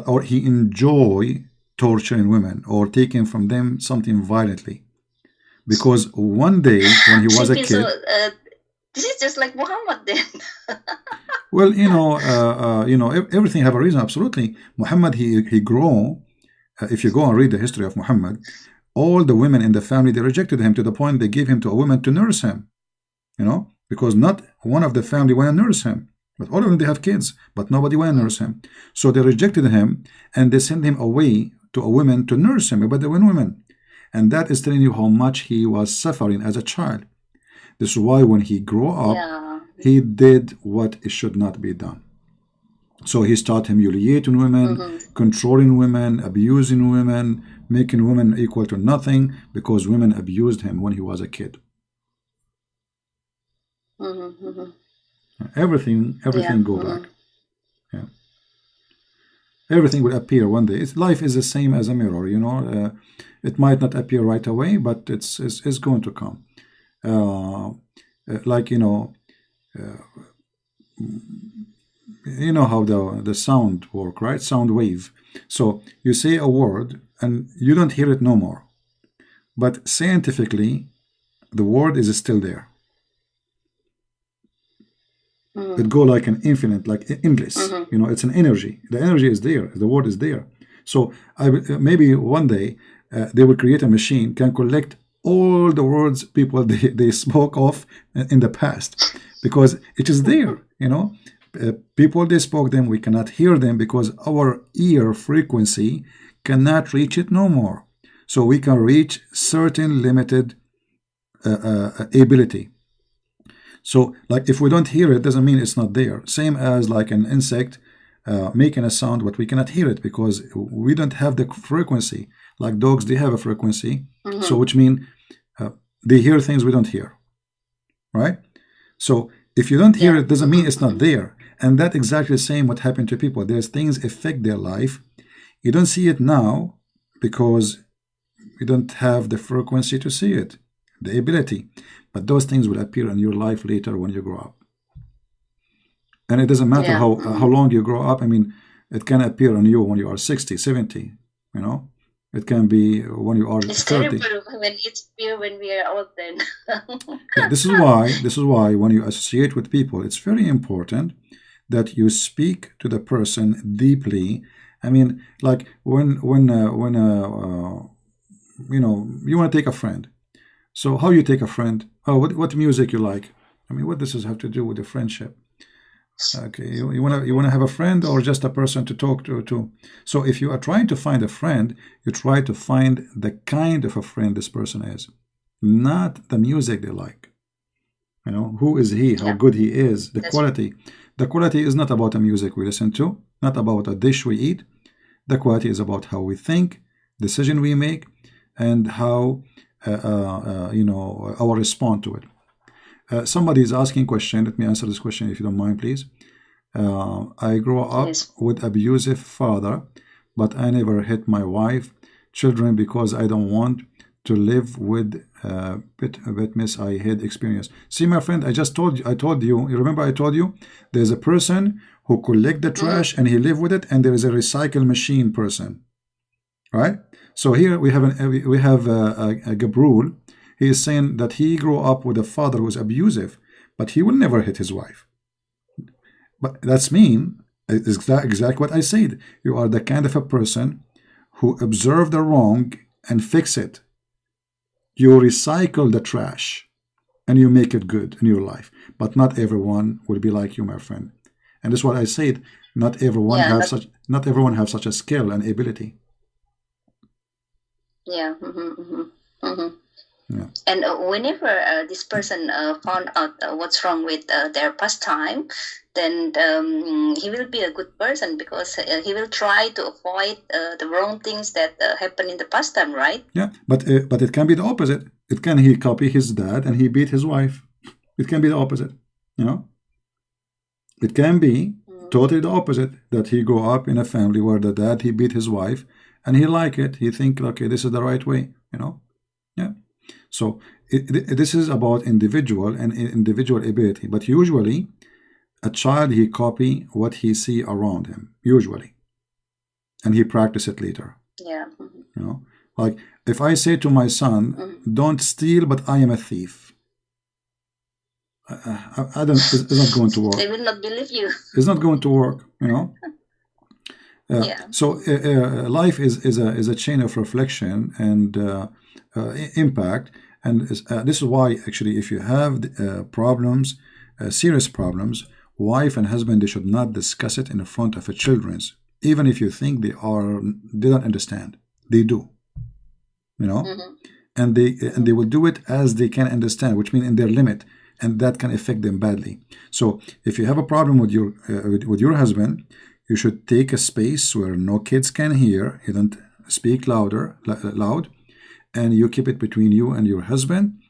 or he enjoy torturing women or taking from them something violently, because one day when he was a kid. So, this is just like Muhammad then. Well, everything have a reason. Absolutely, Muhammad, he grew. If you go and read the history of Muhammad, all the women in the family, they rejected him to the point they gave him to a woman to nurse him. Because not one of the family want to nurse him, but all of them, they have kids, but nobody want to nurse him. So they rejected him and they sent him away to a woman to nurse him, but they were women. And that is telling you how much he was suffering as a child. This is why when he grew up, he did what it should not be done. So he started humiliating women, controlling women, abusing women, making women equal to nothing, because women abused him when he was a kid. Everything go back. Everything will appear one day. Life is the same as a mirror, it might not appear right away, but it's going to come. Like how the sound work, right? Sound wave. So you say a word and you don't hear it no more, but scientifically the word is still there. It go like an infinite, like endless. It's an energy. The energy is there. The word is there. So maybe one day they will create a machine can collect all the words people they spoke of in the past, because it is there. People they spoke them, we cannot hear them because our ear frequency cannot reach it no more. So we can reach certain limited ability. So like if we don't hear it, doesn't mean it's not there. Same as like an insect making a sound, but we cannot hear it because we don't have the frequency. Like dogs, they have a frequency, so which means they hear things we don't hear, right? So if you don't hear it, doesn't mean it's not there. And that exactly the same what happened to people. There's things affect their life. You don't see it now because you don't have the frequency to see it, the ability. But those things will appear in your life later when you grow up. And it doesn't matter how long you grow up. I mean, it can appear on you when you are 60, 70, It can be when you are 30. It's terrible when it's pure when we are old then. This is why when you associate with people, it's very important that you speak to the person deeply. I mean, like when you want to take a friend. So how you take a friend? Oh, what music you like? I mean, what does this have to do with the friendship? Okay, you wanna have a friend or just a person to talk to? So if you are trying to find a friend, you try to find the kind of a friend this person is, not the music they like. Who is he? How good he is? The quality. The quality is not about the music we listen to, not about a dish we eat. The quality is about how we think, decision we make, and how our response to it. Somebody is asking a question. Let me answer this question if you don't mind, please. I grew up with abusive father, but I never hit my wife, children, because I don't want to live with bit miss I had experience. See, my friend, I told you, you remember I told you, there's a person who collect the trash and he live with it, and there is a recycle machine person, right? So here we have a Gabrul. He is saying that he grew up with a father who was abusive, but he will never hit his wife. But that's mean exactly what I said. You are the kind of a person who observe the wrong and fix it. You recycle the trash and you make it good in your life. But not everyone will be like you, my friend. And that's what I said. Not everyone have such a skill and ability. Yeah. Yeah. And whenever this person found out what's wrong with their pastime, then he will be a good person because he will try to avoid the wrong things that happen in the pastime, right? Yeah, but it can be the opposite. He copy his dad and he beat his wife. It can be the opposite. You know, it can be totally the opposite, that he grew up in a family where the dad, he beat his wife, and he like it. He think, okay, this is the right way. You know, yeah. So this is about individual and individual ability. But usually, a child, he copy what he see around him, usually, and he practice it later. Yeah. You know, like if I say to my son, "Don't steal," but I am a thief. I don't. It's not going to work. They will not believe you. It's not going to work. You know. Yeah. So life is a chain of reflection and impact, and this is why actually, if you have problems, serious problems, wife and husband, they should not discuss it in front of the children's, even if you think they don't understand. They do, you know, and they will do it as they can understand, which means in their limit, and that can affect them badly. So if you have a problem with your husband, you should take a space where no kids can hear. You don't speak loud, and you keep it between you and your husband.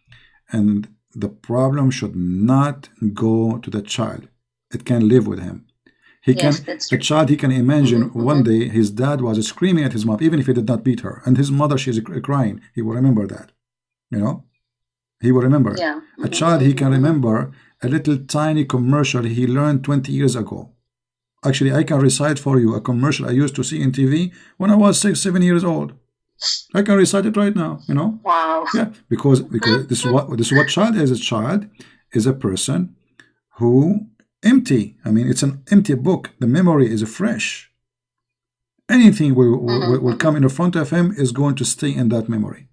And the problem should not go to the child. It can live with him. The child, he can imagine one day his dad was screaming at his mom, even if he did not beat her, and his mother, she's crying. He will remember that. You know, he will remember. Yeah. A child, he can remember a little tiny commercial he learned 20 years ago. Actually, I can recite for you a commercial I used to see in TV when I was 6, 7 years old. I can recite it right now, you know. Wow. Yeah, because this is what child is. A child is a person who empty. I mean, it's an empty book. The memory is fresh. Anything will come in front of him is going to stay in that memory.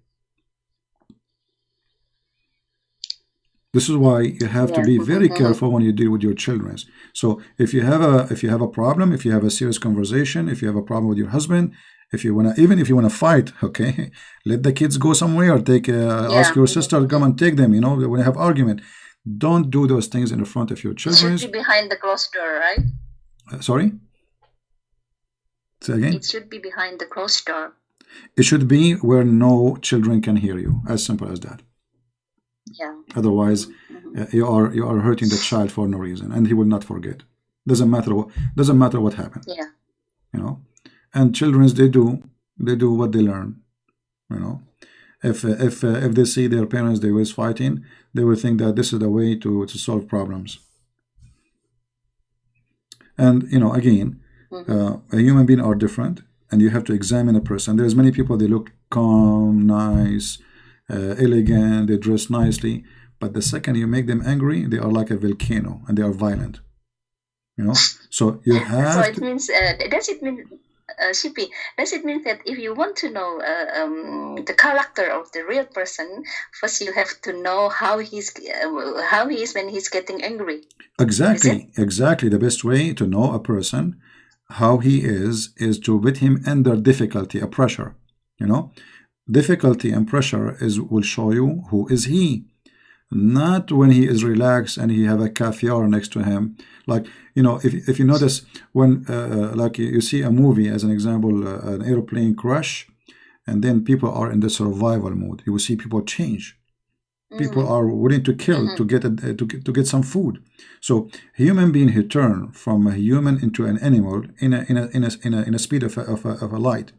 This is why you have to be very careful when you deal with your children. So if you have a problem, if you have a serious conversation, if you have a problem with your husband, if you wanna fight, okay, let the kids go somewhere. Ask your sister to come and take them. You know, when you have argument, don't do those things in front of your children. It should be behind the closed door, right? Sorry. Say again. It should be behind the closed door. It should be where no children can hear you. As simple as that. Yeah. Otherwise, you are hurting the child for no reason, and he will not forget. Doesn't matter what happened. Yeah. You know, and children, they do what they learn. You know, if they see their parents, they was fighting, they will think that this is the way to solve problems. And you know, again, a human being are different, and you have to examine a person. There's many people, they look calm, nice, elegant, they dress nicely, but the second you make them angry, they are like a volcano and they are violent. You know, so you have. So it means does it mean, CP? Does it mean that if you want to know the character of the real person, first you have to know how he is when he's getting angry? Exactly. The best way to know a person, how he is to put him under difficulty, a pressure. You know. Difficulty and pressure will show you who is he, not when he is relaxed and he have a caviar next to him. Like, you know, if you notice when like you see a movie, as an example, an airplane crash, and then people are in the survival mode, you will see people change. People are willing to kill to get some food. So human being, he turn from a human into an animal in a speed of a light,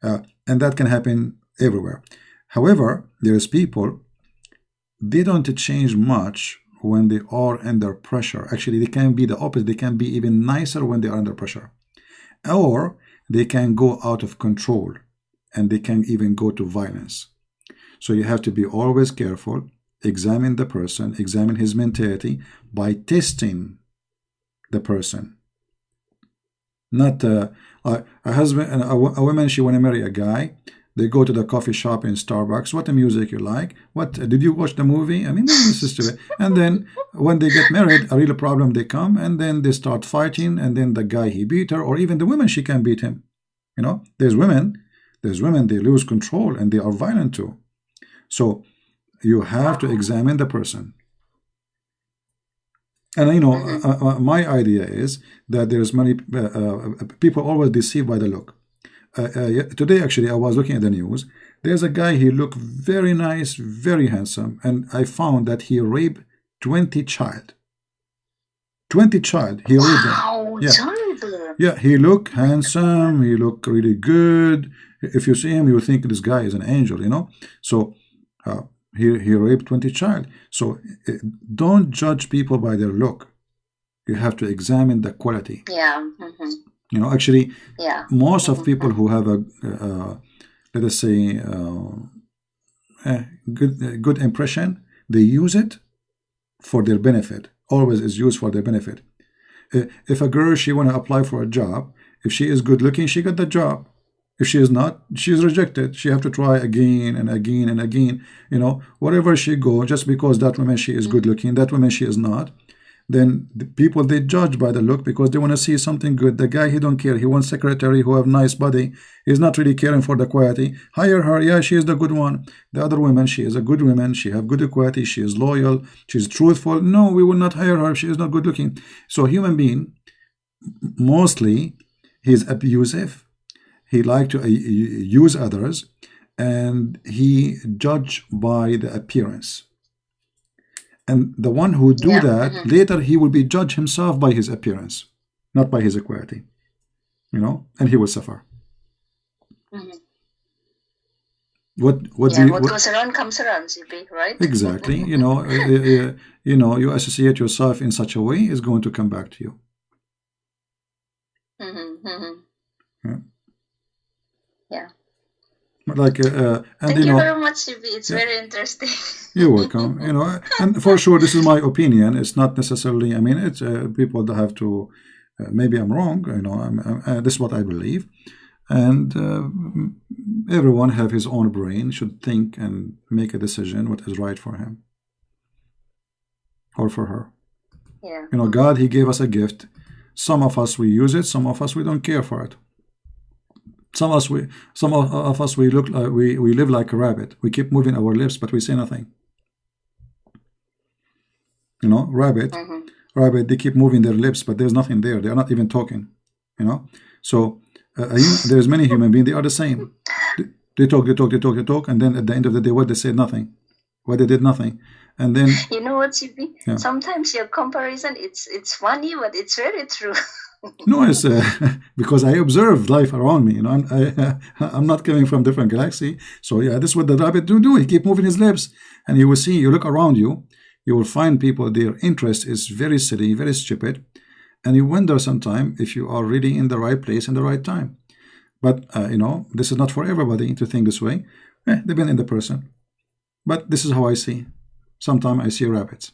and that can happen everywhere. However, there's people, they don't change much when they are under pressure. Actually, they can be the opposite. They can be even nicer when they are under pressure, or they can go out of control, and they can even go to violence. So you have to be always careful. Examine the person, examine his mentality by testing the person. Not a husband and a woman, she want to marry a guy. They go to the coffee shop in Starbucks. What the music you like? What did you watch the movie? I mean, this is to it. And then when they get married, a real problem, they come and then they start fighting. And then the guy, he beat her, or even the woman, she can beat him. You know, there's women, they lose control and they are violent too. So you have to examine the person. And you know, my idea is that there's many people always deceived by the look. Today, actually, I was looking at the news. There's a guy, he looked very nice, very handsome, and I found that he raped 20 child. 20 child. He raped them. Wow, Yeah. it's horrible. Yeah, he look handsome. He look really good. If you see him, you think this guy is an angel, you know. So he raped 20 child. So don't judge people by their look. You have to examine the quality. Yeah. You know, actually, Yeah. most of people who have a let us say good impression, they use it for their benefit. Always is used for their benefit. If a girl, she want to apply for a job, if she is good looking, she got the job. If she is not, she is rejected. She have to try again and again and again. You know, wherever she go, just because that woman she is good looking, that woman she is not, then the people, they judge by the look because they want to see something good. The guy, he don't care. He wants secretary who have nice body. He's not really caring for the quality. Hire her. Yeah, she is the good one. The other woman, she is a good woman. She have good quality. She is loyal. She is truthful. No, we will not hire her. She is not good looking. So human being, mostly, he's abusive. He like to use others, and he judge by the appearance. And the one who do that, later he will be judged himself by his appearance, not by his equality. You know, and he will suffer. What goes around comes around, CP, right? Exactly. You know, you associate yourself in such a way, is going to come back to you. Yeah. Like and thank you very much, CP. It's very interesting. You're welcome. You know, and for sure, this is my opinion. It's not necessarily. I mean, it's people that have to. Maybe I'm wrong. You know, this is what I believe, and everyone have his own brain, should think and make a decision what is right for him or for her. Yeah. You know, God, He gave us a gift. Some of us we use it. Some of us we don't care for it. Some of us we look like we live like a rabbit. We keep moving our lips, but we say nothing. You know, rabbit, they keep moving their lips, but there's nothing there. They are not even talking. You know, so there's many human beings. They are the same. They talk, and then at the end of the day, what they say, nothing. Why they did nothing, and then you know what, CP? Yeah. Sometimes your comparison, it's funny, but it's very true. No, it's because I observe life around me. You know, I'm not coming from different galaxy. So yeah, this is what the rabbit do. He keep moving his lips, and you will see. You look around you, you will find people. Their interest is very silly, very stupid, and you wonder sometimes if you are really in the right place in the right time. But you know, this is not for everybody to think this way. Depending on the person. But this is how I see. Sometimes I see rabbits.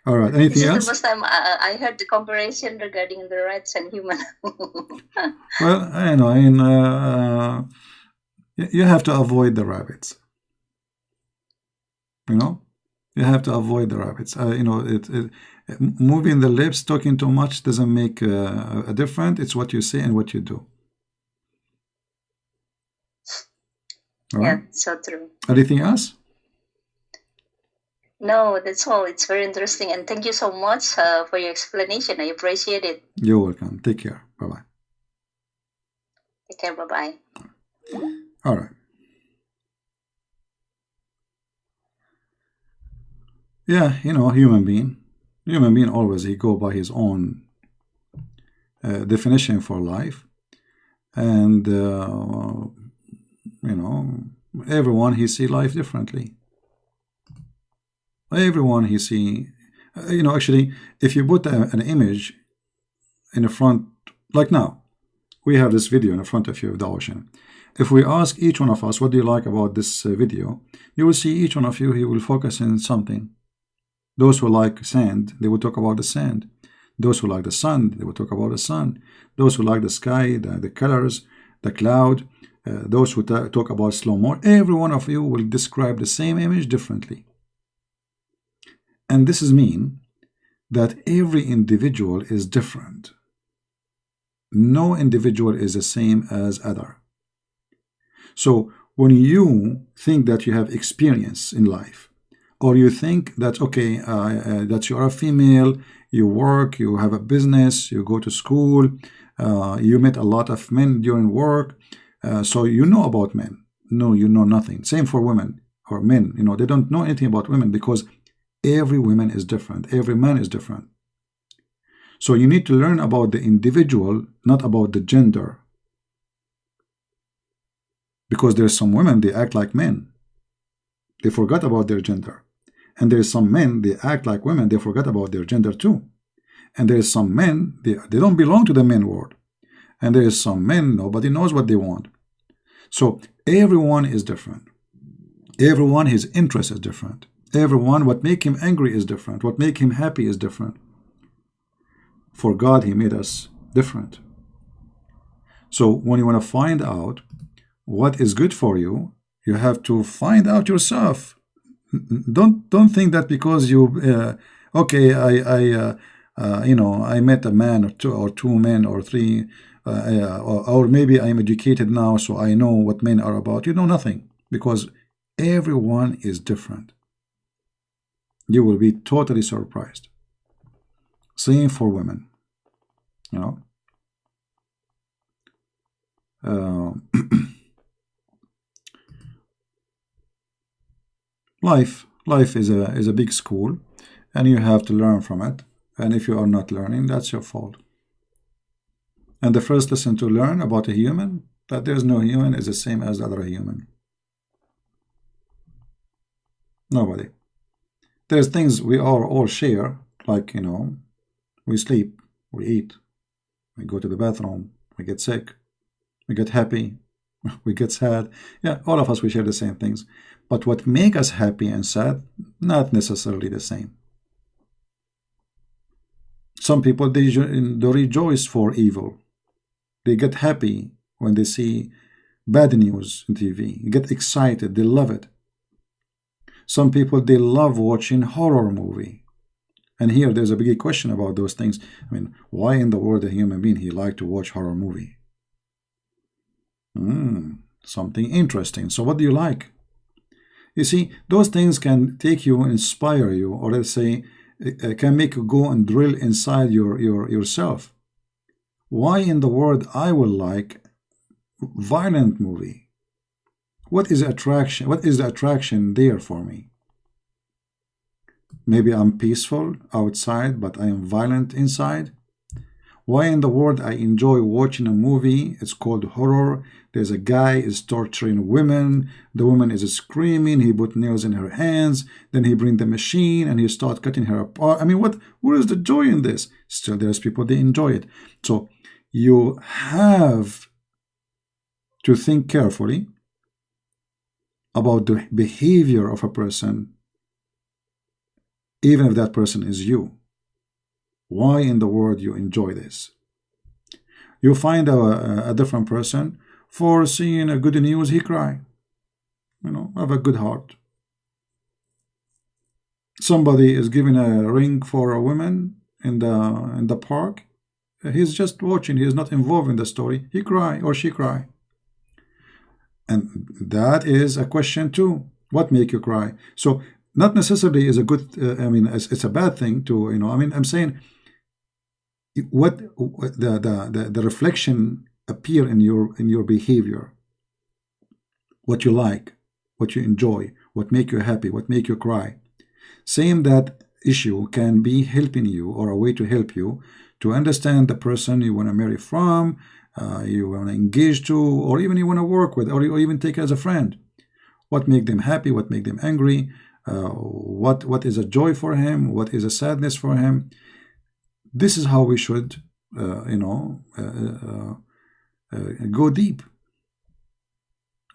All right. Anything else? This is the first time I heard the comparison regarding the rats and human. Well, I know. You have to avoid the rabbits. You know, you have to avoid the rabbits. You know, moving the lips, talking too much doesn't make a difference. It's what you say and what you do. All right? Yeah, so true. Anything else? No, that's all. It's very interesting, and thank you so much for your explanation. I appreciate it. You're welcome. Take care. Bye-bye. Take care. Bye-bye. All right. Yeah, you know, human being always, he go by his own definition for life. And, you know, everyone, he see life differently. Everyone he see, you know, actually, if you put an image in the front, like now, we have this video in the front of you of the ocean. If we ask each one of us, what do you like about this video? You will see each one of you, he will focus on something. Those who like sand, they will talk about the sand. Those who like the sun, they will talk about the sun. Those who like the sky, the colors, the cloud, those who talk about slow motion, every one of you will describe the same image differently. And this is mean that every individual is different. No individual is the same as other. So when you think that you have experience in life, or you think that, okay, that you are a female, you work, you have a business, you go to school, you met a lot of men during work, so you know about men. No, you know nothing. Same for women. or men, you know, they don't know anything about women, because every woman is different, every man is different. So you need to learn about the individual, not about the gender. Because there's some women, they act like men, they forgot about their gender. And there's some men, they act like women, they forgot about their gender too. And there's some men, they don't belong to the men world. And there is some men, nobody knows what they want. So everyone is different. Everyone, his interest is different. Everyone, what make him angry is different. What make him happy is different. For God, he made us different. So when you want to find out what is good for you, you have to find out yourself. Don't think that because you okay, you know, I met a man or two men or three, or maybe I'm educated now, so I know what men are about. You know nothing, because everyone is different. You will be totally surprised. Same for women, you know. Life is a big school, and you have to learn from it. And if you are not learning, that's your fault. And the first lesson to learn about a human, that there's no human is the same as the other human. Nobody. There's things we all share, like, you know, we sleep, we eat, we go to the bathroom, we get sick, we get happy, we get sad. Yeah, all of us, we share the same things. But what make us happy and sad, not necessarily the same. Some people, they rejoice for evil. They get happy when they see bad news on TV. They get excited, they love it. Some people, they love watching horror movie. And here there's a big question about those things. I mean, why in the world a human being, he like to watch horror movie? Something interesting. So what do you like? You see, those things can take you, inspire you, or let's say, can make you go and drill inside yourself. Why in the world I will like violent movie? What is the attraction? What is the attraction there for me? Maybe I'm peaceful outside, but I am violent inside. Why in the world I enjoy watching a movie? It's called horror. There's a guy is torturing women. The woman is screaming. He put nails in her hands. Then he bring the machine and he start cutting her apart. I mean, where is the joy in this? Still, there's people, they enjoy it. So you have to think carefully about the behavior of a person, even if that person is you. Why in the world you enjoy this? You find a different person, for seeing a good news, he cry. You know, have a good heart. Somebody is giving a ring for a woman in the park. He's just watching. He is not involved in the story. He cry or she cry. And that is a question too. What make you cry? So not necessarily is a good. I mean, it's a bad thing to, you know. I mean, I'm saying what the reflection appear in your behavior, what you like, what you enjoy, what make you happy, what make you cry. Same that issue can be helping you, or a way to help you to understand the person you want to marry from, you want to engage to, or even you want to work with, or even take as a friend. What make them happy, what make them angry, what is a joy for him, what is a sadness for him. This is how we should go deep.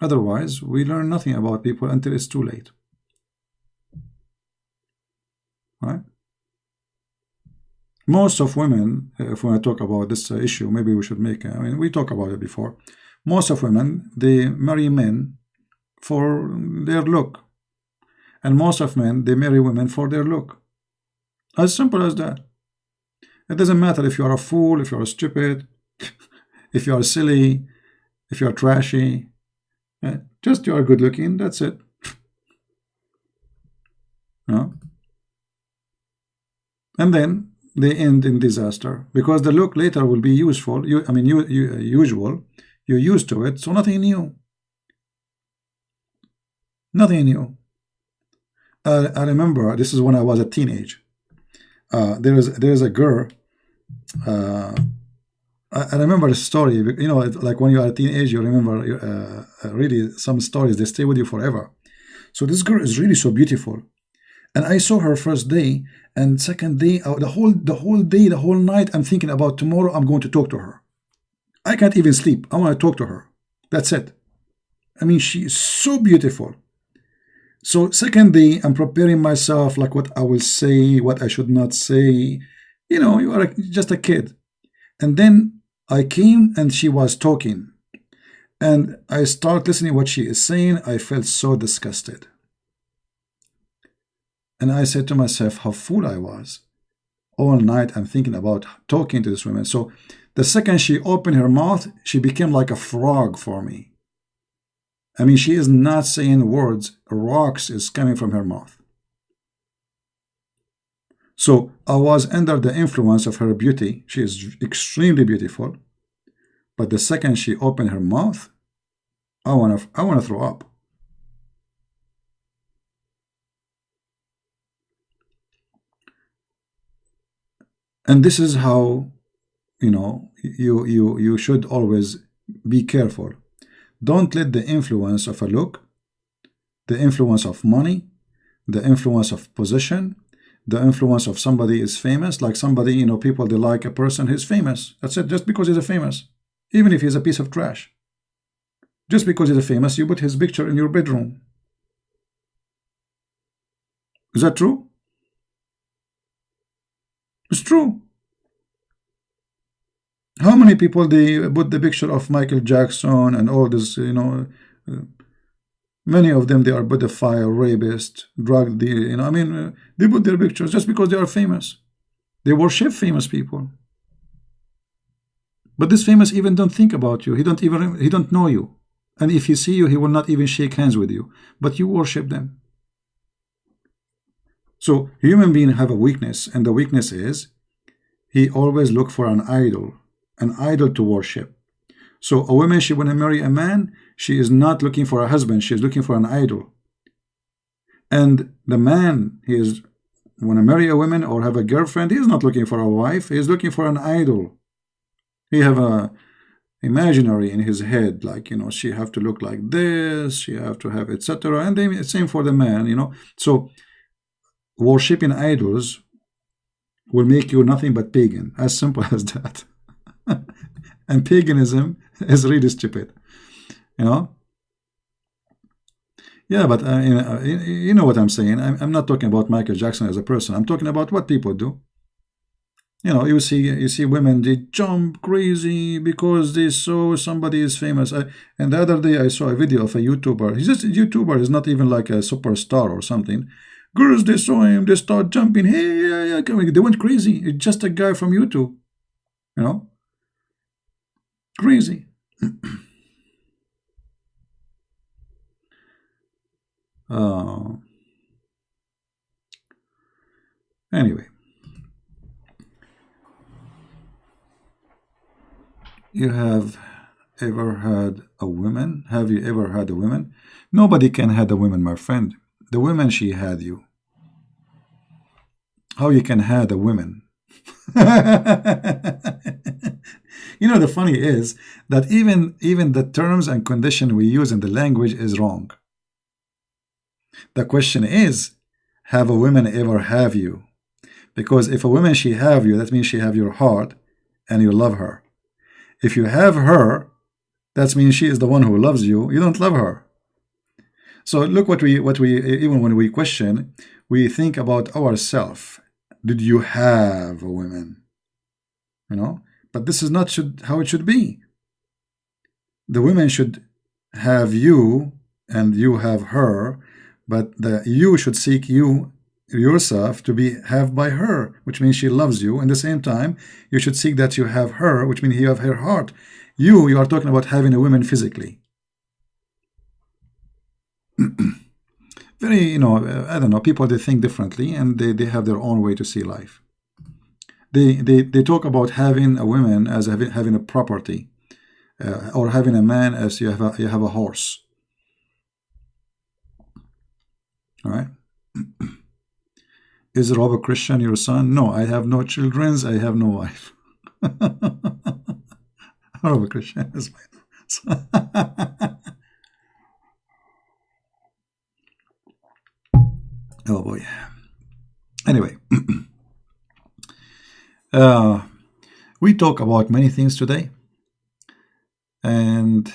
Otherwise, we learn nothing about people until it's too late. Right? Most of women, if we want to talk about this issue, maybe we should make, I mean, we talked about it before. Most of women, they marry men for their look. And most of men, they marry women for their look. As simple as that. It doesn't matter if you are a fool, if you are stupid, if you are silly, if you are trashy. Just you are good looking, that's it. No? And then they end in disaster, because the look later will be useful. Usual. You're used to it, so nothing new. Nothing new. I remember this is when I was a teenage. There is a girl. I remember a story. You know, like when you are a teenage, you remember really some stories. They stay with you forever. So this girl is really so beautiful, and I saw her first day and second day. The whole night, I'm thinking about tomorrow. I'm going to talk to her. I can't even sleep. I want to talk to her. That's it. I mean, she is so beautiful. So second day, I'm preparing myself, like what I will say, what I should not say. You know, you are just a kid. And then I came and she was talking. And I start listening what she is saying. I felt so disgusted. And I said to myself, how fool I was. All night I'm thinking about talking to this woman. So the second she opened her mouth, she became like a frog for me. I mean, she is not saying words. Rocks is coming from her mouth. So I was under the influence of her beauty. She is extremely beautiful. But the second she opened her mouth, I want to throw up. And this is how, you know, you should always be careful. Don't let the influence of a look, the influence of money, the influence of position, the influence of somebody is famous, like somebody, you know, people, they like a person who's famous. That's it, just because he's a famous. Even if he's a piece of trash. Just because he's a famous, you put his picture in your bedroom. Is that true? It's true. How many people they put the picture of Michael Jackson and all this, you know, many of them, they are pedophile, rapist, drug dealer, you know, I mean, they put their pictures just because they are famous. They worship famous people. But this famous even don't think about you. He don't know you. And if he see you, he will not even shake hands with you. But you worship them. So human beings have a weakness, and the weakness is he always look for an idol to worship. So a woman, she want to marry a man, she is not looking for a husband, she is looking for an idol. And the man, he is want to marry a woman or have a girlfriend, he is not looking for a wife, he is looking for an idol. He have a imaginary in his head, like, you know, she have to look like this, she have to have etc. And then same for the man, you know. So worshipping idols will make you nothing but pagan, as simple as that. And paganism is really stupid, you know. Yeah, but you know what I'm saying. I'm not talking about Michael Jackson as a person. I'm talking about what people do. You know, you see women, they jump crazy because they saw somebody is famous. And the other day I saw a video of a YouTuber. He's just a YouTuber. He's not even like a superstar or something. Girls, they saw him, they start jumping. Hey, they went crazy. It's just a guy from YouTube, you know. Crazy. Anyway, you have ever had a woman? Have you ever had a woman? Nobody can have a woman, my friend. The woman, she had you. How you can have a woman? You know, the funny is that even the terms and condition we use in the language is wrong. The question is, have a woman ever have you? Because if a woman, she have you, that means she have your heart and you love her. If you have her, that means she is the one who loves you. You don't love her. So look what we even when we question, we think about ourselves. Did you have a woman? You know, but this is not how it should be. The women should have you and you have her, but you should seek yourself to be have by her, which means she loves you. And at the same time, you should seek that you have her, which means you have her heart. You are talking about having a woman physically. Very, you know, I don't know, people, they think differently and they have their own way to see life. They talk about having a woman as having a property, or having a man as you have a horse. All right. Is Rob a Christian, your son? No, I have no children. I have no wife. Rob a Christian is my son. Oh boy. Anyway, we talk about many things today, and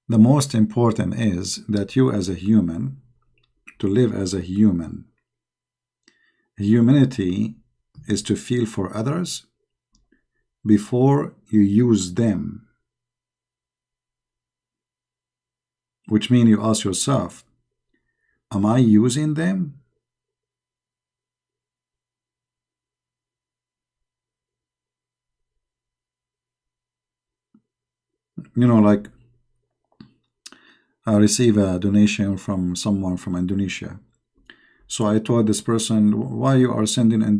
the most important is that you as a human, to live as a human, humanity is to feel for others before you use them, which means you ask yourself, am I using them? You know, like I receive a donation from someone from Indonesia. So I told this person, why you are sending a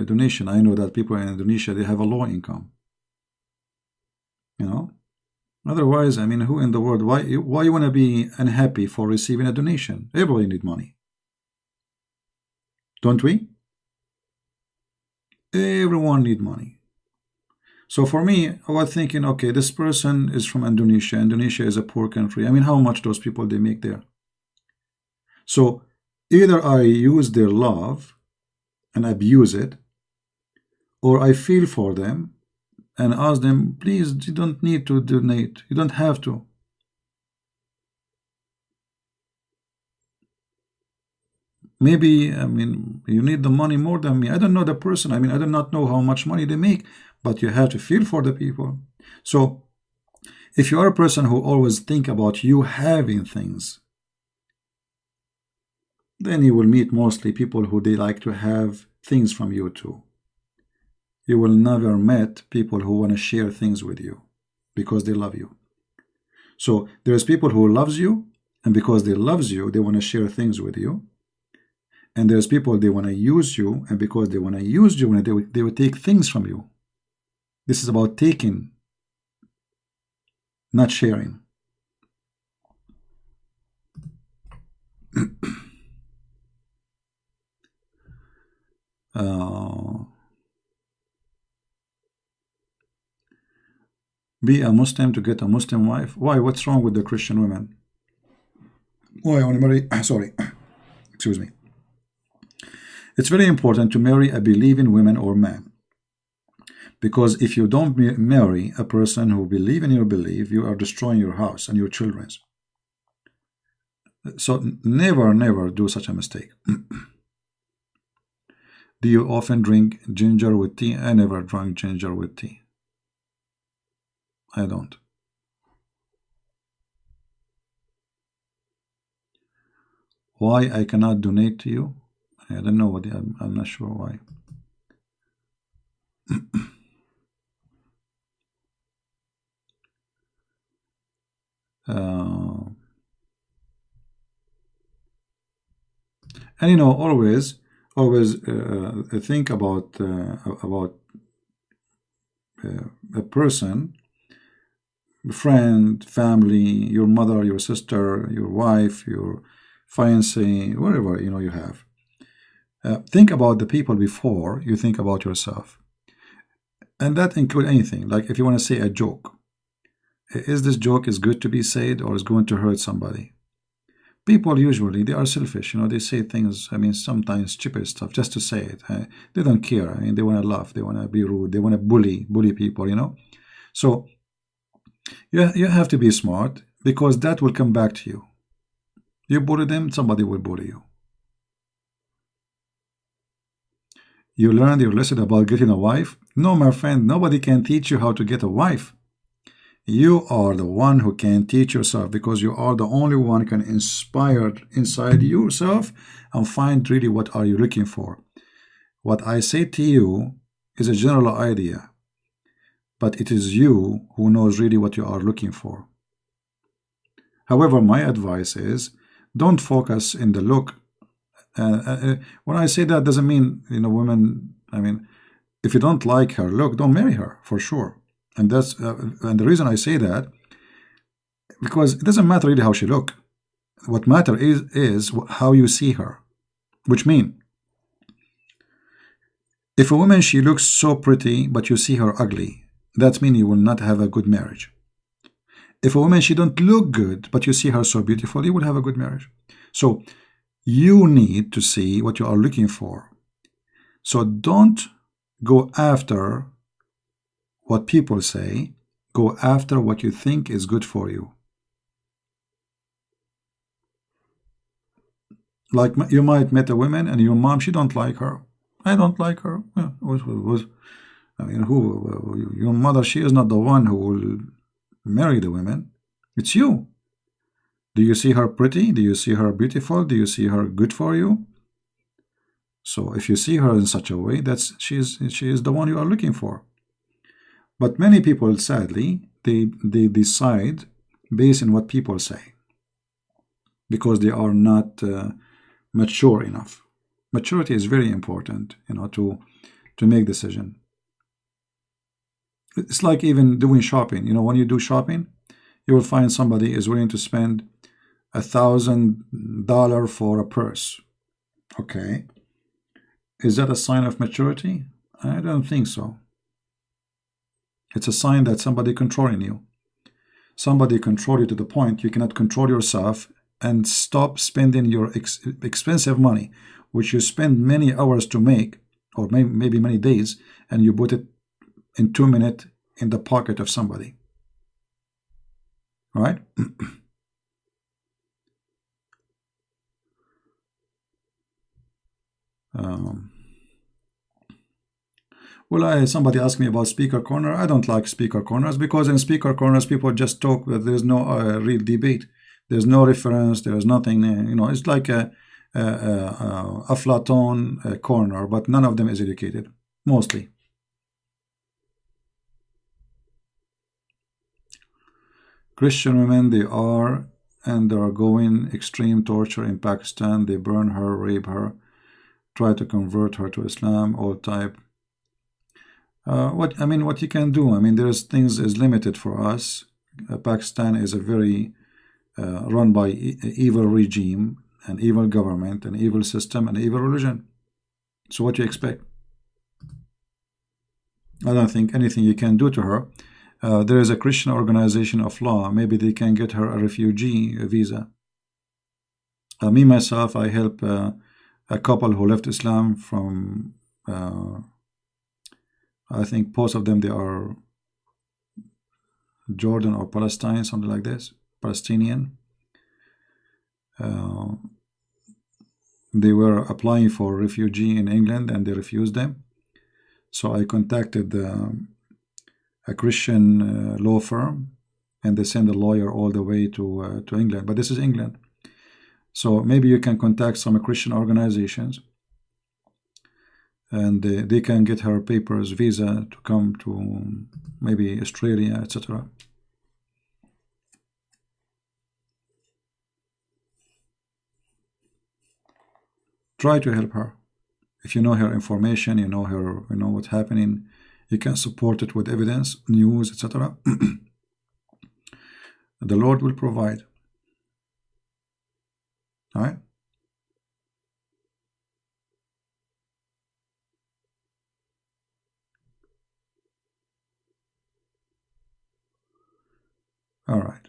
donation? I know that people in Indonesia, they have a low income. You know? Otherwise, I mean, who in the world, why you want to be unhappy for receiving a donation? Everybody need money. Don't we? Everyone need money. So for me, I was thinking, okay, this person is from Indonesia. Indonesia is a poor country. I mean, how much those people they make there? So either I use their love and abuse it, or I feel for them and ask them, please, you don't need to donate. You don't have to. Maybe, I mean, you need the money more than me. I don't know the person. I mean, I do not know how much money they make, but you have to feel for the people. So if you are a person who always think about you having things, then you will meet mostly people who they like to have things from you too. You will never meet people who want to share things with you because they love you. So there's people who loves you, and because they loves you, they want to share things with you. And there's people they want to use you, and because they want to use you, they will take things from you. This is about taking, not sharing. Be a Muslim to get a Muslim wife. Why? What's wrong with the Christian women? Why only marry? Sorry, excuse me. It's very important to marry a believing woman or man, because if you don't marry a person who believes in your belief, you are destroying your house and your children's. So never, never do such a mistake. Do you often drink ginger with tea? I never drank ginger with tea. I don't. Why I cannot donate to you? I don't know what I'm not sure why. And you know, always think about a person, friend, family, your mother, your sister, your wife, your fiancé, whatever you know you have. Think about the people before you think about yourself, and that includes anything. Like if you want to say a joke, is this joke is good to be said or is going to hurt somebody? People usually they are selfish. You know, they say things. I mean, sometimes stupid stuff just to say it. They don't care. I mean, they want to laugh. They want to be rude. They want to bully people. You know, so you have to be smart, because that will come back to you. You bully them, somebody will bully you. You learned your lesson about getting a wife? No, my friend, nobody can teach you how to get a wife. You are the one who can teach yourself, because you are the only one who can inspire inside yourself and find really what are you looking for. What I say to you is a general idea, but it is you who knows really what you are looking for. However, my advice is don't focus in the look. When I say that, doesn't mean, you know, women, I mean, if you don't like her look, don't marry her, for sure. And that's and the reason I say that, because it doesn't matter really how she look. what matter is how you see her, which mean if a woman she looks so pretty but you see her ugly, that means you will not have a good marriage. If a woman she don't look good but you see her so beautiful, you will have a good marriage. So you need to see what you are looking for. So don't go after what people say, go after what you think is good for you. Like you might meet a woman and your mom, she don't like her. I don't like her. I mean, your mother, she is not the one who will marry the women. It's you. Do you see her pretty? Do you see her beautiful? Do you see her good for you? So if you see her in such a way, she is the one you are looking for. But many people, sadly, they decide based on what people say, because they are not mature enough. Maturity is very important, to make decision. It's like even doing shopping. When you do shopping, you will find somebody is willing to spend $1,000 for a purse. Okay, is that a sign of maturity? I don't think so. It's a sign that somebody controlling you. Somebody control you to the point you cannot control yourself and stop spending your expensive money, which you spend many hours to make, or maybe many days, and you put it in 2 minutes in the pocket of somebody. Right? Well, somebody asked me about speaker corner. I don't like speaker corners, because in speaker corners people just talk, but there's no real debate. There's no reference. There's nothing. It's like a Aflaton corner, but none of them is educated, mostly. Christian women, they are undergoing extreme torture in Pakistan. They burn her, rape her, try to convert her to Islam, all type. What you can do? There's things is limited for us. Pakistan is a very run by evil regime, an evil government, an evil system, an evil religion. So what do you expect? I don't think anything you can do to her. There is a Christian organization of law. Maybe they can get her a refugee visa. Me myself, I help a couple who left Islam from I think both of them, they are Jordan or Palestine, something like this, Palestinian. They were applying for refugee in England and they refused them. So I contacted a Christian law firm, and they send a lawyer all the way to England. But this is England. So maybe you can contact some Christian organizations, and they can get her papers, visa to come to maybe Australia, etc. Try to help her. If you know her information, you know what's happening, you can support it with evidence, news, etc. The Lord will provide. All right? All right.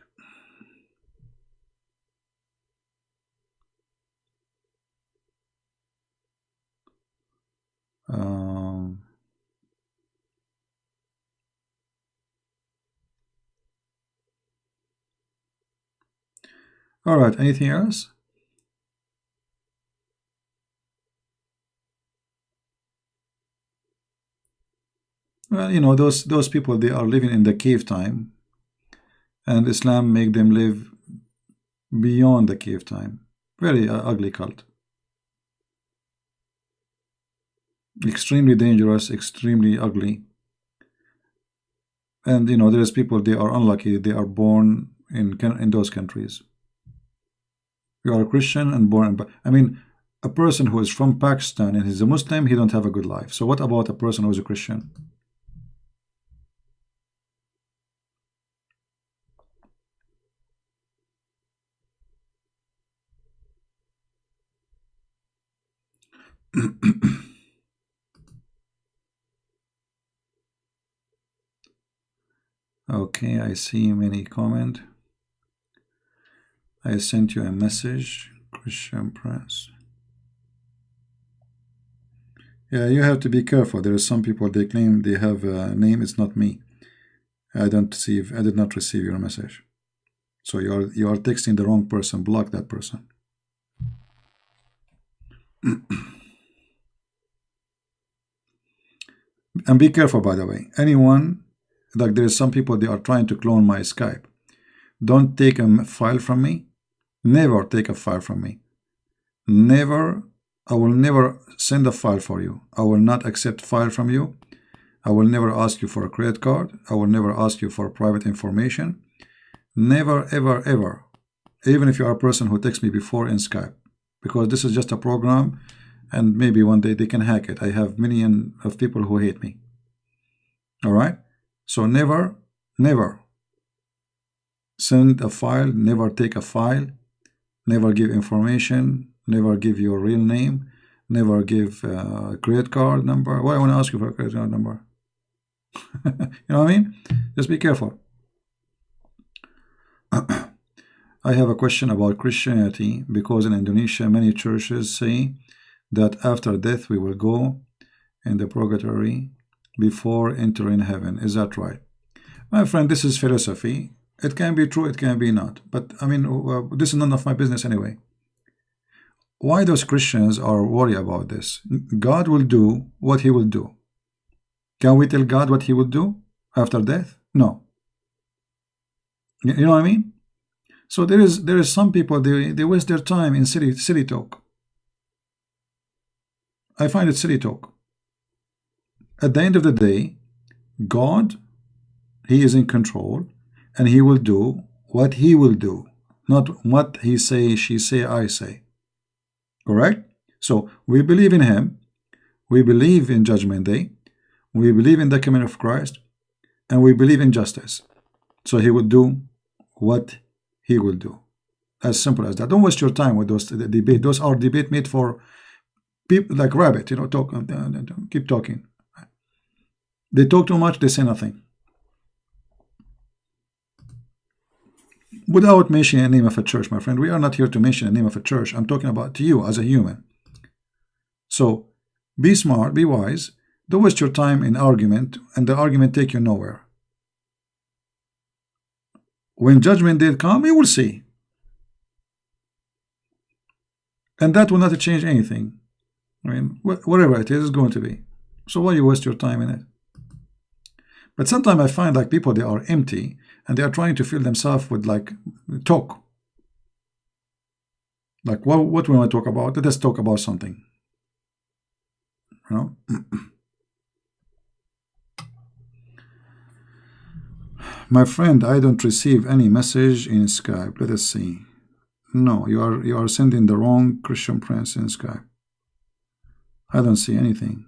All right. Anything else? Well, those people, they are living in the cave time, and Islam make them live beyond the cave time. Very ugly cult. Extremely dangerous, extremely ugly. And there's people, they are unlucky, they are born in those countries. You are a Christian and born in, a person who is from Pakistan and he's a Muslim, he don't have a good life. So what about a person who is a Christian? Okay, I see many comment. I sent you a message, Christian Press. Yeah, you have to be careful. There are some people, they claim they have a name. It's not me. I did not receive your message. So you are texting the wrong person. Block that person. And be careful, by the way. Anyone, like there's some people, they are trying to clone my Skype. Don't take a file from me. Never take a file from me. Never. I will never send a file for you. I will not accept file from you. I will never ask you for a credit card. I will never ask you for private information. Never, ever, ever. Even if you are a person who texts me before in Skype. Because this is just a program, and maybe one day they can hack it. I have millions of people who hate me. Alright? So never, never send a file, never take a file, never give information, never give your real name, never give a credit card number. Why I want to ask you for a credit card number? You know what I mean? Just be careful. I have a question about Christianity, because in Indonesia many churches say that after death we will go in the purgatory before entering heaven. Is that right? My friend, this is philosophy. It can be true, it can be not. But I mean, this is none of my business anyway. Why those Christians are worried about this? God will do what he will do. Can we tell God what he will do after death? No. You know what I mean? So there is some people, they waste their time in silly talk. I find it silly talk. At the end of the day, God, he is in control, and he will do what he will do, not what he say, she say, I say. Correct? So we believe in him, we believe in Judgment Day, we believe in the coming of Christ, and we believe in justice. So he will do what he will do. As simple as that. Don't waste your time with those debate. Those are debate made for people like rabbit, you know, talk, keep talking. They talk too much, they say nothing. Without mentioning the name of a church, my friend, we are not here to mention the name of a church. I'm talking about to you as a human. So be smart, be wise. Don't waste your time in argument, and the argument take you nowhere. When Judgment Day come, you will see. And that will not change anything. I mean, whatever it is going to be. So why you waste your time in it? But sometimes I find like people, they are empty, and they are trying to fill themselves with like talk. Like what we want to talk about? Let us talk about something. You know? My friend, I don't receive any message in Skype. Let us see. No, you are sending the wrong Christian Prince in Skype. I don't see anything.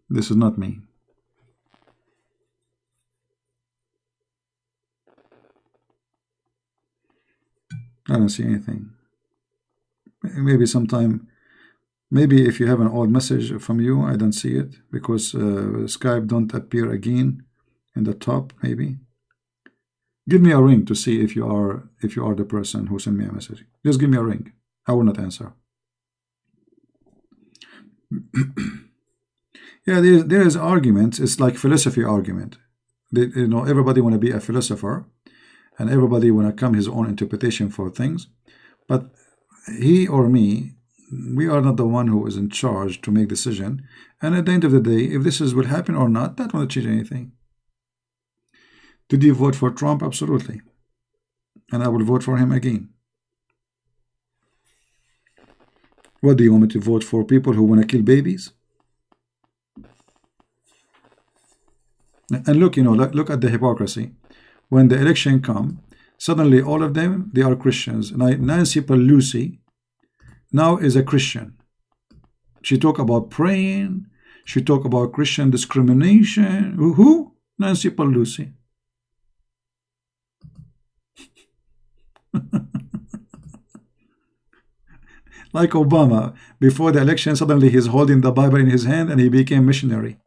This is not me. I don't see anything. Maybe sometime, maybe if you have an old message from you, I don't see it because Skype don't appear again in the top. Maybe give me a ring to see if you are the person who sent me a message. Just give me a ring. I will not answer. Yeah, there is arguments. It's like philosophy argument. You know, everybody want to be a philosopher, and everybody want to come his own interpretation for things. But he or me, we are not the one who is in charge to make decision. And at the end of the day, if this will happen or not, that won't change anything. Did you vote for Trump? Absolutely. And I will vote for him again. What do you want me to vote for? People who want to kill babies? And look, you know, look at the hypocrisy. When the election come, suddenly all of them, they are Christians. Nancy Pelosi now is a Christian. She talk about praying. She talk about Christian discrimination. Who? Nancy Pelosi. Like Obama, before the election, suddenly he's holding the Bible in his hand and he became missionary.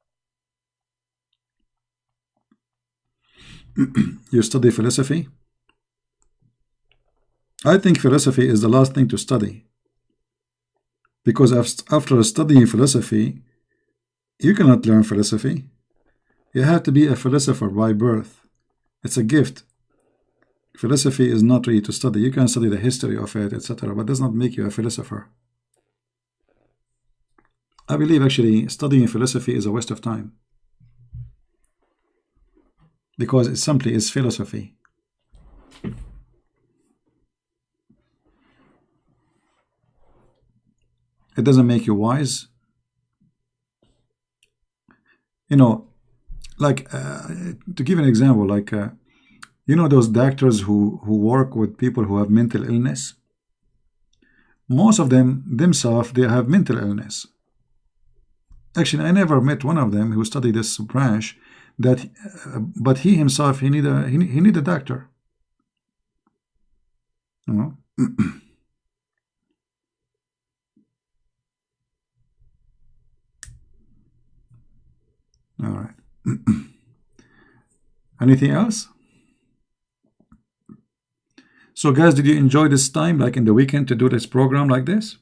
You study philosophy? I think philosophy is the last thing to study, because after studying philosophy, you cannot learn philosophy. You have to be a philosopher by birth. It's a gift. Philosophy is not really to study. You can study the history of it, etc., but does not make you a philosopher. I believe actually studying philosophy is a waste of time, because it simply is philosophy. It doesn't make you wise. You know, like to give an example, like you know those doctors who work with people who have mental illness. Most of them themselves, they have mental illness. Actually, I never met one of them who studied this branch that, but he himself, he need a doctor. You know. All right. Anything else? So guys, did you enjoy this time, like in the weekend, to do this program like this?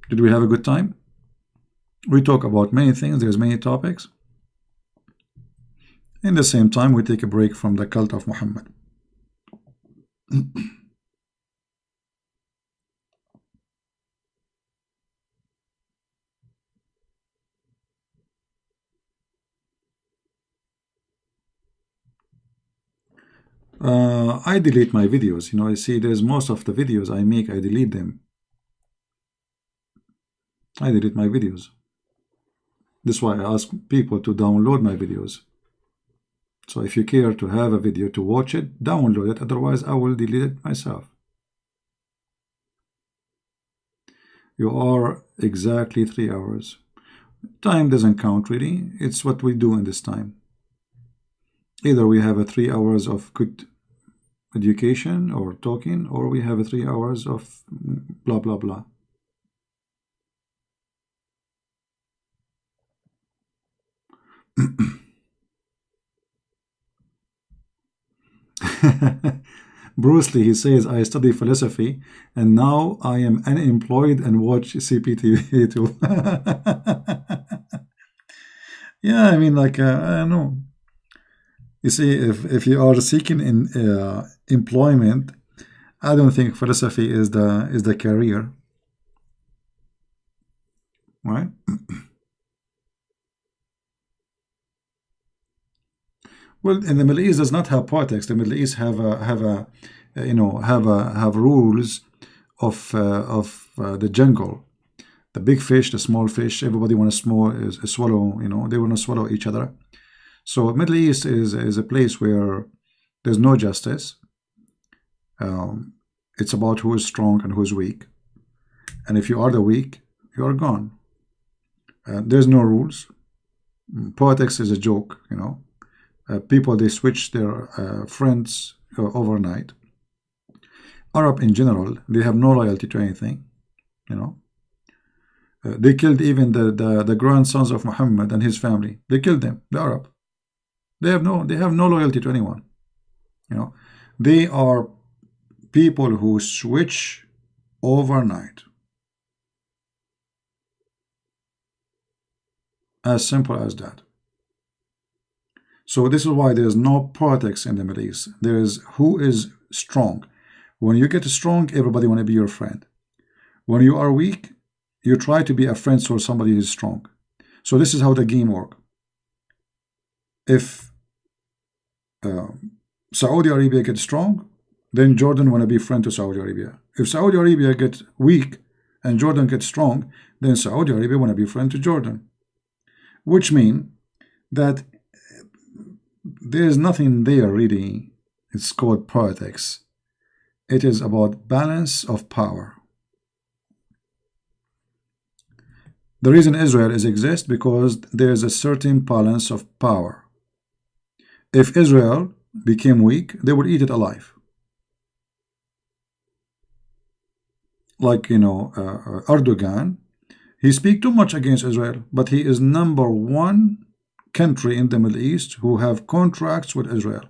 Did we have a good time? We talk about many things. There's many topics. In the same time, we take a break from the cult of Muhammad. I delete my videos. You know, I see there's most of the videos I make, I delete them. I delete my videos. That's why I ask people to download my videos. So if you care to have a video to watch it, download it. Otherwise, I will delete it myself. You are exactly 3 hours. Time doesn't count really. It's what we do in this time. Either we have a 3 hours of good education or talking, or we have a 3 hours of blah blah blah. Bruce Lee, he says, I study philosophy and now I am unemployed and watch CPTV too. Yeah, I mean, like I don't know. You see, if you are seeking in employment, I don't think philosophy is the career, right? Well, in the Middle East does not have politics. The Middle East have rules of the jungle. The big fish, the small fish, everybody want to swallow. You know, they want to swallow each other. So Middle East is a place where there's no justice. It's about who is strong and who is weak. And if you are the weak, you are gone. There's no rules. Politics is a joke, you know. People, they switch their friends overnight. Arab in general, they have no loyalty to anything, you know. They killed even the grandsons of Muhammad and his family. They killed them, the Arab. They have no loyalty to anyone, you know. They are people who switch overnight. As simple as that. So this is why there's no politics in the Middle East. There is who is strong. When you get strong, everybody want to be your friend. When you are weak, you try to be a friend for somebody who is strong. So this is how the game works. If Saudi Arabia gets strong, then Jordan want to be friend to Saudi Arabia. If Saudi Arabia gets weak and Jordan gets strong, then Saudi Arabia want to be friend to Jordan. Which means that there is nothing there really. It's called politics. It is about balance of power. The reason Israel exists because there is a certain balance of power. If Israel became weak, they would eat it alive. like Erdogan, he speaks too much against Israel, but he is #1 country in the Middle East who have contracts with Israel.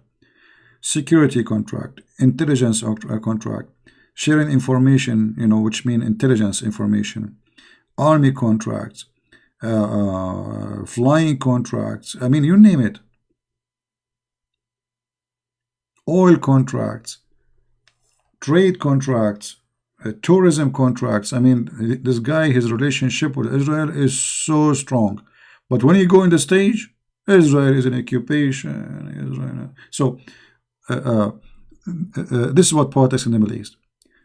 Security contract, intelligence contract, sharing information, which mean intelligence information, army contracts, flying contracts, I mean, you name it. Oil contracts, trade contracts, tourism contracts. I mean, this guy, his relationship with Israel is so strong. But when you go in the stage, Israel is an occupation. Israel. So this is what politics in the Middle East.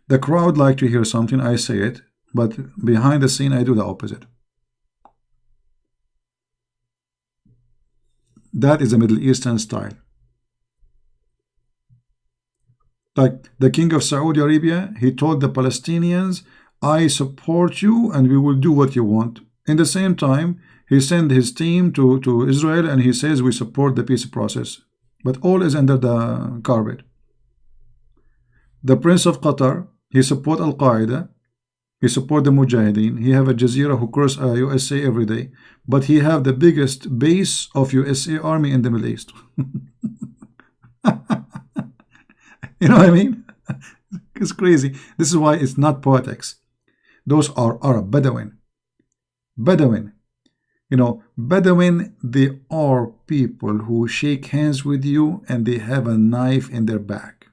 The crowd like to hear something, I say it, but behind the scene, I do the opposite. That is a Middle Eastern style. Like the king of Saudi Arabia, he told the Palestinians, I support you and we will do what you want. In the same time, he sent his team to Israel and he says we support the peace process. But all is under the carpet. The Prince of Qatar, he support Al-Qaeda, he support the Mujahideen, he have a Jazeera who cross USA every day, but he have the biggest base of USA army in the Middle East. You know what I mean? It's crazy. This is why it's not politics. Those are Arab, Bedouin. Bedouin. Bedouin, they are people who shake hands with you and they have a knife in their back.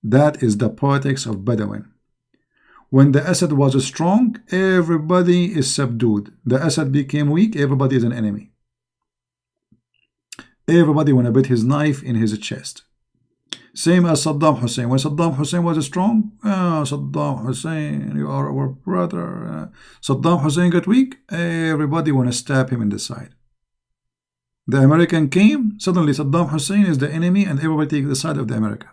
That is the politics of Bedouin. When the Assad was strong, everybody is subdued. The Assad became weak, everybody is an enemy. Everybody want to put his knife in his chest. Same as Saddam Hussein. When Saddam Hussein was strong, Saddam Hussein, you are our brother. Saddam Hussein got weak, everybody want to stab him in the side. The American came, suddenly Saddam Hussein is the enemy and everybody take the side of the American.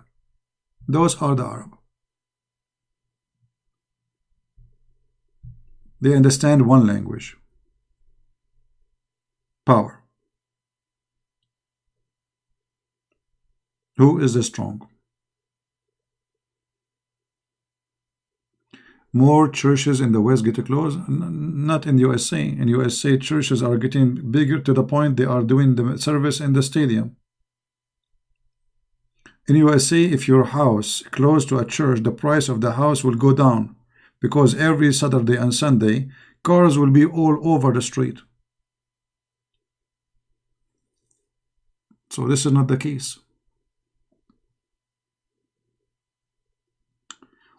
Those are the Arab. They understand one language. Power. Who is the strong? More churches in the West get closed, not in USA. In USA, churches are getting bigger to the point they are doing the service in the stadium. In USA, if your house close to a church, the price of the house will go down because every Saturday and Sunday, cars will be all over the street. So this is not the case.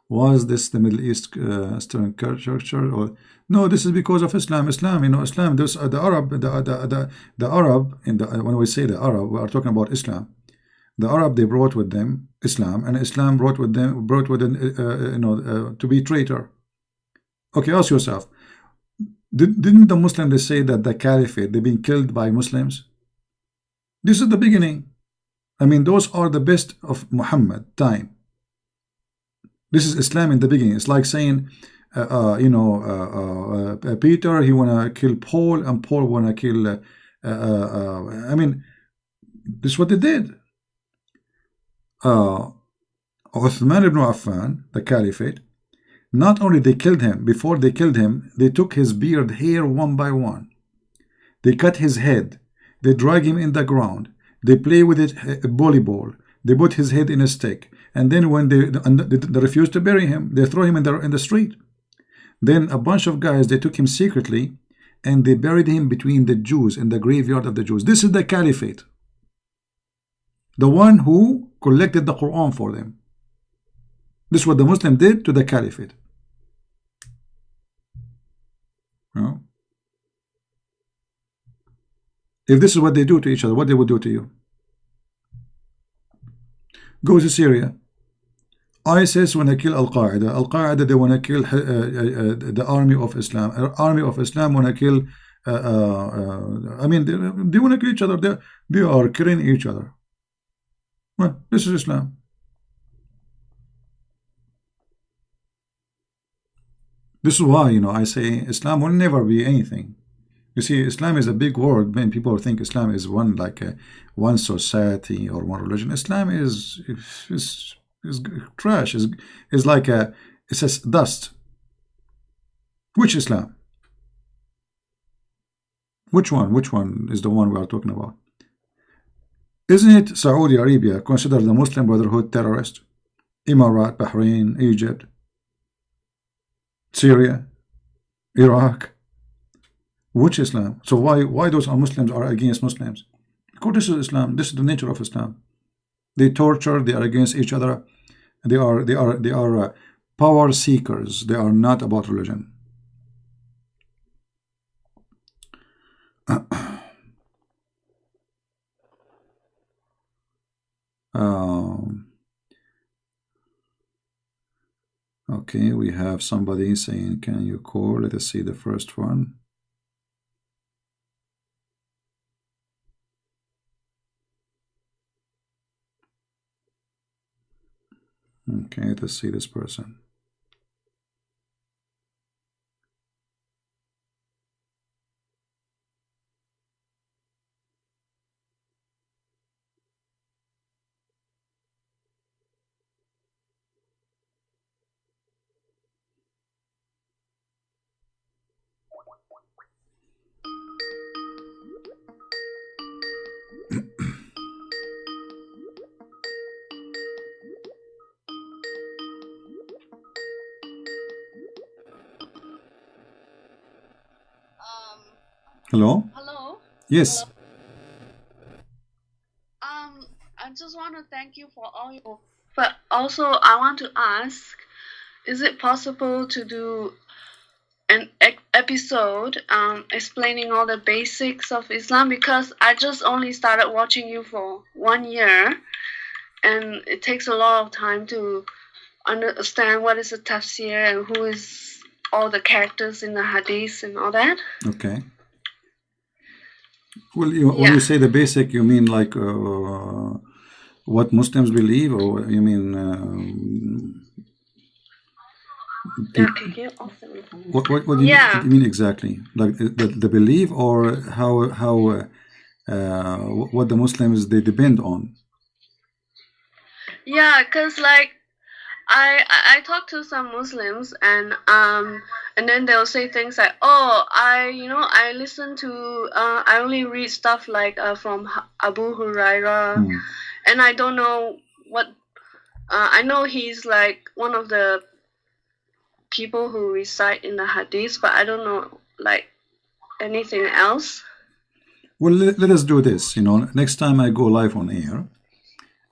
Was this the Middle Eastern culture? Or no, this is because of Islam. Islam, Islam. This the Arab, the Arab. When we say the Arab, we are talking about Islam. The Arab, they brought with them Islam, and Islam brought with them to be traitor. Okay, ask yourself: didn't the Muslims they say that the Caliphate they've been killed by Muslims? This is the beginning. I mean, those are the best of Muhammad time. This is Islam in the beginning. It's like saying, Peter, he wanna kill Paul, and Paul wanna kill. I mean, this is what they did. Uthman ibn Affan, the Caliphate, not only they killed him. Before they killed him, they took his beard hair one by one. They cut his head. They drag him in the ground. They play with it volleyball. They put his head in a stick. And then when they refuse to bury him, they throw him in the street. Then a bunch of guys, they took him secretly and they buried him between the Jews in the graveyard of the Jews. This is the Caliphate. The one who collected the Qur'an for them. This is what the Muslim did to the Caliphate. If this is what they do to each other, what they would do to you? Go to Syria. ISIS want to kill Al-Qaeda. Al-Qaeda, they want to kill the army of Islam. Army of Islam want to kill I mean, they want to kill each other. They are killing each other. Well, this is Islam. This is why, I say Islam will never be anything. You see, Islam is a big word. Many people think Islam is one society or one religion. Islam is It's trash. It's like a, it says dust. Which Islam? Which one? Which one is the one we are talking about? Isn't it Saudi Arabia considered the Muslim Brotherhood terrorist? Emirat, Bahrain, Egypt, Syria, Iraq. Which Islam? So why those are Muslims are against Muslims? Because this is Islam. This is the nature of Islam. They torture. They are against each other. They are power seekers. They are not about religion. Okay, we have somebody saying, can you call? Let us see the first one. Okay, let us see this person. Hello? Hello? Yes. I just want to thank you for all your... But also, I want to ask, is it possible to do an episode explaining all the basics of Islam? Because I just only started watching you for 1 year, and it takes a lot of time to understand what is a tafsir and who is all the characters in the hadith and all that. Okay. Well, when you say the basic, you mean like what Muslims believe, or you mean what do you mean exactly? Like the belief, or how what the Muslims they depend on? Yeah, because like I talk to some Muslims, and then they'll say things like, oh, I listen to I only read stuff like from Abu Huraira, and I don't know what I know he's like one of the people who recite in the hadith, but I don't know like anything else. Well, let us do this. Next time I go live on air,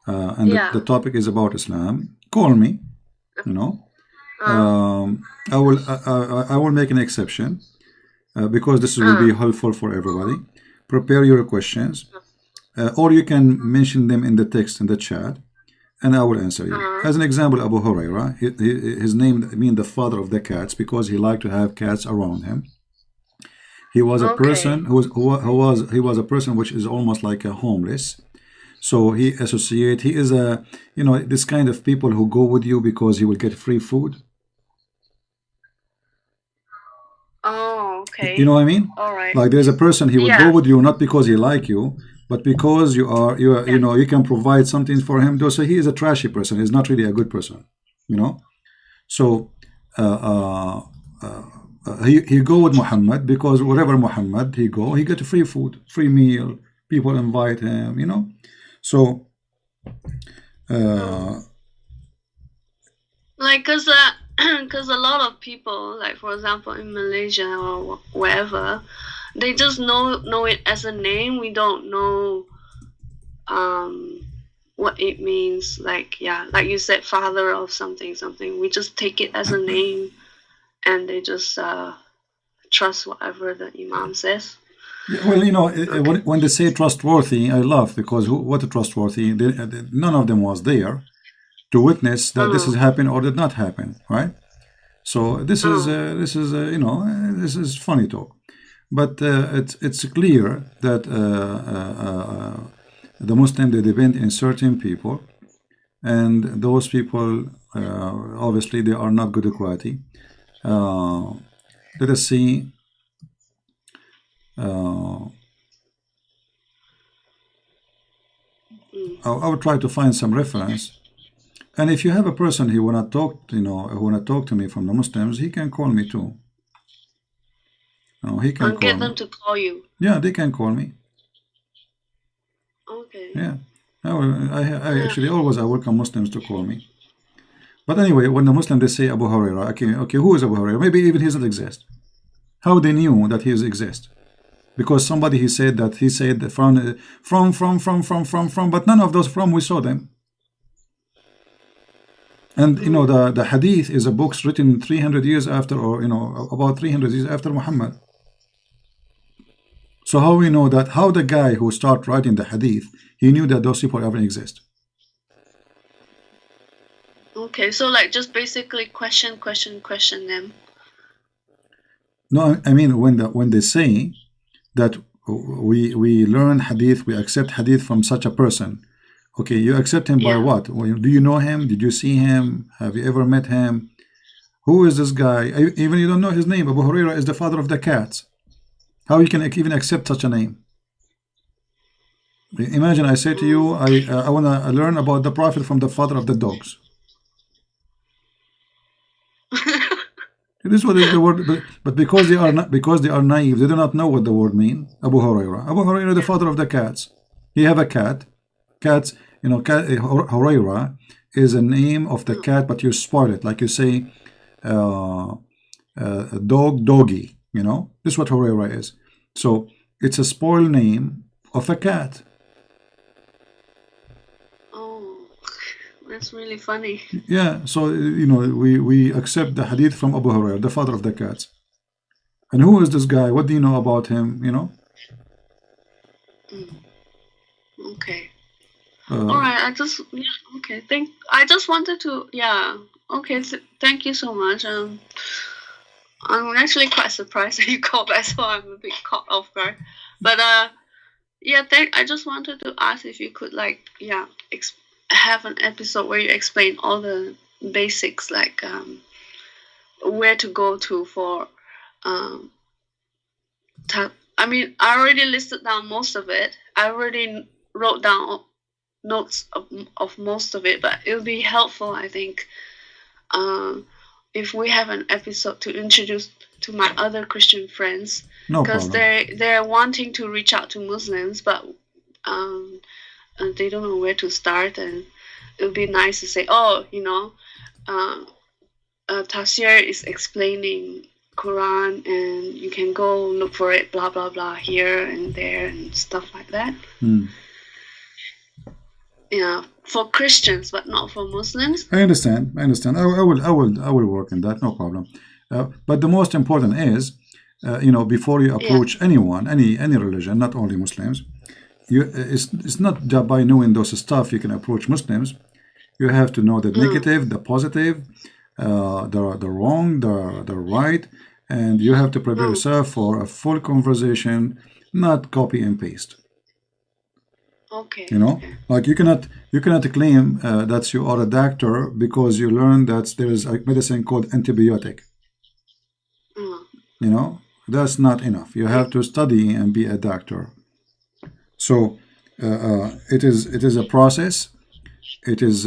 and the topic is about Islam, call me. I will make an exception because this will be helpful for everybody. Prepare your questions, or you can mention them in the text in the chat, and I will answer you. As an example, Abu Huraira, his name means the father of the cats because he liked to have cats around him. He was a person who was a person which is almost like a homeless. So he is a this kind of people who go with you because he will get free food. Oh, okay. You know what I mean? All right. Like there's a person he will go with you not because he like you, but because you you can provide something for him. So he is a trashy person. He's not really a good person. So he go with Muhammad because wherever Muhammad he go, he get free food, free meal. People invite him. So like because a lot of people, like for example in Malaysia or wherever, they just know it as a name. We don't know what it means. Like like you said, father of something. We just take it as a name, and they just trust whatever the Imam says. Well, when they say trustworthy, I laugh because what a trustworthy? None of them was there to witness that this has happened or did not happen, right? So this is funny talk, but it's clear that the Muslim they depend in certain people, and those people obviously they are not good quality. Let us see. I will try to find some reference, And if you have a person who wanna talk, who wanna talk to me from the Muslims, he can call me too. He can And call get me. them to call you. Yeah, they can call me. Okay. Yeah. I actually always I welcome Muslims to call me. But anyway, when the Muslim they say Abu Huraira, okay, who is Abu Huraira? Maybe even he doesn't exist. How they knew that he exists? Because somebody he said from, but none of those from we saw them. And the hadith is a book written 300 years after, or about 300 years after Muhammad. So how we know that? How the guy who started writing the hadith, he knew that those people ever exist? Okay, so like just basically question them. No, I mean when they say that we learn hadith, we accept hadith from such a person. Okay, you accept him by what? Well, do you know him? Did you see him? Have you ever met him? Who is this guy? Even you don't know his name. Abu Huraira is the father of the cats. How you can even accept such a name? Imagine I say to you, I want to learn about the Prophet from the father of the dogs. It is what is the word, but because they are naive, they do not know what the word means. Abu Huraira, the father of the cats. He have a cat. Cats, Huraira is a name of the cat, but you spoil it, like you say, doggy. This is what Huraira is. So it's a spoiled name of a cat. That's really funny. Yeah, so we accept the hadith from Abu Hurairah, the father of the cats. And who is this guy? What do you know about him? Okay. All right. I just wanted to. Yeah. Okay. Thank you so much. I'm actually quite surprised that you called back, so I'm a bit caught off guard. But yeah. I just wanted to ask if you could have an episode where you explain all the basics, like where to go to for I mean, I already listed down most of it. I already wrote down notes of most of it, but it'll be helpful, I think, if we have an episode to introduce to my other Christian friends, because they're wanting to reach out to Muslims, but they don't know where to start, and it would be nice to say, Tafsir is explaining Quran, and you can go look for it, blah blah blah, here and there and stuff like that. For Christians, but not for Muslims. I understand. I will work on that. No problem. But the most important is, before you approach anyone, any religion, not only Muslims. It's not that by knowing those stuff you can approach Muslims. You have to know the negative, the positive, the wrong, the right, and you have to prepare yourself for a full conversation, not copy and paste. Okay. Like you cannot claim that you are a doctor because you learned that there is a medicine called antibiotic. That's not enough. You have to study and be a doctor. So it is a process. It is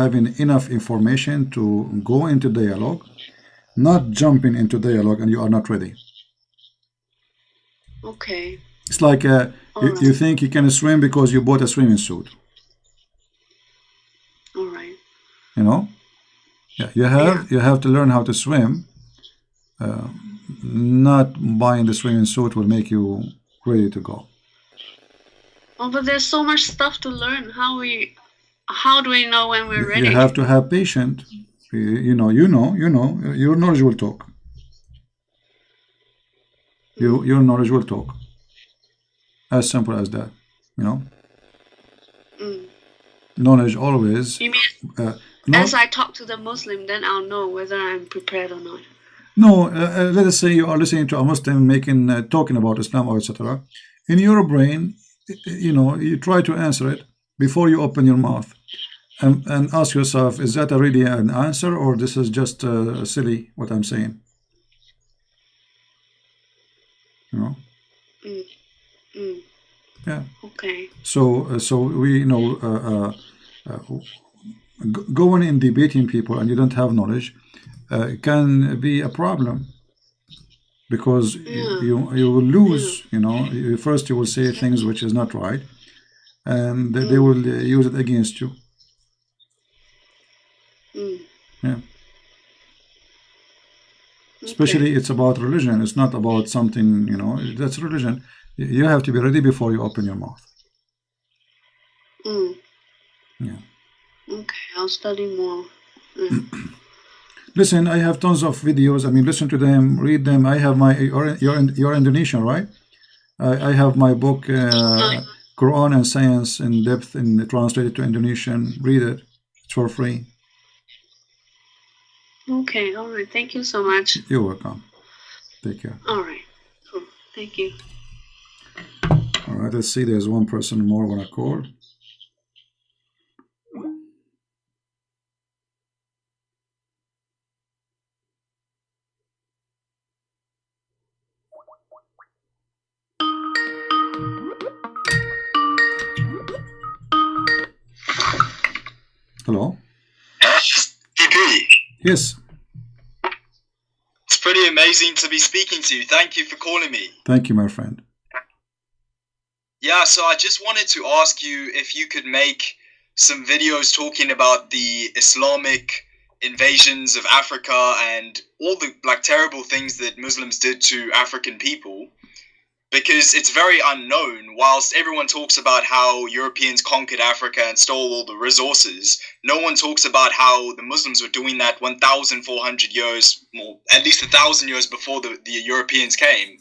having enough information to go into dialogue, not jumping into dialogue and you are not ready. Okay. It's like you think you can swim because you bought a swimming suit. All right. You have to learn how to swim. Not buying the swimming suit will make you ready to go. Oh, but there's so much stuff to learn. How do we know when we're ready? You have to have patience. Your knowledge will talk. Your knowledge will talk. As simple as that. Knowledge always. You mean as I talk to the Muslim, then I'll know whether I'm prepared or not. No, let us say you are listening to a Muslim talking about Islam or etc. In your brain, you try to answer it before you open your mouth, and ask yourself, is that really an answer, or this is just silly what I'm saying? Yeah. Okay. So we going in debating people and you don't have knowledge can be a problem, because you will lose. You know, first you will say things which is not right, and they will use it against you. Yeah. Especially it's about religion. It's not about something, you know, that's religion. You have to be ready before you open your mouth. Yeah. Okay, I'll study more. Listen, I have tons of videos. I mean, listen to them, read them. I have my, you're Indonesian, right? I have my book, Qur'an and Science in Depth, and translated to Indonesian. Read it. It's for free. Okay, all right. Thank you so much. You're welcome. Take care. All right. Cool. Thank you. All right, let's see. There's one person more want to call. Hello? DP, Yes. it's pretty amazing to be speaking to you. Thank you for calling me. Thank you, my friend. Yeah, so I just wanted to ask you if you could make some videos talking about the Islamic invasions of Africa and all the terrible things that Muslims did to African people, because it's very unknown. Whilst everyone talks about how Europeans conquered Africa and stole all the resources, no one talks about how the Muslims were doing that 1,400 years, more, at least 1,000 years before the Europeans came,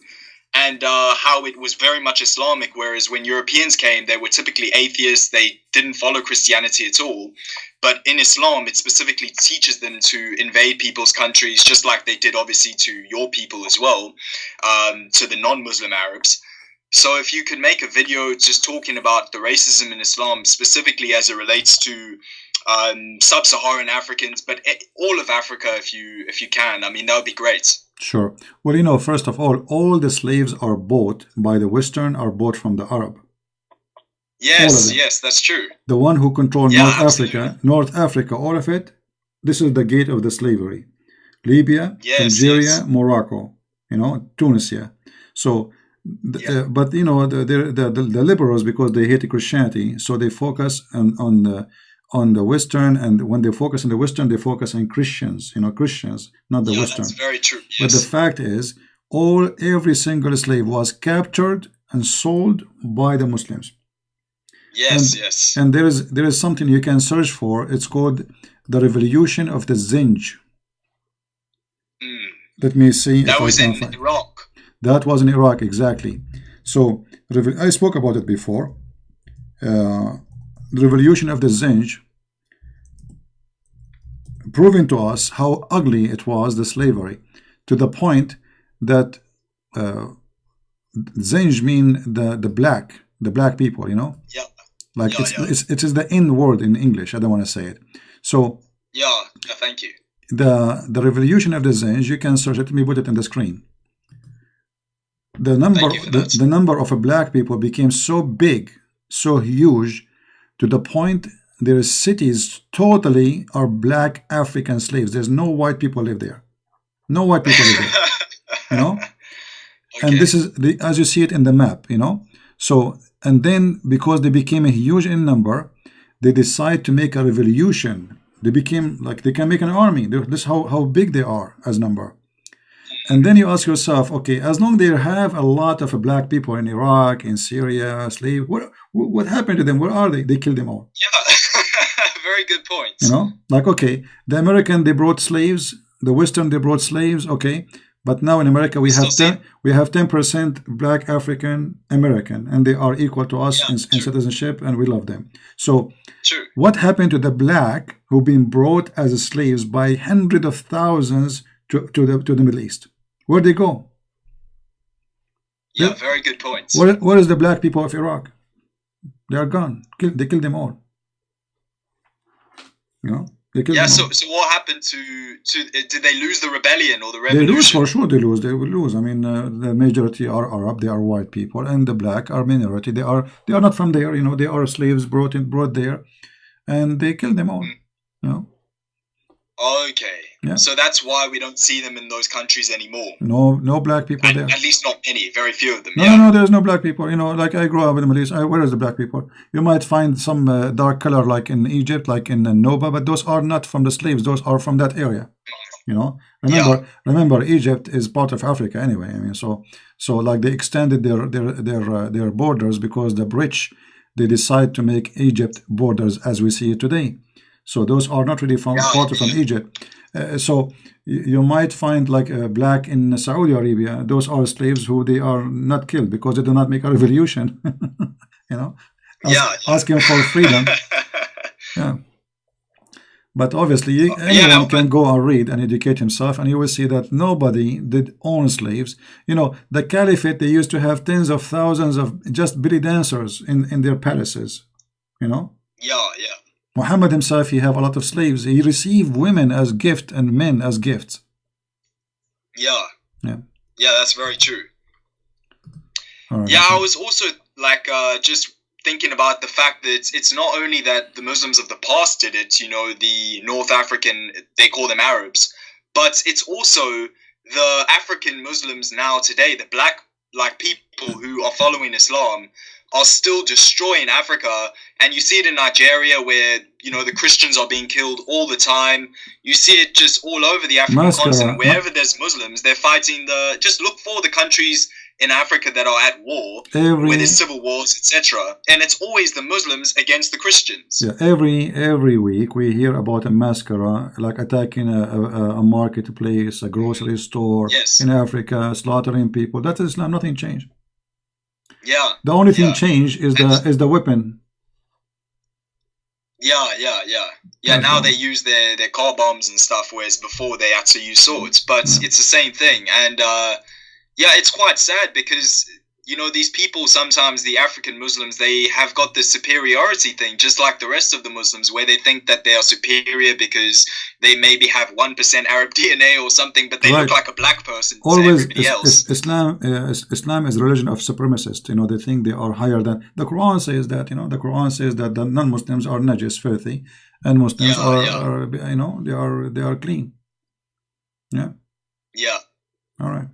and how it was very much Islamic, whereas when Europeans came, they were typically atheists. They didn't follow Christianity at all. But in Islam, it specifically teaches them to invade people's countries, just like they did, obviously, to your people as well, to the non-Muslim Arabs. So if you could make a video just talking about the racism in Islam, specifically as it relates to sub-Saharan Africans, but all of Africa, if you can, I mean, that would be great. Sure. Well, you know, first of all the slaves are bought by the Western, are bought from the Arab. Yes, yes, that's true. The one who controlled Yeah, North Africa, all of it, this is the gate of the slavery. Libya, Algeria, Morocco, you know, Tunisia. So, but you know, the liberals, because they hate Christianity, so they focus on the Western, and when they focus on the Western, they focus on Christians, you know, Christians, not the Western. That's very true. Yes. But the fact is, every single slave was captured and sold by the Muslims. Yes, and there is something you can search for. It's called the Revolution of the Zinj. Let me see. That was in Iraq. That was in Iraq, exactly. So I spoke about it before. The Revolution of the Zinj, proving to us how ugly it was, the slavery, to the point that Zinj mean the black people, you know. Yeah. Like it is the N word in English. I don't want to say it. So thank you. The Revolution of the Zinj, you can search it. Let me put it on the screen. The number of black people became so big, so huge, to the point there is cities totally are black African slaves. There's no white people live there. No white people live there. You know. Okay. And this is as you see it in the map. You know. So. And then, because they became a huge in number, they decide to make a revolution. They became like they can make an army. This is how big they are as number. And then you ask yourself, okay, as long as they have a lot of black people in Iraq, in Syria, slave, what happened to them? Where are they? They killed them all. Yeah, very good point. You know, like, okay, the American, they brought slaves. The Western, they brought slaves. Okay. But now in America, we have 10% black African American, and they are equal to us in citizenship, and we love them. So what happened to the black who've been brought as slaves by hundreds of thousands to the Middle East? Where'd they go? Yeah, very good point. What is the black people of Iraq? They are gone. They killed them all. You know? So what happened to did they lose the rebellion or the revolution? They lose, for sure. They will lose. I mean, the majority are Arab. They are white people, and the black are minority. They are not from there. You know, they are slaves brought there, and they killed them all. You know? Okay. Yeah. So that's why we don't see them in those countries anymore. No black people there. At least not many. Very few of them. No, there's no black people. You know, like I grew up in the Middle East. Where is the black people? You might find some dark color, like in Egypt, like in Noba, but those are not from the slaves. Those are from that area. You know, remember, Egypt is part of Africa anyway. I mean, so like they extended their borders because the British, they decide to make Egypt borders as we see it today. So those are not really from part from Egypt. So you might find like a black in Saudi Arabia. Those are slaves who they are not killed because they do not make a revolution. You know, asking for freedom. Yeah. But obviously, anyone can go and read and educate himself, and you will see that nobody did own slaves. You know, the caliphate, they used to have tens of thousands of just belly dancers in their palaces. You know. Yeah. Muhammad himself, he have a lot of slaves. He received women as gift and men as gifts. Yeah, that's very true. Right. Yeah, I was also like just thinking about the fact that it's not only that the Muslims of the past did it, you know, the North African, they call them Arabs, but it's also the African Muslims now today, the black people who are following Islam are still destroying Africa. And you see it in Nigeria where, you know, the Christians are being killed all the time. You see it just all over the African continent. Wherever there's Muslims, they're fighting just look for the countries in Africa that are at war, where there's civil wars, etc. And it's always the Muslims against the Christians. Yeah, every week we hear about a massacre, like attacking a marketplace, a grocery store in Africa, slaughtering people. That is Islam. Nothing changed. Yeah. The only thing changed is the weapon. Yeah, now they use their car bombs and stuff, whereas before they had to use swords. But it's the same thing. And it's quite sad because, you know, these people, sometimes the African Muslims, they have got this superiority thing, just like the rest of the Muslims, where they think that they are superior because they maybe have 1% Arab DNA or something, but they look like a black person to everybody else. Islam is a religion of supremacists. You know, they think they are higher than the Quran says that. You know, the Quran says that the non-Muslims are najis, filthy, and Muslims are you know, they are clean. Yeah. All right.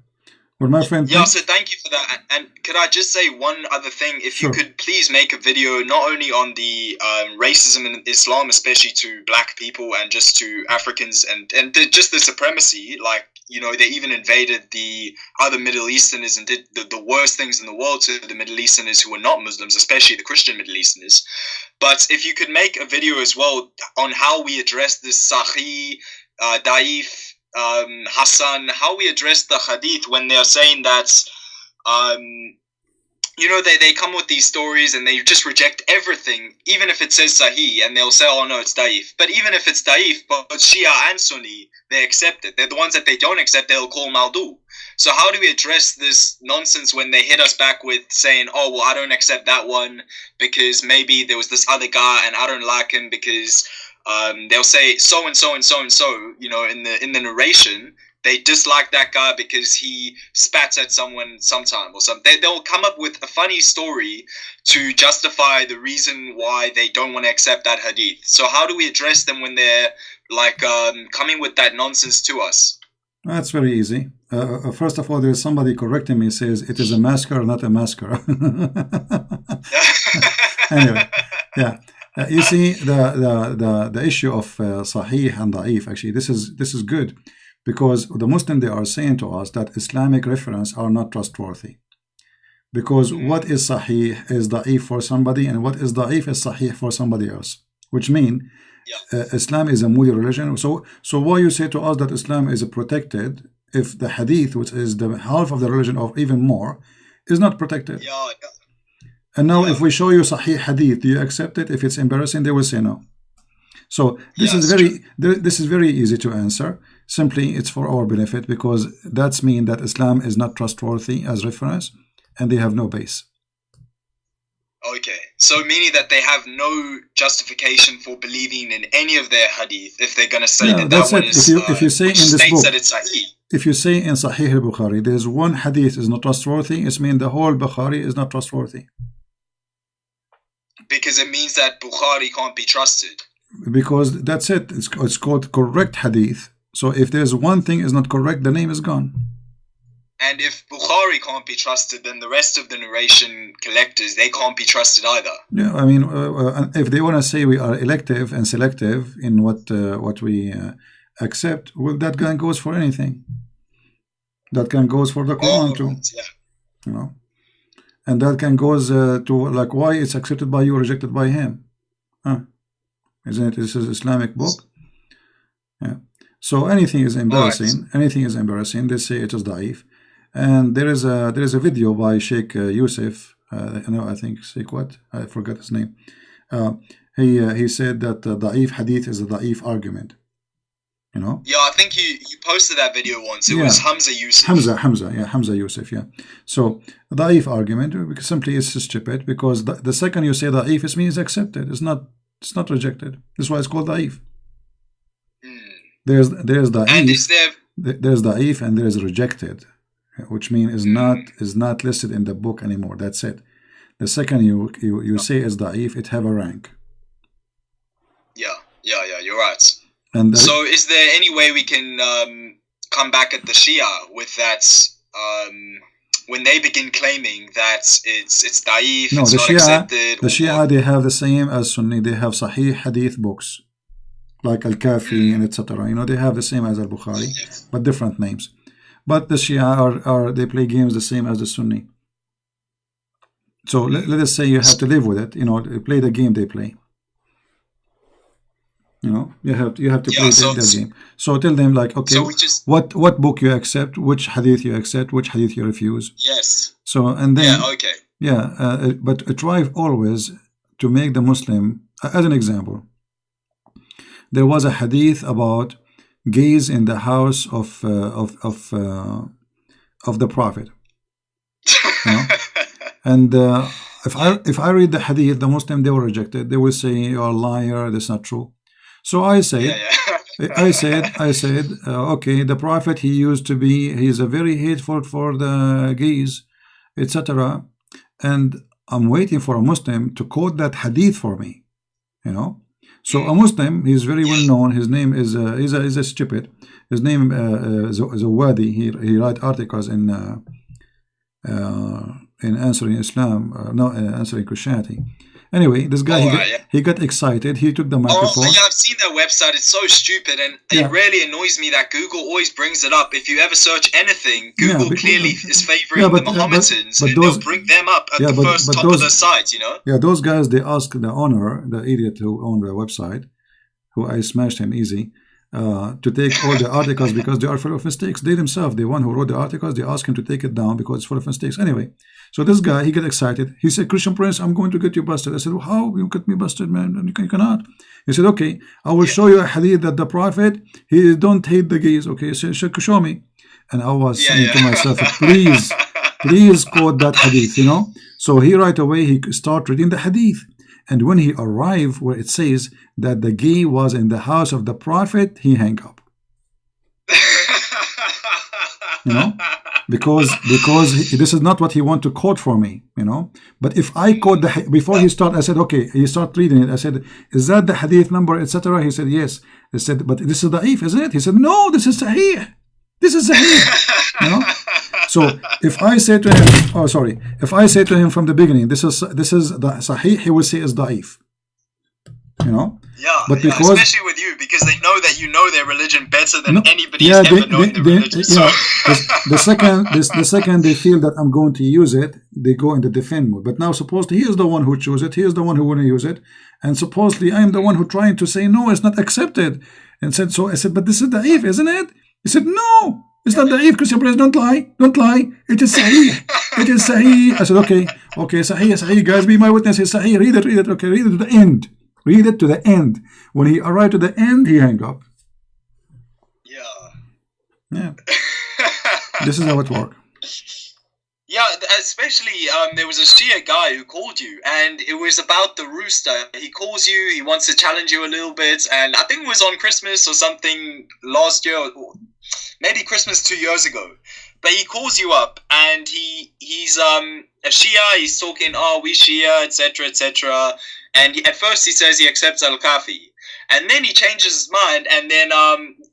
Well, my friend, so thank you for that. And could I just say one other thing? If you could please make a video not only on the racism in Islam, especially to black people and just to Africans, and just the supremacy, like, you know, they even invaded the other Middle Easterners and did the worst things in the world to the Middle Easterners who were not Muslims, especially the Christian Middle Easterners. But if you could make a video as well on how we address this Sahih, Daif, Hassan, how we address the hadith when they're saying that, you know, they come with these stories and they just reject everything, even if it says Sahih, and they'll say, oh no, it's Daif. But even if it's Daif, but Shia and Sunni, they accept it. They're the ones that they don't accept, they'll call Maldu. So how do we address this nonsense when they hit us back with saying, oh, well, I don't accept that one because maybe there was this other guy and I don't like him because they'll say so and so and so and so, you know, in the narration, they dislike that guy because he spats at someone sometime or something. They'll come up with a funny story to justify the reason why they don't want to accept that hadith. So how do we address them when they're like coming with that nonsense to us? That's very easy. First of all, there's somebody correcting me, says it is a massacre, not a massacre. Anyway, yeah. You see, the issue of Sahih and Da'if, actually, this is good, because the Muslim, they are saying to us that Islamic reference are not trustworthy. Because what is Sahih is Da'if for somebody, and what is Da'if is Sahih for somebody else. Which means Islam is a moody religion. So why you say to us that Islam is protected if the Hadith, which is the half of the religion or even more, is not protected? And now if we show you Sahih Hadith, do you accept it? If it's embarrassing, they will say no. So this is very easy to answer. Simply, it's for our benefit, because that's mean that Islam is not trustworthy as reference, and they have no base. Okay, so meaning that they have no justification for believing in any of their hadith if they're going to say that one is if you say in this book that it's Sahih. If you say in Sahih al-Bukhari there's one hadith is not trustworthy, it means the whole Bukhari is not trustworthy. Because it means that Bukhari can't be trusted. because that's it. It's called correct hadith. So if there's one thing is not correct, the name is gone. And if Bukhari can't be trusted, then the rest of the narration collectors, they can't be trusted either. Yeah, I mean, if they want to say we are elective and selective in what we accept, well, that gun goes for anything. That gun goes for the Quran too. Yeah. You know, and that can goes to like why it's accepted by you, rejected by him. Huh? Isn't it? This is Islamic book. Yeah. So anything is embarrassing. Right. Anything is embarrassing. They say it is da'if. And there is a video by Sheikh Yusuf. I think Sheikh what? I forgot his name. He said that da'if hadith is a da'if argument. You know? Yeah, I think you posted that video once. It was Hamza Yusuf. Hamza Yusuf, yeah. So da'if argument because simply it's stupid because the second you say da'if, it means accepted. It's not rejected. That's why it's called da'if. There's da'if. And is there's da'if and there's rejected, which means is not listed in the book anymore. That's it. The second you say is da'if, it have a rank. Yeah, you're right. And so is there any way we can come back at the Shia with that when they begin claiming that it's da'if, no, it's the not Shia, accepted? The Shia, they have the same as Sunni. They have Sahih Hadith books like Al-Kafi and etc. You know, they have the same as Al-Bukhari, but different names. But the Shia they play games the same as the Sunni. So let us say you have to live with it. You know, play the game they play. You know, you have to play their game. So tell them like, okay, so what book you accept, which hadith you accept, which hadith you refuse. Yes. So and then okay. But try always to make the Muslim as an example. There was a hadith about gays in the house of the Prophet. You know? And if I read the hadith, the Muslim, they will reject it. They will say you're a liar. That's not true. So I said, I said, okay, the Prophet, he's a very hateful for the gays, etc. And I'm waiting for a Muslim to quote that hadith for me, you know. So a Muslim, he's very well known. His name is he's a stupid. His name is a Wadi. He write articles in answering Islam, answering Christianity. Anyway, this guy he got excited. He took the microphone. Oh, yeah, I've seen that website. It's so stupid, and it really annoys me that Google always brings it up. If you ever search anything, Google clearly is favoring the Mohammedans, and they'll bring them up at the first top of the site. You know? Yeah, those guys. They ask the owner, the idiot who owned the website, who I smashed him easy, to take all the articles because they are full of mistakes. They themselves, the one who wrote the articles, they asked him to take it down because it's full of mistakes. Anyway. So this guy, he got excited. He said, Christian Prince, I'm going to get you busted. I said, well, how? You get me busted, man? You cannot. He said, okay, I will show you a hadith that the Prophet, he don't hate the gays. Okay, he said, show me. And I was saying to myself, please quote that hadith, you know. So he right away, he start reading the hadith. And when he arrived where it says that the gay was in the house of the Prophet, he hang up. You know? Because this is not what he want to quote for me, you know. But if I quote before he start, I said, okay, he start reading it. I said, is that the hadith number, etc.? He said, yes. I said, but this is da'if, isn't it? He said, no, this is sahih. This is sahih. You know. So if I say to him, if I say to him from the beginning, this is the sahih, he will say is da'if. You know. Yeah, but because, especially with you, because they know that you know their religion better than anybody has ever known the religion. So. The second they feel that I'm going to use it, they go in the defend mode. But now supposedly he is the one who chose it, he is the one who want to use it, and supposedly I am the one who trying to say no, it's not accepted. And said so. I said, but this is da'if, isn't it? He said, no, it's not da'if. Christian Prince, don't lie. It is sahih. It is sahih. I said, okay, sahih, guys, be my witness. It's sahih. Read it. Okay, read it to the end. Read it to the end. When he arrived to the end, he hung up. Yeah. This is how it works. Yeah, especially there was a Shia guy who called you, and it was about the rooster. He calls you, he wants to challenge you a little bit, and I think it was on Christmas or something last year, or maybe Christmas 2 years ago. But he calls you up, and he's a Shia. He's talking, we Shia, etc., etc. And at first he says he accepts Al-Kafi. And then he changes his mind, and then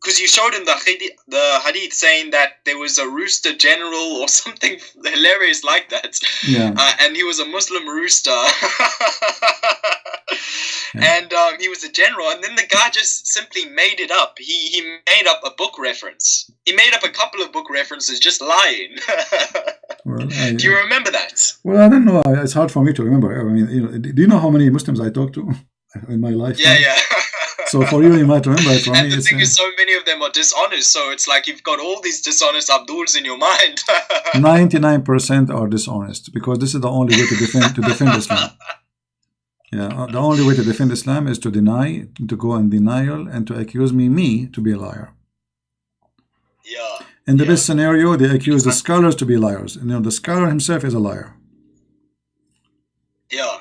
because you showed him the hadith saying that there was a rooster general or something hilarious like that. Yeah. And he was a Muslim rooster. Yeah. And he was a general, and then the guy just simply made it up. He made up a book reference. He made up a couple of book references just lying. Well, Do you remember that? well, I don't know. It's hard for me to remember. I mean, do you know how many Muslims I talked to in my life? Yeah, yeah. So for you might remember it. For And me, the thing is, so many of them are dishonest. So it's like you've got all these dishonest Abduls in your mind. 99% are dishonest, because this is the only way to defend Islam. Yeah, the only way to defend Islam is to deny, to go in denial, and to accuse me to be a liar. Yeah. In the best scenario, they accuse the scholars to be liars. And the scholar himself is a liar. Yeah.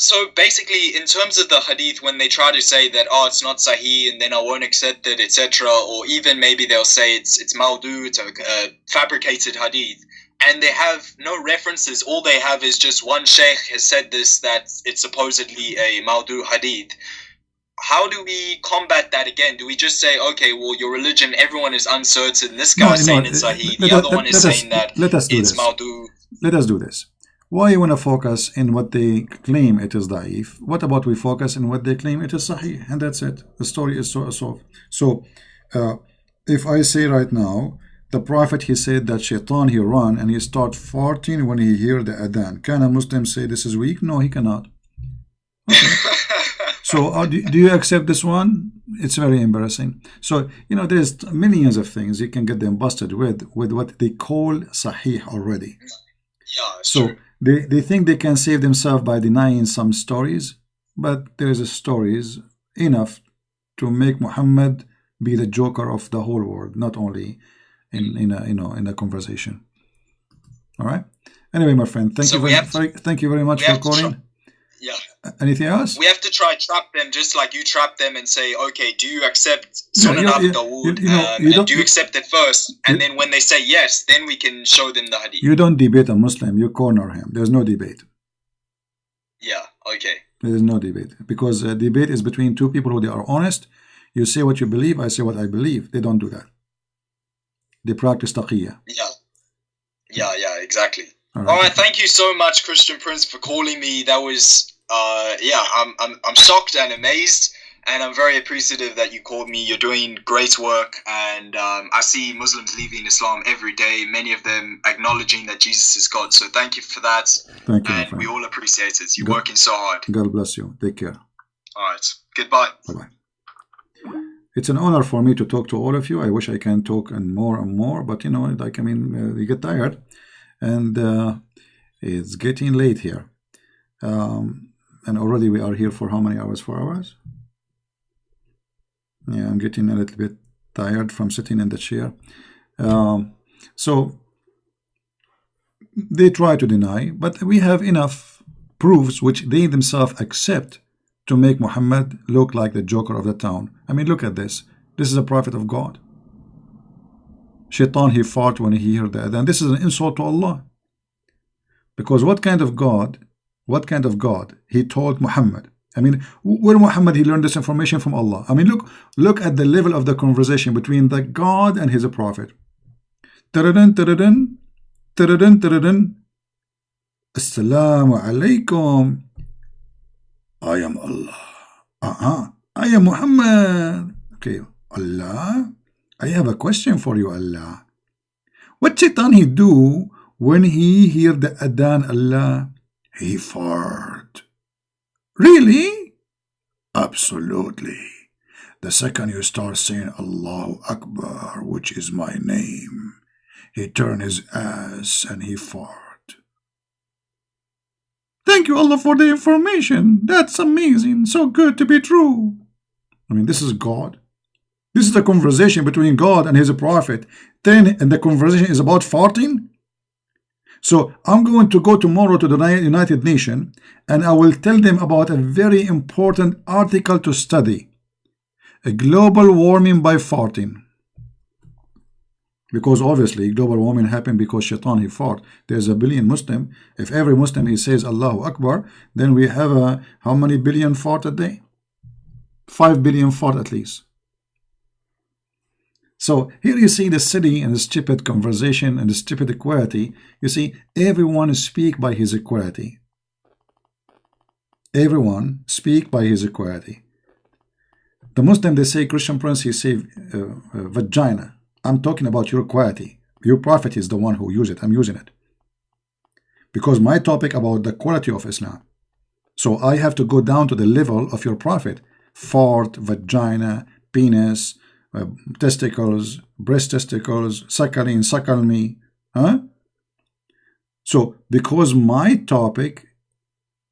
So basically, in terms of the hadith, when they try to say that, oh, it's not sahih, and then I won't accept it, etc., or even maybe they'll say it's maudu, it's a fabricated hadith, and they have no references. All they have is just one sheikh has said this, that it's supposedly a maudu hadith. How do we combat that again? Do we just say, okay, well, your religion, everyone is uncertain. This guy's saying it's sahih. The other one is saying that it's maudu. Let us do this. Why you want to focus in what they claim it is da'if? What about we focus in what they claim it is sahih? And that's it. The story is solved. So, if I say right now, the Prophet, he said that shaitan, he run and he start farting when he hear the adhan. Can a Muslim say this is weak? No, he cannot. Okay. So do you accept this one? It's very embarrassing. So, there's millions of things you can get them busted with what they call sahih already. Yeah, so true. They think they can save themselves by denying some stories, but there is stories enough to make Muhammad be the joker of the whole world, not only in a conversation. All right. Anyway, my friend, thank you very much for calling. Yeah. Anything else? We have to try trap them just like you trap them and say, okay, do you accept Sunan Abu Dawood? And do you accept it first? And then when they say yes, then we can show them the hadith. You don't debate a Muslim, you corner him. There's no debate. Yeah, okay. There is no debate. Because debate is between two people who they are honest. You say what you believe, I say what I believe. They don't do that. They practice taqiyya. Yeah, exactly. All right, thank you so much, Christian Prince, for calling me. That was, I'm shocked and amazed, and I'm very appreciative that you called me. You're doing great work, and I see Muslims leaving Islam every day, many of them acknowledging that Jesus is God. So thank you for that. Thank you, and we all appreciate it. You're working so hard. God bless you. Take care. All right, goodbye. Bye-bye. It's an honor for me to talk to all of you. I wish I can talk and more, but you get tired. And it's getting late here, and already we are here for how many hours? 4 hours. Yeah, I'm getting a little bit tired from sitting in the chair. So they try to deny, but we have enough proofs which they themselves accept to make Muhammad look like the joker of the town. I mean, look at this. This is a prophet of God. Shaitan, he fought when he heard that. And this is an insult to Allah. Because what kind of God he told Muhammad? I mean, where Muhammad, he learned this information from Allah. I mean, look at the level of the conversation between the God and his prophet. Taradan, taradan, taradan, taradan. Assalamu alaikum. I am Allah. I am Muhammad. Okay, Allah. I have a question for you, Allah. What Shaitan he do when he hear the adhan, Allah? He fart. Really? Absolutely. The second you start saying Allahu Akbar, which is my name, he turn his ass and he fart. Thank you, Allah, for the information. That's amazing. So good to be true. I mean, this is God. This is the conversation between God and his prophet. And the conversation is about farting. So I'm going to go tomorrow to the United Nations, and I will tell them about a very important article to study. A global warming by farting. Because obviously global warming happened because Shaitan, he fart. There's a billion Muslim. If every Muslim he says Allahu Akbar, then we have how many billion fart a day? 5 billion fart at least. So here you see the silly and the stupid conversation and the stupid equality. You see, everyone speak by his equality. Everyone speak by his equality. The Muslim, they say Christian Prince, he say vagina. I'm talking about your equality. Your prophet is the one who use it. I'm using it. Because my topic about the quality of Islam. So I have to go down to the level of your prophet. Fart, vagina, penis, testicles, breast testicles, suckling, suckle me. Huh? So because my topic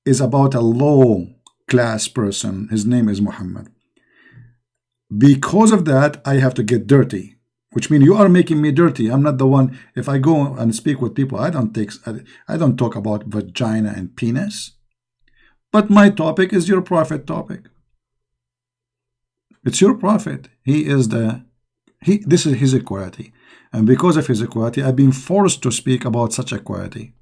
is about a low class person, his name is Muhammad. Because of that, I have to get dirty. Which means you are making me dirty. I'm not the one. If I go and speak with people, I don't talk about vagina and penis. But my topic is your prophet topic. It's your prophet. This is his equality. And because of his equality, I've been forced to speak about such equality.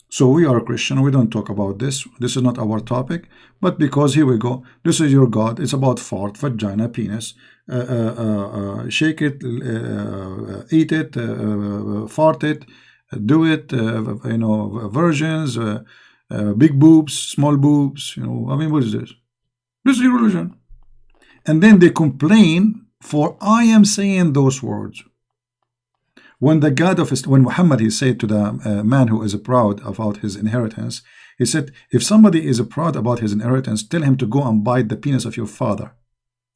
So we are Christian, we don't talk about this. This is not our topic. But because here we go, this is your God. It's about fart, vagina, penis. Shake it, eat it, fart it, do it, virgins, big boobs, small boobs, I mean, what is this? This is your religion. And then they complain for I am saying those words. When the God of when Muhammad, he said to the man who is proud about his inheritance, he said, if somebody is proud about his inheritance, tell him to go and bite the penis of your father.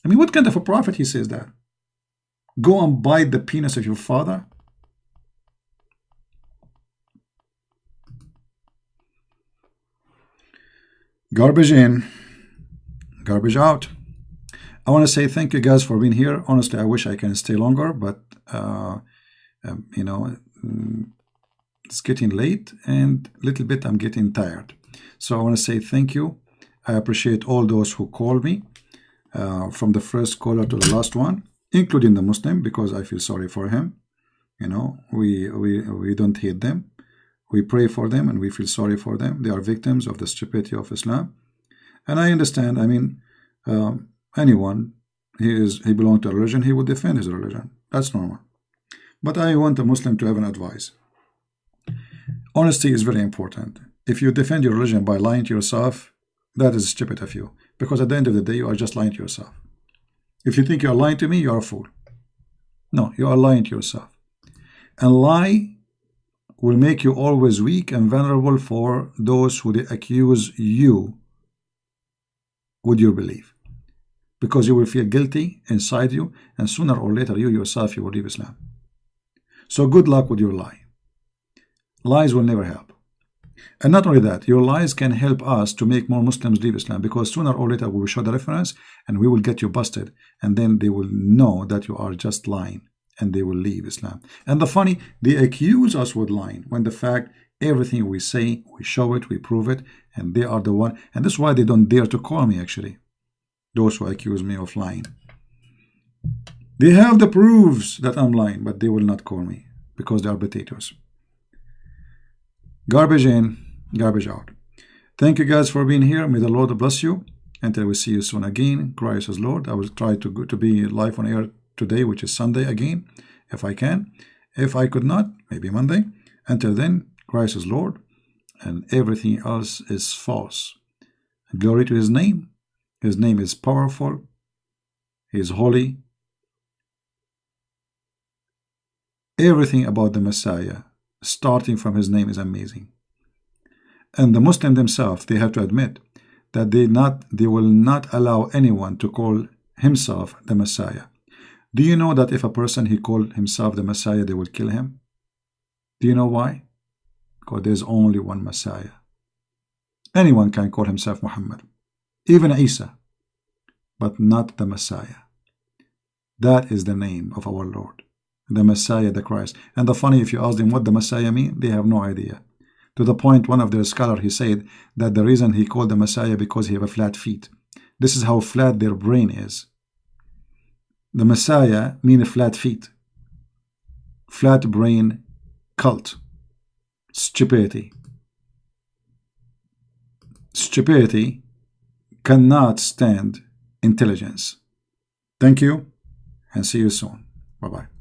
I mean, what kind of a prophet he says that? Go and bite the penis of your father? Garbage in, garbage out. I want to say thank you guys for being here. Honestly, I wish I can stay longer, but it's getting late and a little bit I'm getting tired. So I want to say thank you. I appreciate all those who called me, from the first caller to the last one, including the Muslim, because I feel sorry for him. We don't hate them. We pray for them and we feel sorry for them. They are victims of the stupidity of Islam. And I understand, I mean, anyone, he belongs to a religion, he would defend his religion. That's normal. But I want a Muslim to have an advice. Honesty is very important. If you defend your religion by lying to yourself, that is stupid of you. Because at the end of the day, you are just lying to yourself. If you think you are lying to me, you are a fool. No, you are lying to yourself. And lie will make you always weak and vulnerable for those who accuse you with your belief. Because you will feel guilty inside you, and sooner or later, you yourself, you will leave Islam. So good luck with your lie. Lies will never help. And not only that, your lies can help us to make more Muslims leave Islam, because sooner or later we will show the reference and we will get you busted, and then they will know that you are just lying and they will leave Islam. And the funny, they accuse us with lying when the fact everything we say, we show it, we prove it, and they are the one. And this is why they don't dare to call me, actually, those who accuse me of lying. They have the proofs that I'm lying, but they will not call me because they are potatoes. Garbage in, garbage out. Thank you guys for being here. May the Lord bless you. Until we see you soon again. Christ is Lord. I will try to be live on air today, which is Sunday again, if I can. If I could not, maybe Monday. Until then, Christ is Lord, and everything else is false. Glory to His name. His name is powerful. He is holy. Everything about the Messiah, starting from his name, is amazing. And the Muslim themselves, they have to admit that they will not allow anyone to call himself the Messiah. Do you know that if a person he called himself the Messiah, they will kill him? Do you know why? Because there's only one Messiah. Anyone can call himself Muhammad, even Isa, but not the Messiah. That is the name of our Lord, the Messiah, the Christ. And the funny, if you ask them what the Messiah means, they have no idea. To the point, one of their scholars, he said that the reason he called the Messiah because he have a flat feet. This is how flat their brain is. The Messiah means flat feet. Flat brain cult. Stupidity. Stupidity cannot stand intelligence. Thank you, and see you soon. Bye-bye.